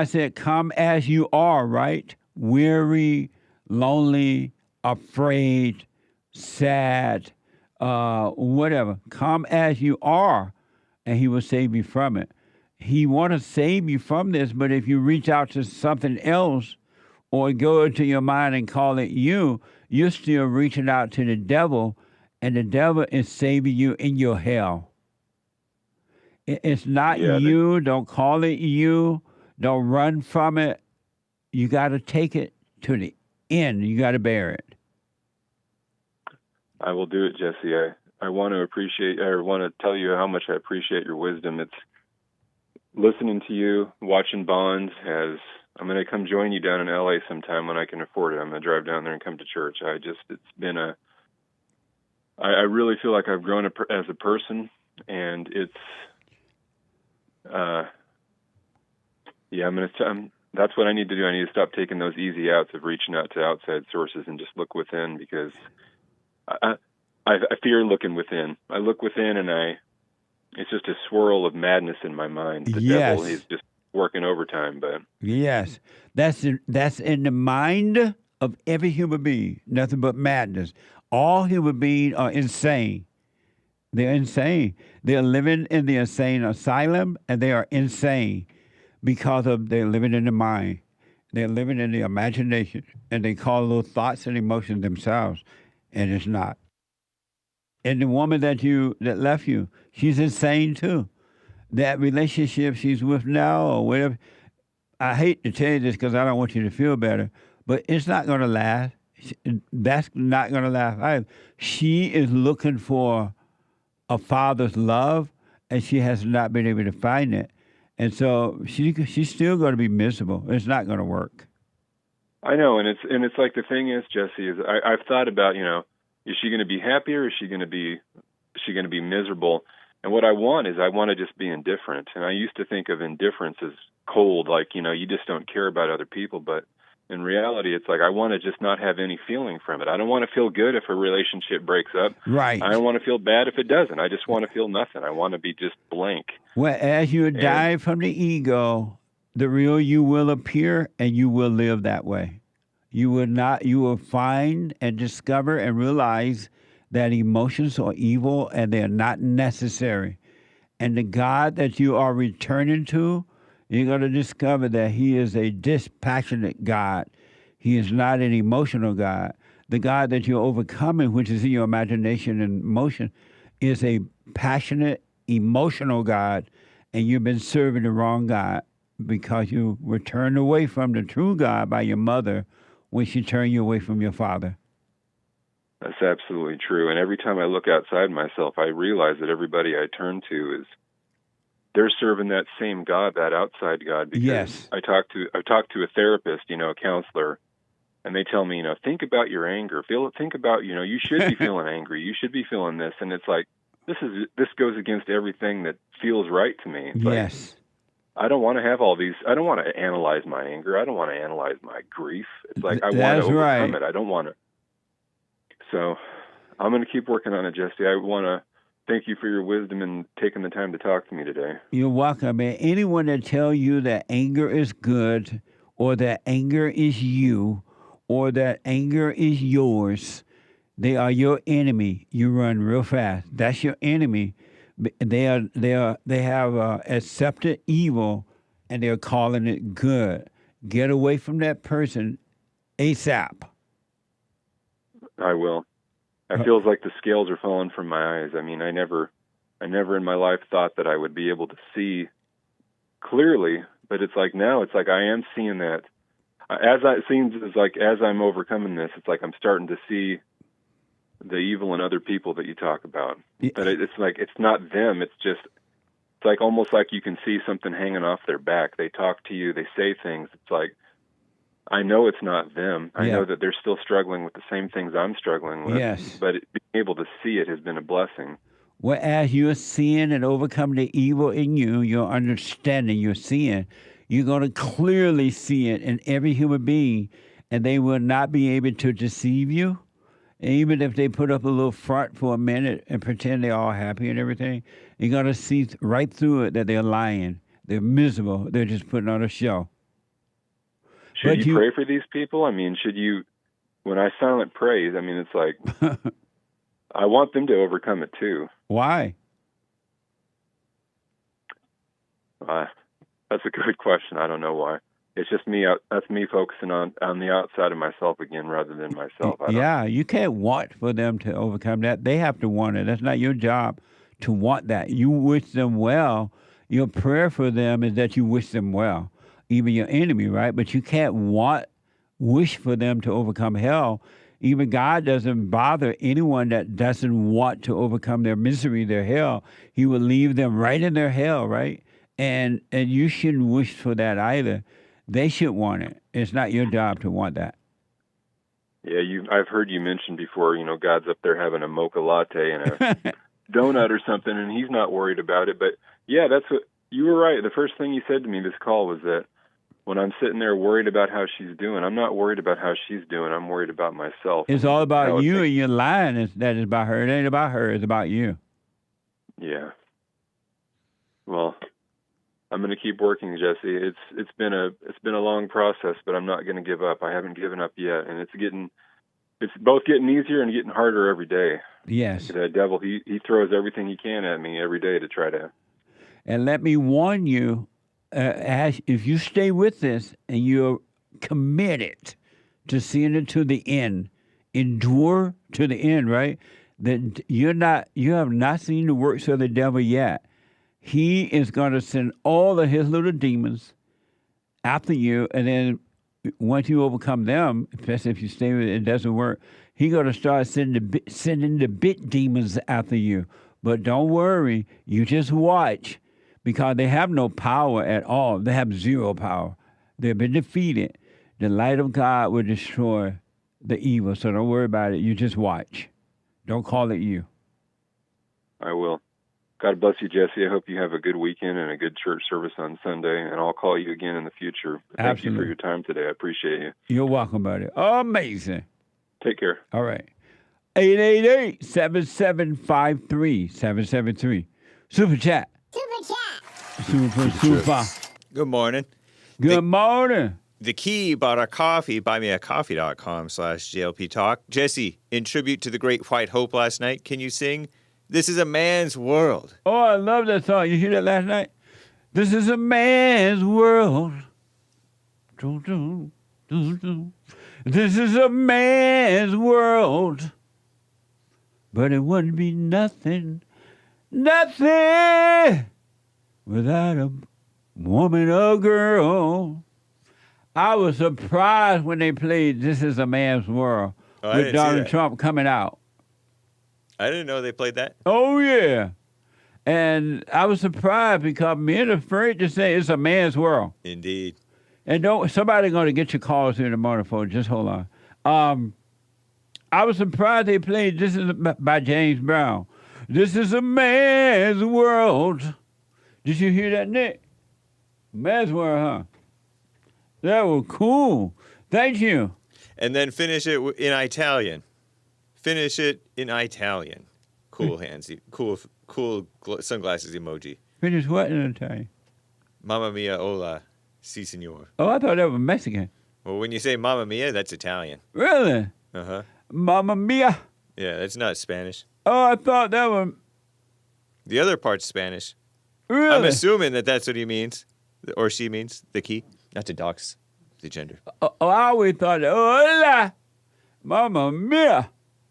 said, come as you are, right? Weary, lonely, afraid, sad, whatever. Come as you are, and he will save you from it. He want to save you from this, but if you reach out to something else or go into your mind and call it you, you're still reaching out to the devil, and the devil is saving you in your hell. It's not you. Don't call it you. Don't run from it. You got to take it to the end. You got to bear it. I will do it, Jesse. I want to tell you how much I appreciate your wisdom. It's listening to you, watching Bonds. I'm going to come join you down in LA sometime when I can afford it. I'm going to drive down there and come to church. It's been I really feel like I've grown as a person, and it's, that's what I need to do. I need to stop taking those easy outs of reaching out to outside sources and just look within, because I fear looking within. I look within, and it's just a swirl of madness in my mind. The devil is just working overtime, but yes, that's in the mind of every human being. Nothing but madness. All human beings are insane. They're insane. They're living in the insane asylum, and they are insane because they're living in the mind. They're living in the imagination, and they call those thoughts and emotions themselves, and it's not. And the woman that left you, she's insane too. That relationship she's with now or whatever, I hate to tell you this because I don't want you to feel better, but it's not going to last. That's not going to last either. She is looking for a father's love, and she has not been able to find it. And so she's still going to be miserable. It's not going to work. I know, and it's like the thing is, Jesse, is I've thought about, is she going to be happy or is she going to be miserable? And what I want to just be indifferent. And I used to think of indifference as cold, like, you just don't care about other people. But in reality, it's like I want to just not have any feeling from it. I don't want to feel good if a relationship breaks up. Right. I don't want to feel bad if it doesn't. I just want to feel nothing. I want to be just blank. Well, as you die from the ego, the real you will appear, and you will live that way. You will find and discover and realize that emotions are evil and they're not necessary. And the God that you are returning to, you're going to discover that he is a dispassionate God. He is not an emotional God. The God that you're overcoming, which is in your imagination and emotion, is a passionate, emotional God, and you've been serving the wrong God because you were turned away from the true God by your mother when she turned you away from your father. That's absolutely true. And every time I look outside myself, I realize that everybody I turn to they're serving that same God, that outside God. Because yes. I talked to a therapist, a counselor, and they tell me, think about your anger. Think about, you should be feeling angry. You should be feeling this. And it's like, this goes against everything that feels right to me. It's yes. I don't want to have all these. I don't want to analyze my anger. I don't want to analyze my grief. It's like I want to overcome it. I don't want to. So I'm going to keep working on it, Jesse. I want to thank you for your wisdom and taking the time to talk to me today. You're welcome. And anyone that tell you that anger is good, or that anger is you, or that anger is yours, they are your enemy. You run real fast. That's your enemy. They have accepted evil, and they're calling it good. Get away from that person ASAP. I will. I feels like the scales are falling from my eyes. I mean, I never in my life thought that I would be able to see clearly, but it's like now it's like I am seeing that. It seems like as I'm overcoming this, it's like I'm starting to see the evil in other people that you talk about. But it's like it's not them. It's like almost like you can see something hanging off their back. They talk to you. They say things. It's like I know it's not them. I know that they're still struggling with the same things I'm struggling with. Yes. But being able to see it has been a blessing. Well, as you're seeing and overcoming the evil in you, you're understanding, you're seeing, you're going to clearly see it in every human being, and they will not be able to deceive you. And even if they put up a little front for a minute and pretend they're all happy and everything, you're going to see right through it that they're lying. They're miserable. They're just putting on a show. Should you pray for these people? I mean, should you, when I silent praise, I mean, it's like, I want them to overcome it too. Why? That's a good question. I don't know why. It's just me. That's me focusing on the outside of myself again rather than myself. Yeah, you can't want for them to overcome that. They have to want it. That's not your job to want that. You wish them well. Your prayer for them is that you wish them well, even your enemy, right? But you can't wish for them to overcome hell. Even God doesn't bother anyone that doesn't want to overcome their misery, their hell. He will leave them right in their hell, right? And you shouldn't wish for that either. They should want it. It's not your job to want that. Yeah, I've heard you mention before, God's up there having a mocha latte and a donut or something, and he's not worried about it. But, yeah, that's what you were right. The first thing you said to me this call was that when I'm sitting there worried about how she's doing, I'm not worried about how she's doing. I'm worried about myself. It's all about you, and you're lying that is about her. It ain't about her. It's about you. Yeah. Well, I'm going to keep working, Jesse. It's been a long process, but I'm not going to give up. I haven't given up yet, and it's both getting easier and getting harder every day. Yes. The devil, he throws everything he can at me every day to try to. And let me warn you, if you stay with this and you're committed to seeing it to the end, endure to the end, right? That you have not seen the works of the devil yet. He is going to send all of his little demons after you, and then once you overcome them, especially if you stay with it, it doesn't work, he's going to start sending the big demons after you. But don't worry, you just watch, because they have no power at all. They have zero power. They've been defeated. The light of God will destroy the evil, so don't worry about it. You just watch. Don't call it you. I will. God bless you, Jesse. I hope you have a good weekend and a good church service on Sunday, and I'll call you again in the future. Thank you for your time today. I appreciate you. You're welcome, buddy. Amazing. Take care. All right. 888-7753-773. Super chat. Super. Good morning. Good morning. The Key bought our coffee, buymeacoffee.com/JLP Talk. Jesse, in tribute to the Great White Hope last night, can you sing This Is a Man's World? Oh, I love that song. You hear that last night? This is a man's world. This is a man's world. But it wouldn't be nothing without a woman or girl. I was surprised when they played This Is a Man's World with Donald Trump coming out. I didn't know they played that. Oh, yeah. And I was surprised because men are afraid to say it's a man's world. Indeed. And somebody's going to get your calls here in the morning, folks. Just hold on. I was surprised they played This Is by James Brown. This is a man's world. Did you hear that, Nick? Man's world, huh? That was cool. Thank you. And then finish it in Italian. Finish it in Italian. Cool hands. Cool sunglasses emoji. Finish what in Italian? Mamma mia, hola, si signor. Oh, I thought that was Mexican. Well, when you say Mamma mia, that's Italian. Really? Uh-huh. Mamma mia. Yeah, that's not Spanish. Oh, I thought that was... The other part's Spanish. Really? I'm assuming that that's what he means, or she means, the key. Not to dox the gender. Oh, I always thought, hola, mamma mia.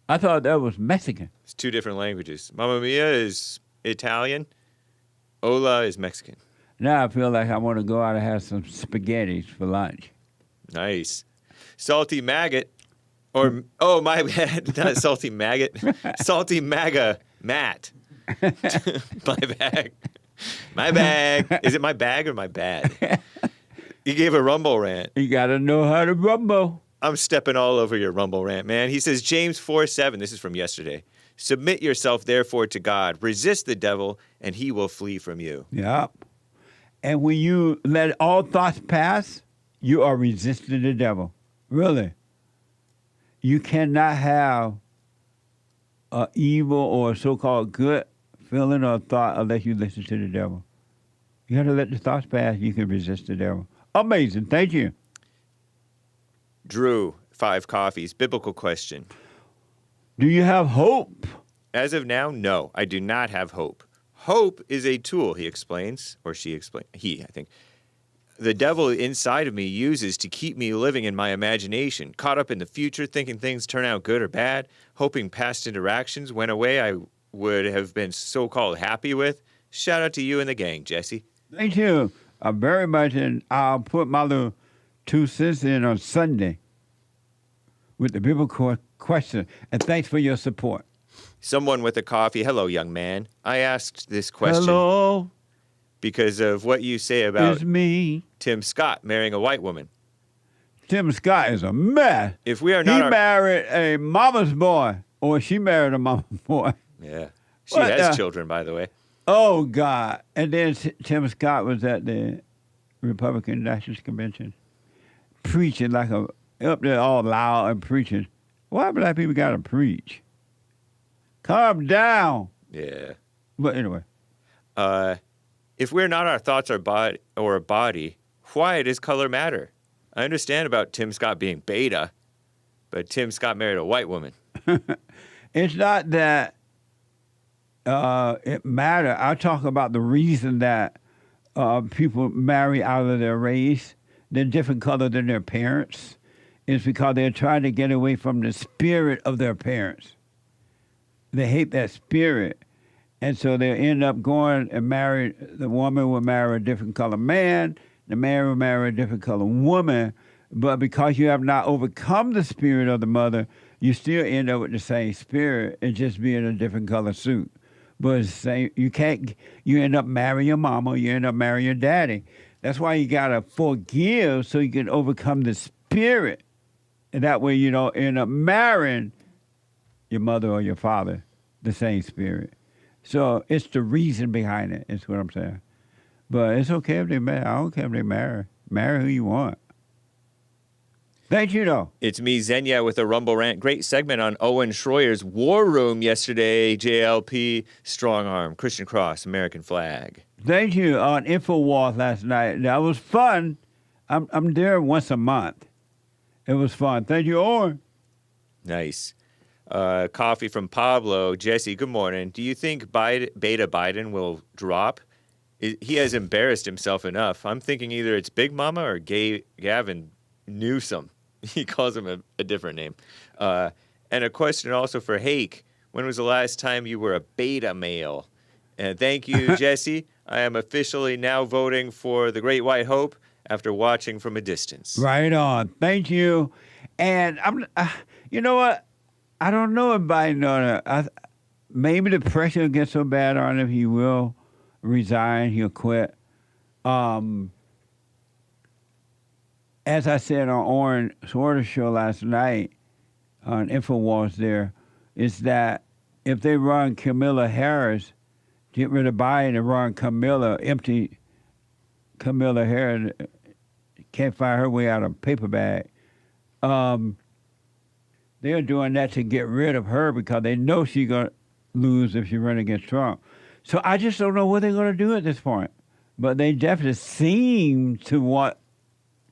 I thought that was Mexican. It's two different languages. Mamma Mia is Italian. Hola is Mexican. Now I feel like I want to go out and have some spaghettis for lunch. Nice. Salty maggot. Or, oh, my bad. Not salty maggot. Salty MAGA Matt. My bag. My bag. Is it my bag or my bag? He gave a Rumble rant. You got to know how to rumble. I'm stepping all over your Rumble rant, man. He says, James 4:7, this is from yesterday. Submit yourself, therefore, to God. Resist the devil, and he will flee from you. Yep. And when you let all thoughts pass, you are resisting the devil. Really. You cannot have an evil or so-called good feeling or thought unless you listen to the devil. You got to let the thoughts pass. You can resist the devil. Amazing. Thank you. Drew, 5 coffees. Biblical question. Do you have hope? As of now, no, I do not have hope. Hope is a tool, he explains, or she explains, he, I think. The devil inside of me uses to keep me living in my imagination, caught up in the future, thinking things turn out good or bad, hoping past interactions went away I would have been so-called happy with. Shout out to you and the gang, Jesse. Thank you very much, and I'll put my little 2 cents in on Sunday with the biblical question, and thanks for your support. Someone with a coffee. Hello, young man. I asked this question. Hello. Because of what you say about It's me. Tim Scott marrying a white woman. Tim Scott is a mess. If we are not he married a mama's boy, or she married a mama's boy. Yeah. She has children, by the way. Oh, God. And then Tim Scott was at the Republican National Convention preaching like up there all loud and preaching. Why black people got to preach? Calm down. Yeah. But anyway. If we're not our thoughts or a body, why does color matter? I understand about Tim Scott being beta, but Tim Scott married a white woman. It's not that it matters. I talk about the reason that people marry out of their race, they're different color than their parents, is because they're trying to get away from the spirit of their parents. They hate that spirit. And so they end up going and marry, the woman will marry a different color man, the man will marry a different color woman, but because you have not overcome the spirit of the mother, you still end up with the same spirit, it just being a different color suit. But it's the same, you end up marrying your mama, you end up marrying your daddy. That's why you gotta forgive so you can overcome the spirit. And that way you don't end up marrying your mother or your father, the same spirit. So it's the reason behind it, is what I'm saying. But it's okay if they marry. I don't care if they marry. Marry who you want. Thank you, though. It's me, Xenia, with a Rumble rant. Great segment on Owen Schroyer's War Room yesterday. JLP, Strong Arm, Christian Cross, American Flag. Thank you on InfoWars last night. That was fun. I'm there once a month. It was fun. Thank you, Owen. Nice. Coffee from Pablo. Jesse, good morning. Do you think Beta Biden will drop? He has embarrassed himself enough. I'm thinking either it's Big Mama or Gavin Newsom. He calls him a different name. And a question also for Hake. When was the last time you were a beta male? And thank you, Jesse. I am officially now voting for the Great White Hope after watching from a distance. Right on. Thank you. And you know what? I don't know if Biden, maybe the pressure will get so bad on him, he will resign, he'll quit. As I said on Oren Swarter's show last night on InfoWars there, is that if they run Kamala Harris, get rid of Biden and run empty Kamala Harris, can't find her way out of a paper bag. They're doing that to get rid of her because they know she's going to lose if she runs against Trump. So I just don't know what they're going to do at this point. But they definitely seem to want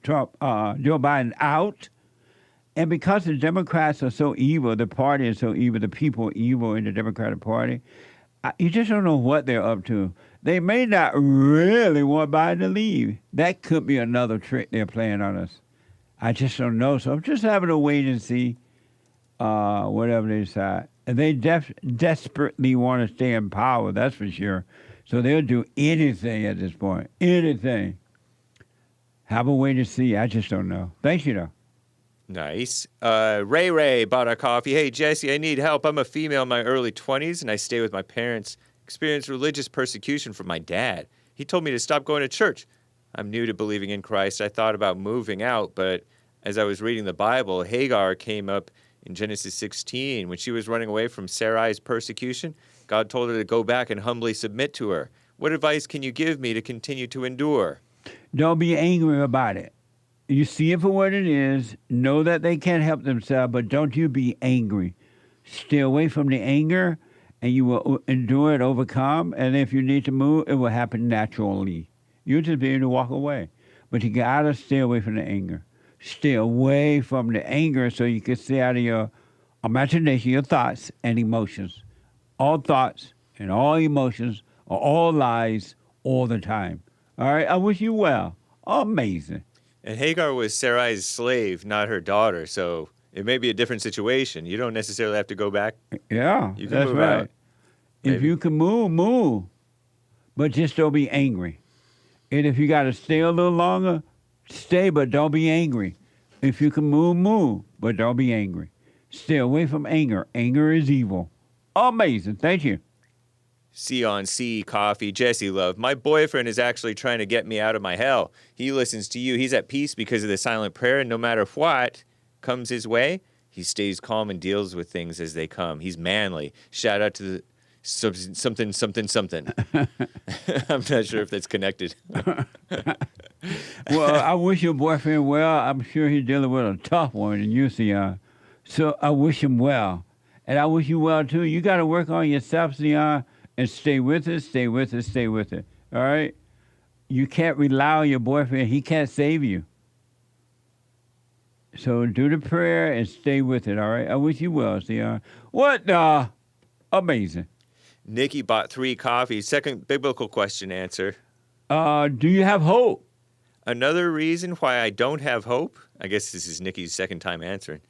Joe Biden out. And because the Democrats are so evil, the party is so evil, the people are evil in the Democratic Party, you just don't know what they're up to. They may not really want Biden to leave. That could be another trick they're playing on us. I just don't know. So I'm just having to wait and see. whatever they decide. And they desperately want to stay in power, that's for sure. So they'll do anything at this point. Anything. Have a way to see. I just don't know. Thank you, though. Nice. Ray bought our coffee. Hey, Jesse, I need help. I'm a female in my early 20s, and I stay with my parents. Experienced religious persecution from my dad. He told me to stop going to church. I'm new to believing in Christ. I thought about moving out, but as I was reading the Bible, Hagar came up in Genesis 16. When she was running away from Sarai's persecution, God told her to go back and humbly submit to her. What advice can you give me to continue to endure? Don't be angry about it. You see it for what it is. Know that they can't help themselves, but don't you be angry. Stay away from the anger, and you will endure it, overcome. And if you need to move, it will happen naturally. You'll just be able to walk away. But you got to stay away from the anger. Stay away from the anger so you can stay out of your imagination, your thoughts and emotions. All thoughts and all emotions are all lies all the time. All right? I wish you well. Amazing. And Hagar was Sarai's slave, not her daughter, so it may be a different situation. You don't necessarily have to go back. Yeah, You can that's move right. out. If you can move, move. But just don't be angry. And if you got to stay a little longer, stay, but don't be angry. If you can move, move, but don't be angry. Stay away from anger. Anger is evil. Amazing. Thank you. C on C coffee. Jesse love. My boyfriend is actually trying to get me out of my hell. He listens to you. He's at peace because of the silent prayer, and no matter what comes his way, he stays calm and deals with things as they come. He's manly. Shout out to the something. I'm not sure if that's connected. Well, I wish your boyfriend well. I'm sure he's dealing with a tough one, and you see, so I wish him well. And I wish you well, too. You got to work on yourself, Zion, and stay with it, stay with it, stay with it. All right? You can't rely on your boyfriend. He can't save you. So do the prayer and stay with it, all right? I wish you well, Zion. What the? Amazing. Nikki bought 3 coffees. Second biblical question answer. Do you have hope? Another reason why I don't have hope, I guess this is Nikki's second time answering,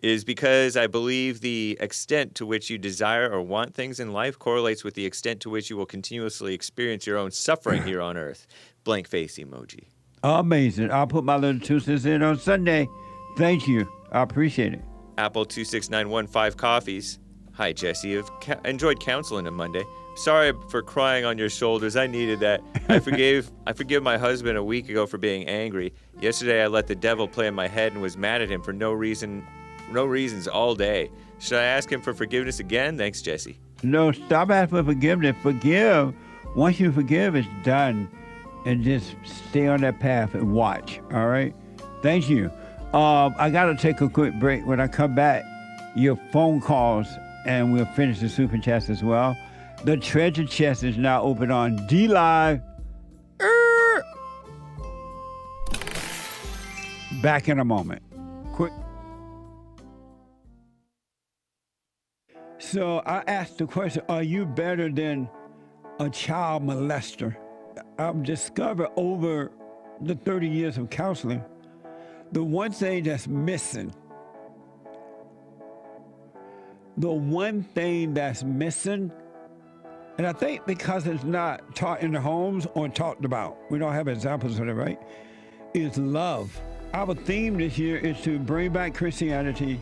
is because I believe the extent to which you desire or want things in life correlates with the extent to which you will continuously experience your own suffering here on earth. Blank face emoji. Amazing. I'll put my little 2 cents in on Sunday. Thank you. I appreciate it. Apple 26915 coffees. Hi, Jesse. I've enjoyed counseling on Monday. Sorry for crying on your shoulders. I needed that. I forgave my husband a week ago for being angry. Yesterday, I let the devil play in my head and was mad at him for no reasons all day. Should I ask him for forgiveness again? Thanks, Jesse. No, stop asking for forgiveness. Forgive. Once you forgive, it's done. And just stay on that path and watch. All right? Thank you. I got to take a quick break. When I come back, your phone calls, and we'll finish the super chats as well. The treasure chest is now open on D-Live. Back in a moment. Quick. So I asked the question, are you better than a child molester? I've discovered over the 30 years of counseling, the one thing that's missing, and I think because it's not taught in the homes or talked about, we don't have examples of it, right, is love. Our theme this year is to bring back Christianity,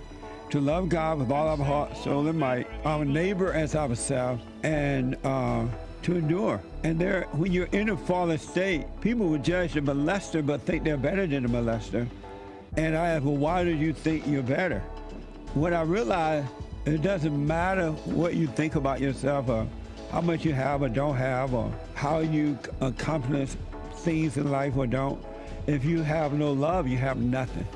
to love God with all our heart, soul, and might, our neighbor as ourselves, and to endure. And when you're in a fallen state, people will judge the molester but think they're better than the molester. And I ask, well, why do you think you're better? When I realized it doesn't matter what you think about yourself or how much you have or don't have or how you accomplish things in life or don't. If you have no love, you have nothing.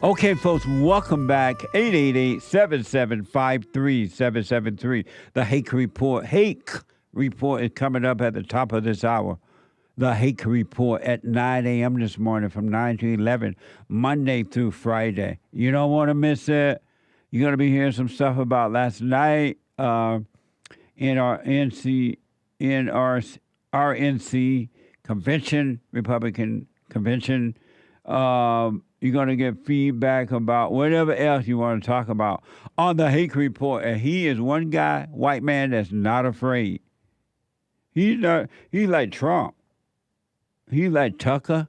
Okay, folks, welcome back. 888-775-3773. The Hake Report. Hake Report is coming up at the top of this hour. The Hake Report at 9 a.m. this morning from 9 to 11, Monday through Friday. You don't want to miss it. You're going to be hearing some stuff about last night in our RNC convention, Republican convention. You're going to get feedback about whatever else you want to talk about on the Hake Report. And he is one guy, white man, that's not afraid. He's like Trump. He's like Tucker.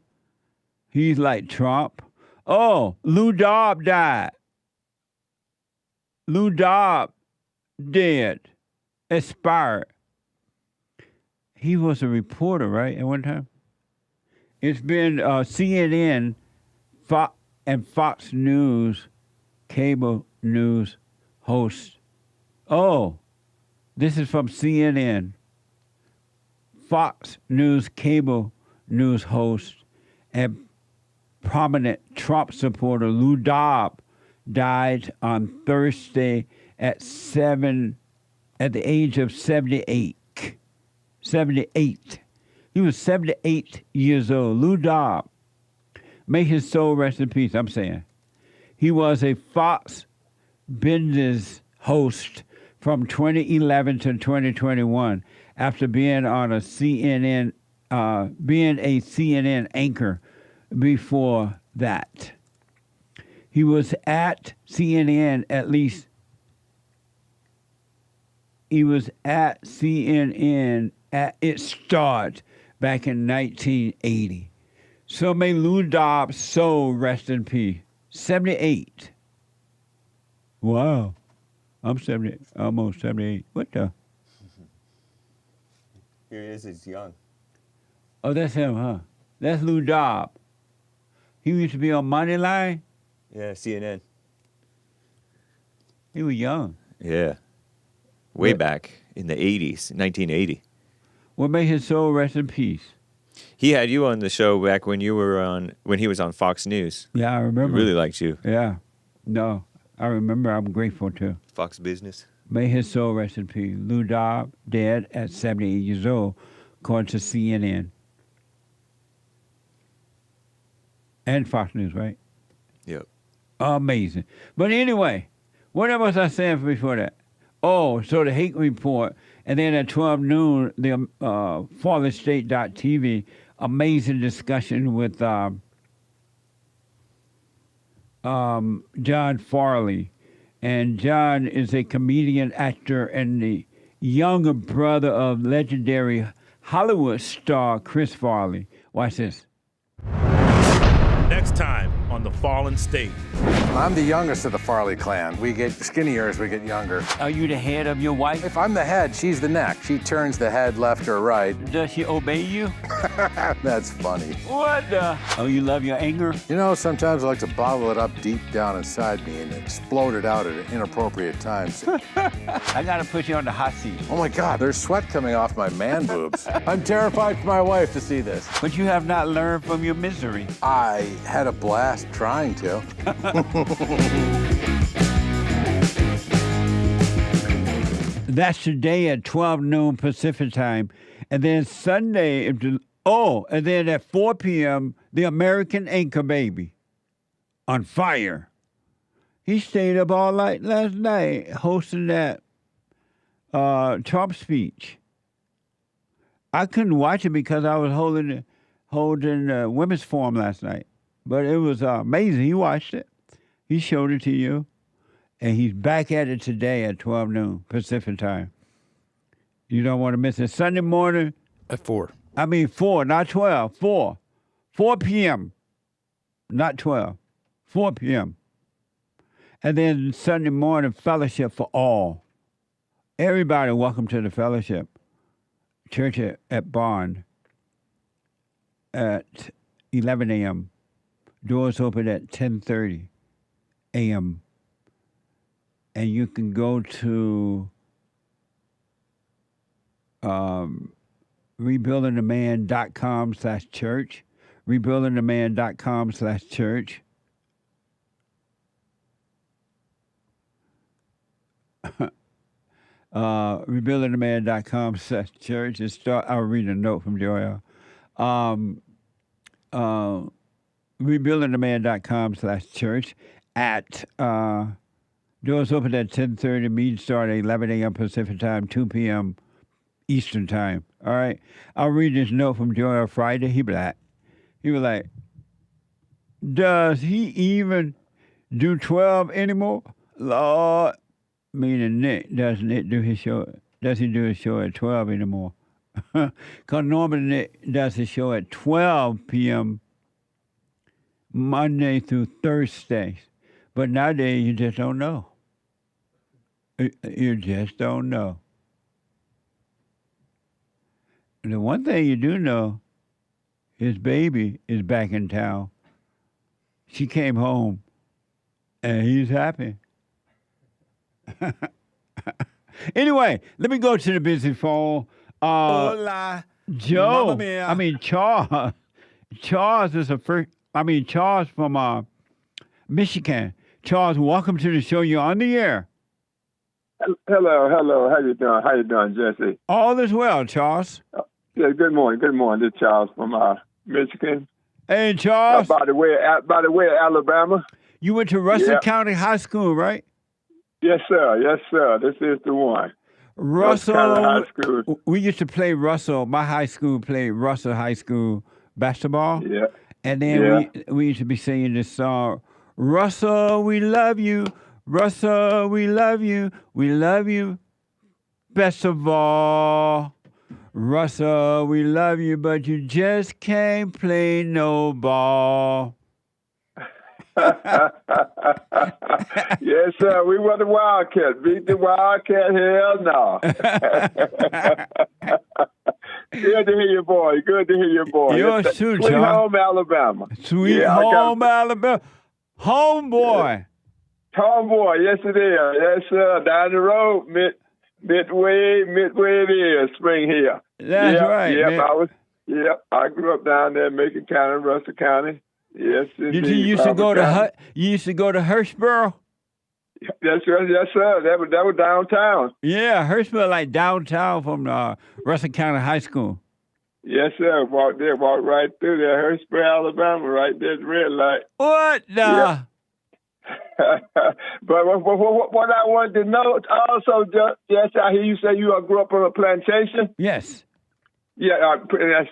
He's like Trump. Oh, Lou Dobbs died. Lou Dobbs dead. Expired. He was a reporter, right, at one time? It's been CNN and Fox News, cable news host. Oh, this is from CNN. Fox News cable news host and prominent Trump supporter Lou Dobbs died on Thursday at the age of 78. 78. He was 78 years old. Lou Dobbs. May his soul rest in peace, I'm saying. He was a Fox business host from 2011 to 2021 after being on a CNN anchor before that. He was at CNN at least. He was at CNN at its start back in 1980. So may Lou Dobbs' soul rest in peace. 78. Wow. I'm 70, almost 78. What the? Here he is, he's young. Oh, that's him, huh? That's Lou Dobbs. He used to be on Moneyline? Yeah, CNN. He was young. Yeah. Way back in the 80s, 1980. Well, may his soul rest in peace. He had you on the show back when he was on Fox News. Yeah, I remember. He really liked you. Yeah. No, I remember. I'm grateful too. Fox Business. May his soul rest in peace. Lou Dobbs, dead at 78 years old, according to CNN. And Fox News, right? Yep. Amazing. But anyway, what was I saying before that? Oh, so the Hake Report. And then at 12 noon, the FarleyState.tv, amazing discussion with John Farley. And John is a comedian, actor, and the younger brother of legendary Hollywood star Chris Farley. Watch this. Next time on The Fallen State. I'm the youngest of the Farley clan. We get skinnier as we get younger. Are you the head of your wife? If I'm the head, she's the neck. She turns the head left or right. Does she obey you? That's funny. What the? Oh, you love your anger? You know, sometimes I like to bottle it up deep down inside me and explode it out at inappropriate times. I gotta put you on the hot seat. Oh my God, there's sweat coming off my man boobs. I'm terrified for my wife to see this. But you have not learned from your misery. I had a blast trying to. That's today at 12 noon Pacific time. And then Sunday, and then at 4 p.m., the American Anchor Baby on fire. He stayed up all night last night hosting that Trump speech. I couldn't watch it because I was holding women's forum last night. But it was amazing. He watched it. He showed it to you. And he's back at it today at 12 noon Pacific time. You don't want to miss it. Sunday morning. At 4. I mean 4, not 12. 4. 4 p.m. Not 12. 4 p.m. And then Sunday morning fellowship for all. Everybody welcome to the fellowship. Church at Barn at 11 a.m. Doors open at 10:30 a.m. And you can go to rebuildingtheman.com/church, rebuildingtheman.com/church. rebuildingtheman.com/church. I'll read a note from Joel. Rebuildingtheman.com/church at doors open at 10:30. Meetings start at 11 a.m. Pacific time, 2 p.m. Eastern time. All right. I'll read this note from Joel Friday. He was like, does he even do 12 anymore? Lord, meaning Nick, does he do his show at 12 anymore? Because normally Nick does his show at 12 p.m. Monday through Thursdays. But nowadays, you just don't know. You just don't know. The one thing you do know, his baby is back in town. She came home, and he's happy. Anyway, let me go to the busy phone. Hola. Joe. Mamma mia. I mean, Charles. Charles is Charles from Michigan. Charles, welcome to the show. You're on the air. Hello. How you doing, Jesse? All is well, Charles. Yeah, good morning. This is Charles from Michigan. Hey, Charles. By the way, Alabama. You went to Russell County High School, right? Yes, sir. This is the one. Russell High School. We used to play Russell. My high school played Russell High School basketball. Yeah. And then we used to be singing this song, Russell, we love you. Russell, we love you. We love you best of all. Russell, we love you, but you just can't play no ball. Yes, sir. We were the Wildcats. Beat the Wildcat. Hell no. Good to hear your boy. Yours too, Sweet John. home, Alabama. Sweet home, Alabama. Homeboy. Homeboy, yes it is. Yes, sir. Down the road, midway it is, Spring Hill. That's right. Yep, I grew up down there in Macon County, Russell County. Yes, Did you used to go to You used to go to Hurstboro? That's right, yes, sir. That was downtown. Yeah, Hurstboro, like downtown from Russell County High School. Yes, sir. Walked right through there, Hurstboro, Alabama, right there at the red light. What the? Yeah. But what I wanted to know also, Jess, I hear you say you grew up on a plantation. Yes. Yeah,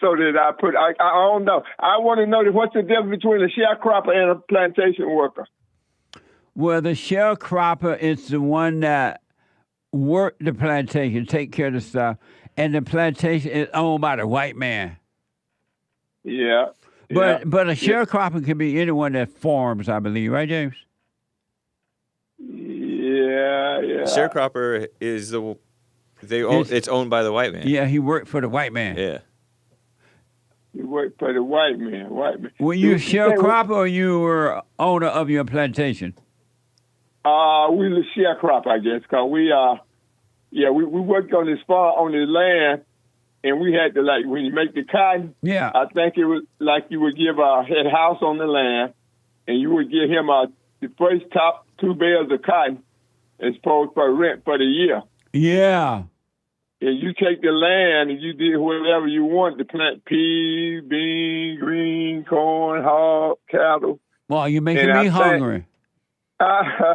so did I. I don't know. I want to know what's the difference between a sharecropper and a plantation worker. Well, the sharecropper is the one that worked the plantation, take care of the stuff, and the plantation is owned by the white man. Yeah. But a sharecropper can be anyone that farms, I believe, right, James? Yeah. Sharecropper is it's owned by the white man. Yeah, he worked for the white man. Yeah. He worked for the white man. Were you a sharecropper or you were owner of your plantation? We were sharecropper, I guess, because we worked on this farm, on this land, and we had to, like, when you make the cotton, I think it was like you would give a head house on the land, and you would give him the first top 2 bales of cotton as opposed for rent for the year. Yeah. And you take the land and you did whatever you want to plant peas, beans, green, corn, hog, cattle. Well, you're making me hungry. And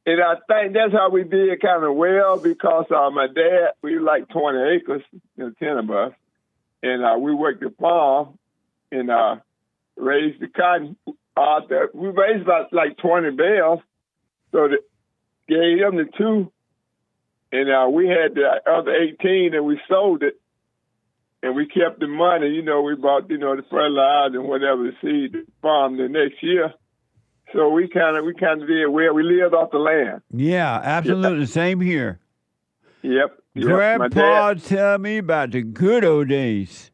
I think that's how we did kind of well because my dad, we like 20 acres, 10 of us, and we worked the farm and raised the cotton. We raised about like 20 bales, so gave them the 2. And we had the other 18 and we sold it. And we kept the money, we bought, the fertilizer and whatever the seed to farm the next year. So we kind of did well. We lived off the land. Yeah, absolutely. Yeah. Same here. Yep. Grandpa tell me about the good old days.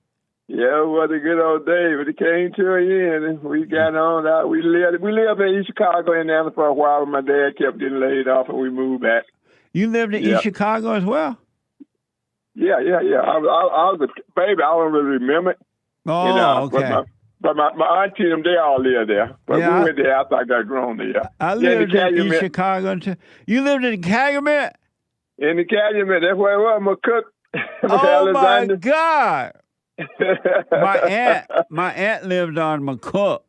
Yeah, well, the good old days, but it came to an end, and we got on out. We lived in East Chicago, Indiana for a while, but my dad kept getting laid off, and we moved back. You lived in East Chicago as well? Yeah. I was a baby. I don't really remember it. Oh, okay. But my auntie and them, they all live there. But we went there after I got grown there. I lived in East Chicago. You lived in Calumet? In the Calumet, that's where I was, McCook. Oh my Alexander. God! My aunt lived on McCook,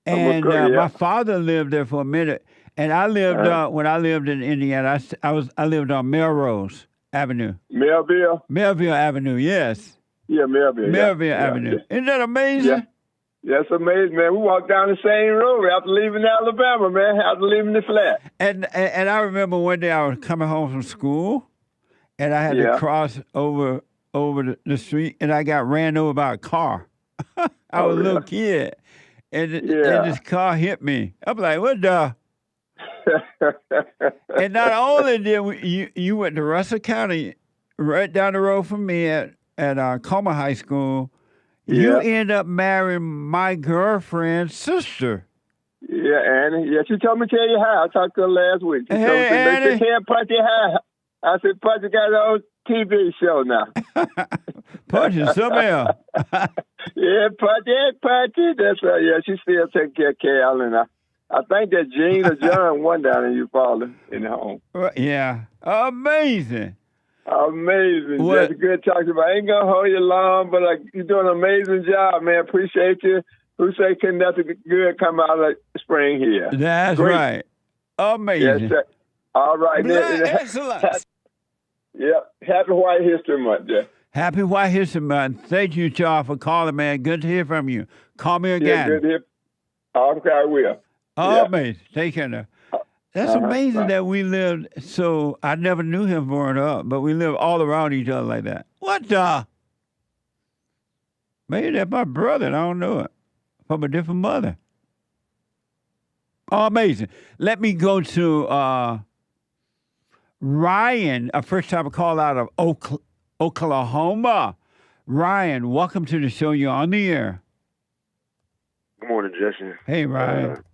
and McCook, yeah. my father lived there for a minute. And I lived when I lived in Indiana. I lived on Melrose Avenue. Melville Avenue, yes. Yeah, Melville. Melville yeah. Avenue. Yeah. Isn't that amazing? Yeah. That's amazing, man. We walked down the same road after leaving Alabama, man. After leaving the flat. And I remember one day I was coming home from school, and I had to cross over the street, and I got ran over by a car. I was a little kid, and this car hit me. I'm like, what the? And not only did you went to Russell County, right down the road from me at Comer High School. You end up marrying my girlfriend's sister. Yeah, Annie. Yeah, she told me to tell you hi. I talked to her last week. She told me, Annie. they can't Punch you hi. I said, Punch got her own TV show now. Punch is something else. Yeah, Punch. That's right. Yeah, she still taking care of Cal, and I think that Gene or John won down in Uvalde in the home. Yeah, amazing. Amazing. What? That's good talking about. I ain't gonna hold you long, but you're doing an amazing job, man. Appreciate you. Who say can nothing good come out of spring here? That's Great. right. Amazing. Yes, sir. All right. Excellent. Happy White History Month, Jeff. Happy White History Month. Thank you, Charles, for calling, man. Good to hear from you. Call me again. Yeah, good to hear. Okay, I will. Amazing. Take care now. That's amazing that we lived, so I never knew him growing up, but we lived all around each other like that. What the? Maybe that's my brother, and I don't know it. From a different mother. Oh, amazing. Let me go to Ryan, a first-time call out of Oklahoma. Ryan, welcome to the show. You're on the air. Good morning, Jesse. Hey, Ryan.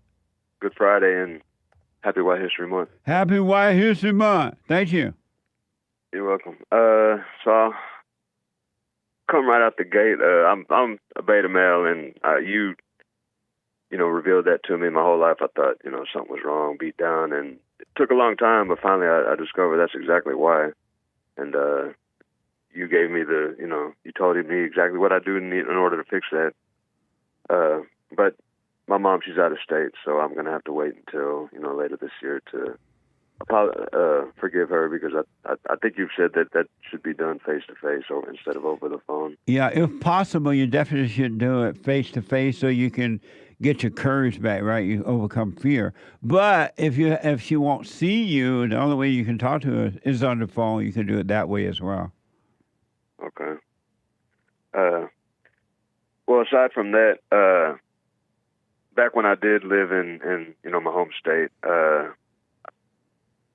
Good Friday and Happy White History Month. Happy White History Month. Thank you. You're welcome. So I'll come right out the gate. I'm a beta male, and you revealed that to me my whole life. I thought, something was wrong, beat down, and it took a long time, but finally I discovered that's exactly why. And you gave me you told me exactly what I do need in order to fix that. But my mom, she's out of state, so I'm going to have to wait until, later this year to forgive her, because I think you've said that should be done face-to-face instead of over the phone. Yeah, if possible, you definitely should do it face-to-face so you can get your courage back, right? You overcome fear. But if she won't see you, the only way you can talk to her is on the phone. You can do it that way as well. Okay. Well, aside from that, back when I did live in my home state, I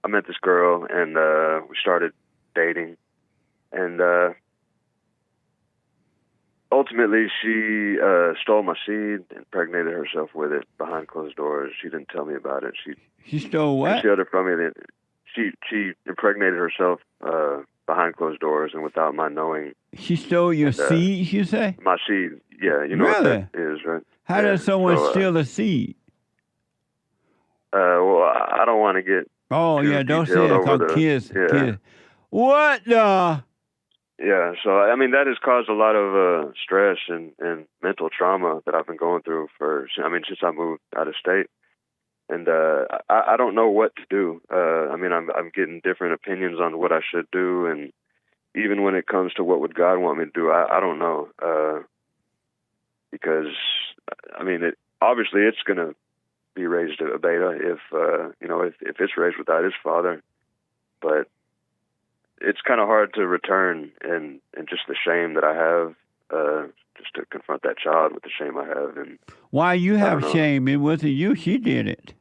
met this girl, and we started dating, and ultimately she stole my seed, impregnated herself with it behind closed doors. She didn't tell me about it. She stole what? She hid it from me. She impregnated herself behind closed doors and without my knowing. She stole your seed, you say? My seed, yeah. You know really? what that is, right? How does someone steal a seed? Well, I don't want to get. Oh, yeah, don't say it, because kids. What the? Yeah, so, that has caused a lot of stress and mental trauma that I've been going through since I moved out of state. And I don't know what to do. I'm getting different opinions on what I should do, and even when it comes to what would God want me to do, I don't know. Because, obviously it's going to be raised a beta if it's raised without his father. But it's kind of hard to return and just the shame that I have, just to confront that child with the shame I have. And why you have shame? It wasn't you. She did it.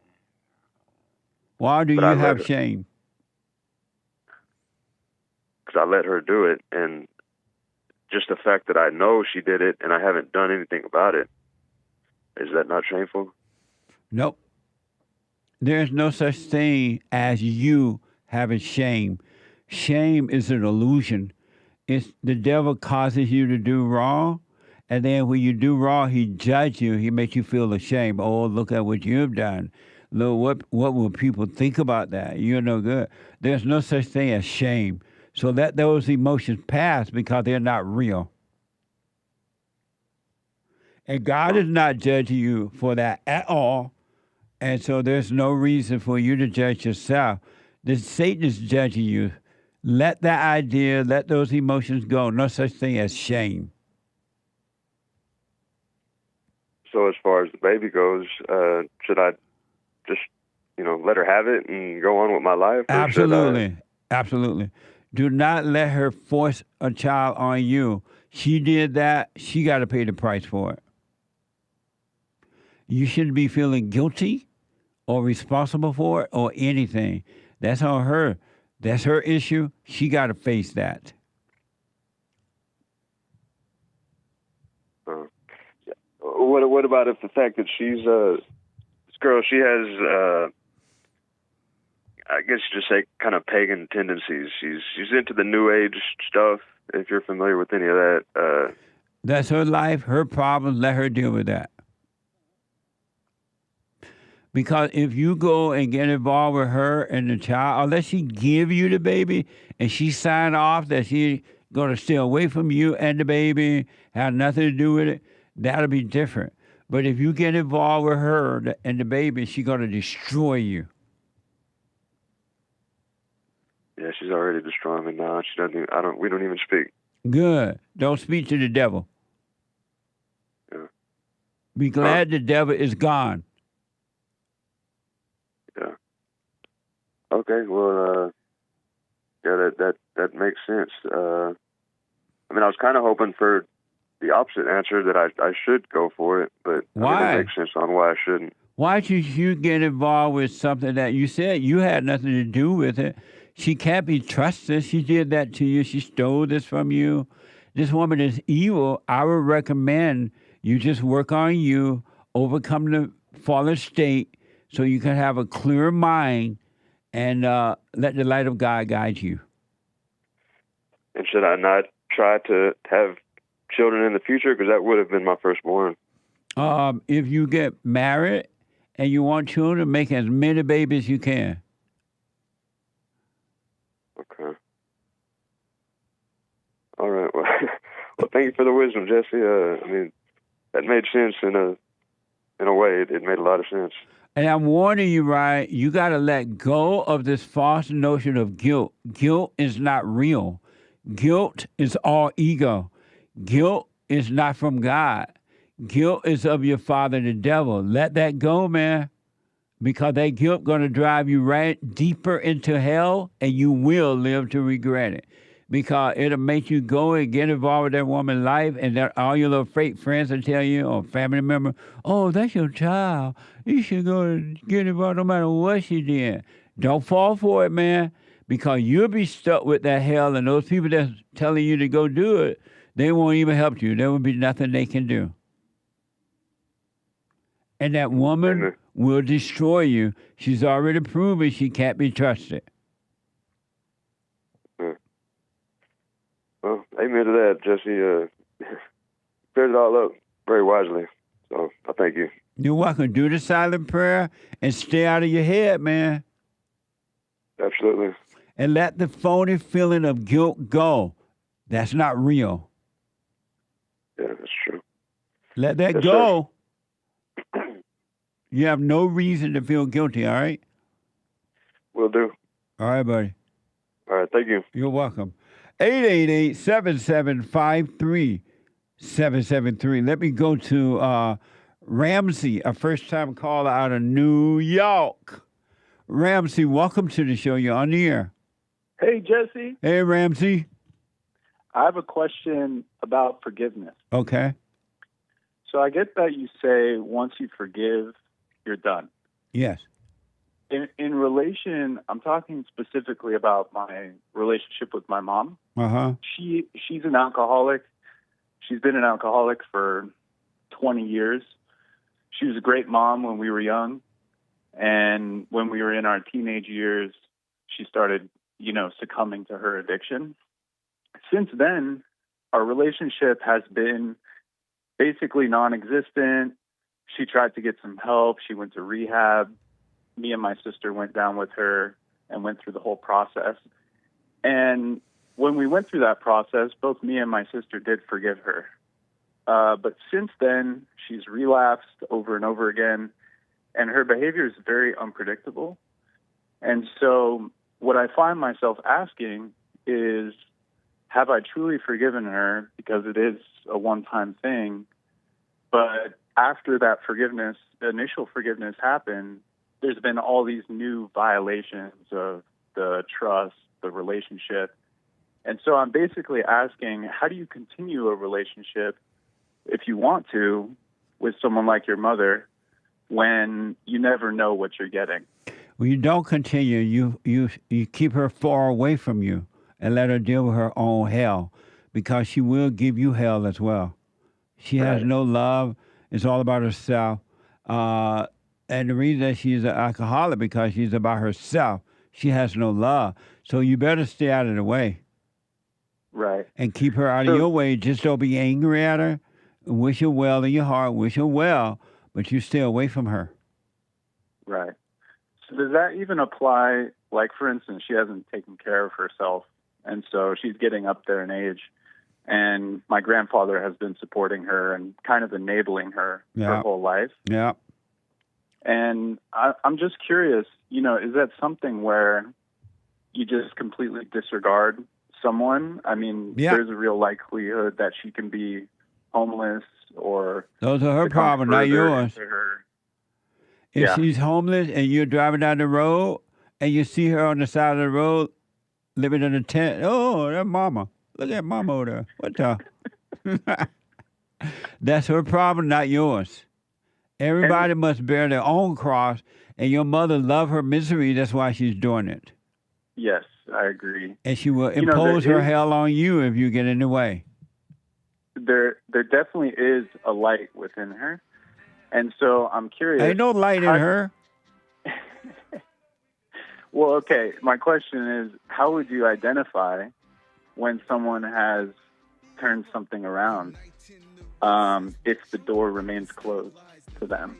Why do you have shame? Because I let her do it, and just the fact that I know she did it and I haven't done anything about it, is that not shameful? Nope. There's no such thing as you having shame. Shame is an illusion. It's the devil causes you to do wrong, and then when you do wrong, he judges you. He makes you feel ashamed. Oh, look at what you've done. Lou, what will people think about that? You're no good. There's no such thing as shame. So let those emotions pass because they're not real. And God is not judging you for that at all. And so there's no reason for you to judge yourself. Satan is judging you. Let that idea, let those emotions go. No such thing as shame. So as far as the baby goes, should I just, let her have it and go on with my life? Absolutely. Absolutely. Do not let her force a child on you. She did that. She got to pay the price for it. You shouldn't be feeling guilty or responsible for it or anything. That's on her. That's her issue. She got to face that. What about if the fact that she's this girl? She has, I guess you just say, kind of pagan tendencies. She's into the New Age stuff. If you're familiar with any of that, that's her life, her problems. Let her deal with that. Because if you go and get involved with her and the child, unless she give you the baby and she sign off that she's going to stay away from you and the baby, have nothing to do with it, that'll be different. But if you get involved with her and the baby, she's going to destroy you. Yeah, she's already destroying me now. She doesn't. We don't even speak. Good. Don't speak to the devil. Yeah. Be glad the devil is gone. Yeah. Okay. Well, yeah, that makes sense. I was kind of hoping for the opposite answer, that I should go for it, but Why? It makes sense on why I shouldn't. Why should you get involved with something that you said you had nothing to do with it? She can't be trusted. She did that to you. She stole this from you. This woman is evil. I would recommend you just work on you, overcome the fallen state so you can have a clear mind and let the light of God guide you. And should I not try to have children in the future? Because that would have been my firstborn. If you get married and you want children, make as many babies as you can. Okay. All right. Well, thank you for the wisdom, Jesse. That made sense in a way. It made a lot of sense. And I'm warning you, right? You got to let go of this false notion of guilt. Guilt is not real. Guilt is all ego. Guilt is not from God. Guilt is of your father, the devil. Let that go, man, because that guilt going to drive you right deeper into hell, and you will live to regret it, because it'll make you go and get involved with that woman's life, and that all your little fake friends will tell you, or family member, oh, that's your child. You should go and get involved no matter what she did. Don't fall for it, man, because you'll be stuck with that hell, and those people that's telling you to go do it, they won't even help you. There will be nothing they can do. And that woman will destroy you. She's already proven she can't be trusted. Well, amen to that, Jesse. Cleared it all up very wisely. So I thank you. You're welcome. Do the silent prayer and stay out of your head, man. Absolutely. And let the phony feeling of guilt go. That's not real. Yeah, that's true. Let that go. You have no reason to feel guilty, all right? Will do. All right, buddy. All right, thank you. You're welcome. 888-7753-773. Let me go to RAMSEY, a first-time caller out of New York. RAMSEY, welcome to the show. You're on the air. Hey, Jesse. Hey, RAMSEY. I have a question about forgiveness. Okay. So I get that you say once you forgive, you're done. Yes. In relation, I'm talking specifically about my relationship with my mom. Uh-huh. She's an alcoholic. She's been an alcoholic for 20 years. She was a great mom when we were young. And when we were in our teenage years, she started, succumbing to her addiction. Since then, our relationship has been basically non-existent. She tried to get some help. She went to rehab. me and my sister went down with her and went through the whole process. And when we went through that process, both me and my sister did forgive her. But since then, she's relapsed over and over again, and her behavior is very unpredictable. And so what I find myself asking is, have I truly forgiven her, because it is a one-time thing, but after that forgiveness, the initial forgiveness happened, there's been all these new violations of the trust, the relationship. And so I'm basically asking, how do you continue a relationship, if you want to, with someone like your mother when you never know what you're getting? Well, you don't continue. You keep her far away from you and let her deal with her own hell, because she will give you hell as well. She has no love. It's all about herself. And the reason that she's an alcoholic, because she's about herself. She has no love. So you better stay out of the way. Right. And keep her out of your way. Just don't be angry at her. Wish her well in your heart. Wish her well. But you stay away from her. Right. So does that even apply, like, for instance, she hasn't taken care of herself, and so she's getting up there in age, and my grandfather has been supporting her and kind of enabling her her whole life. Yeah. And I'm just curious, you know, is that something where you just completely disregard someone? I mean, there's a real likelihood that she can be homeless or... Those are her problems, not yours. If Yeah. she's homeless and you're driving down the road and you see her on the side of the road living in a tent, oh, that's mama. Look at mama over there. What the? That's her problem, not yours. Everybody must bear their own cross, and your mother loved her misery. That's why she's doing it. Yes, I agree. And she will You know, impose there her is- hell on you if you get in the way. There definitely is a light within her. And so I'm curious. Ain't no light in her. Well, okay. My question is, how would you identify when someone has turned something around if the door remains closed to them?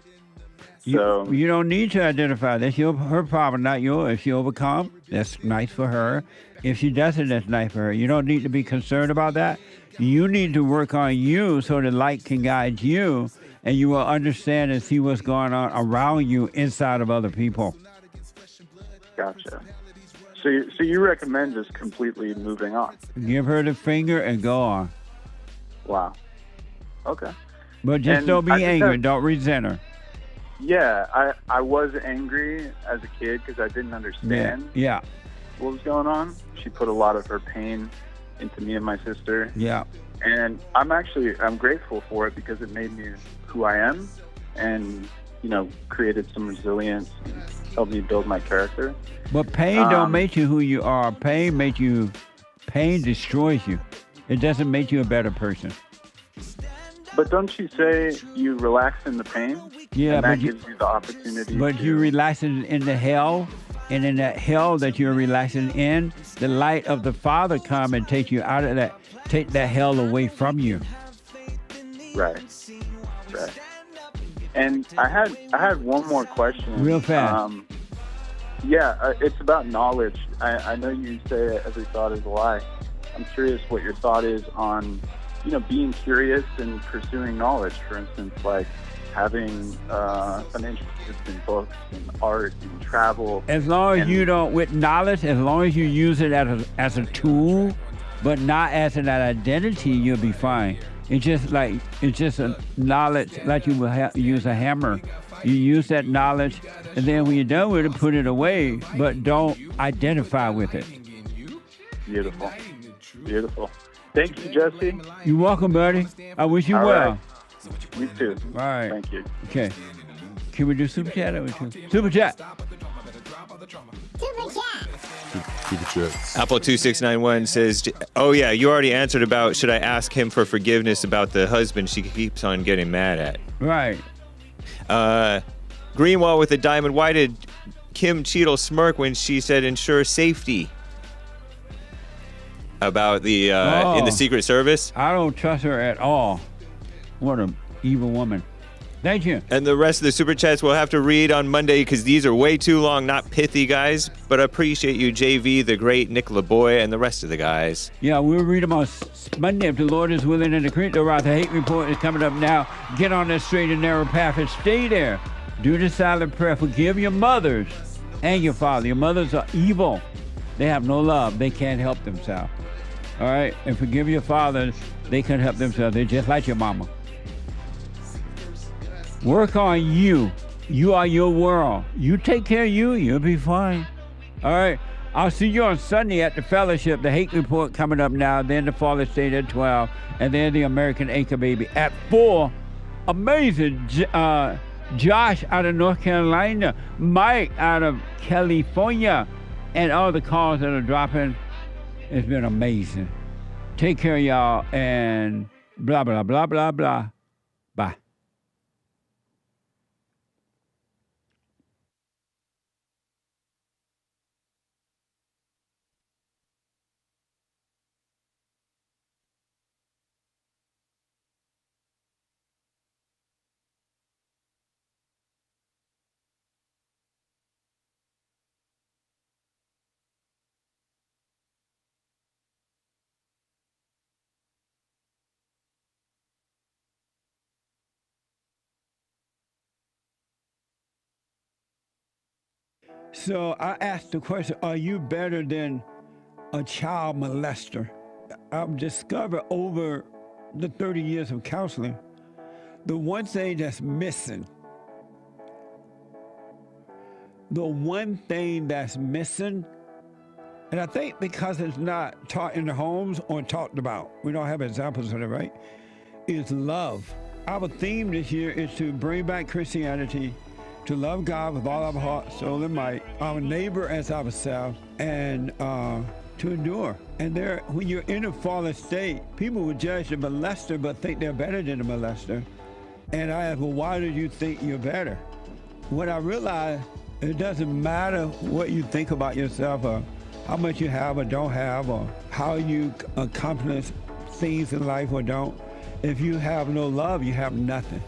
So You don't need to identify. That's her problem, not yours. If she overcomes, that's nice for her. If she doesn't, that's nice for her. You don't need to be concerned about that. You need to work on you so the light can guide you, and you will understand and see what's going on around you inside of other people. Gotcha. So you recommend just completely moving on? Give her the finger and go on. Wow. Okay. But just And don't I be just angry. have- Don't resent her. Yeah, I was angry as a kid because I didn't understand Yeah. what was going on. She put a lot of her pain into me and my sister. Yeah. And I'm grateful for it because it made me who I am and, you know, created some resilience and helped me build my character. But pain don't make you who you are. Pain destroys you. It doesn't make you a better person. But don't you say you relax in the pain? Yeah, and that but gives you the opportunity But you relaxing in the hell, and in that hell that you're relaxing in, the light of the Father come and take you out of that, take that hell away from you. Right. And I had one more question. Real fast. It's about knowledge. I know you say every thought is a lie. I'm curious what your thought is on, you know, being curious and pursuing knowledge. For instance, like having an interest in books and art and travel. As long as you don't, with knowledge, as long as you use it as a tool, but not as an identity, you'll be fine. It's just a knowledge, like you would use a hammer. You use that knowledge, and then when you're done with it, put it away, but don't identify with it. Beautiful. Thank you, Jesse. You're welcome, buddy. I wish you All well. right. You too. All right. Thank you. Okay. Can we do super chat? Super chat. Apple 2691 says, "Oh yeah, you already answered about should I ask him for forgiveness about the husband she keeps on getting mad at." Right. Greenwall with a diamond. Why did Kim Cheatle smirk when she said ensure safety about the in the Secret Service? I don't trust her at all. What an evil woman. Thank you. And the rest of the super chats we'll have to read on Monday because these are way too long, not pithy, guys. But I appreciate you, JV, the great Nick LaBoy, and the rest of the guys. Yeah, we'll read them on Monday if the Lord is willing. And the Credo Roth, the hate report is coming up now. Get on that straight and narrow path and stay there. Do the silent prayer. Forgive your mothers and your father. Your mothers are evil. They have no love. They can't help themselves. All right? And forgive your fathers. They can't help themselves. They're just like your mama. Work on you. You are your world. You take care of you, you'll be fine. All right. I'll see you on Sunday at the Fellowship. The Hate Report coming up now. Then the Farley State at 12. And then the American Anchor Baby at 4. Amazing. Josh out of North Carolina. Mike out of California. And all the calls that are dropping. It's been amazing. Take care, y'all. And blah, blah, blah, blah, blah. Bye. So I asked the question, are you better than a child molester? I've discovered over the 30 years of counseling, the one thing that's missing, and I think because it's not taught in the homes or talked about, we don't have examples of it, right, is love. Our theme this year is to bring back Christianity, to love God with all our heart, soul, and might, our neighbor as ourselves, and to endure. And when you're in a fallen state, people will judge the molester but think they're better than the molester. And I ask, well, why do you think you're better? When I realized it doesn't matter what you think about yourself or how much you have or don't have or how you accomplish things in life or don't. If you have no love, you have nothing.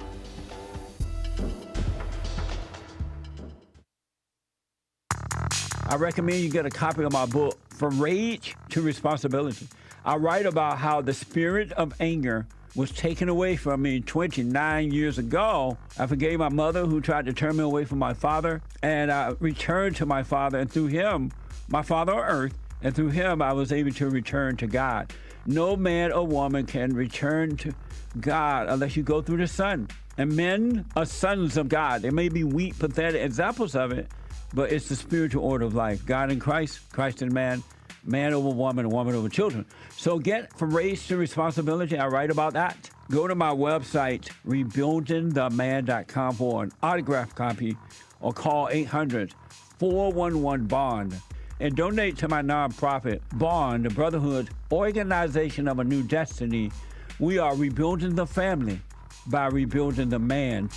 I recommend you get a copy of my book, From Rage to Responsibility. I write about how the spirit of anger was taken away from me 29 years ago. I forgave my mother who tried to turn me away from my father, and I returned to my father, and through him, my father on earth, and through him, I was able to return to God. No man or woman can return to God unless you go through the Son. And men are sons of God. There may be weak, pathetic examples of it, but it's the spiritual order of life. God in Christ, Christ in man, man over woman, and woman over children. So get From Rage to Responsibility. I write about that. Go to my website, rebuildingtheman.com for an autographed copy or call 800-411-BOND. And donate to my nonprofit, Bond, the Brotherhood Organization of a New Destiny. We are rebuilding the family by rebuilding the man.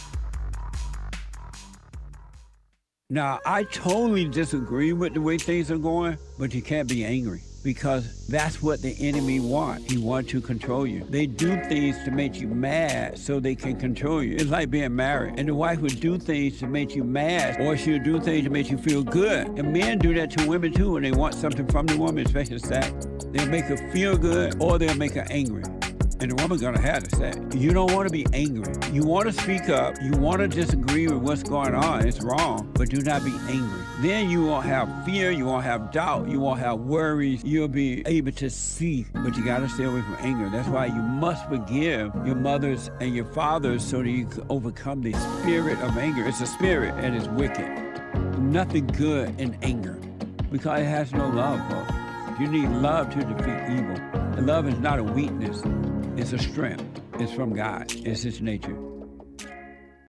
Now, I totally disagree with the way things are going, but you can't be angry because that's what the enemy wants. He wants to control you. They do things to make you mad so they can control you. It's like being married, and the wife would do things to make you mad, or she'll do things to make you feel good. And men do that to women too when they want something from the woman, especially sex. They'll make her feel good, or they'll make her angry. And the woman's gonna have to say, you don't want to be angry. You want to speak up. You want to disagree with what's going on. It's wrong, but do not be angry. Then you won't have fear. You won't have doubt. You won't have worries. You'll be able to see, but you got to stay away from anger. That's why you must forgive your mothers and your fathers so that you can overcome the spirit of anger. It's a spirit and it's wicked. Nothing good in anger because it has no love, folks. You need love to defeat evil. And love is not a weakness. It's a strength. It's from God. It's His nature.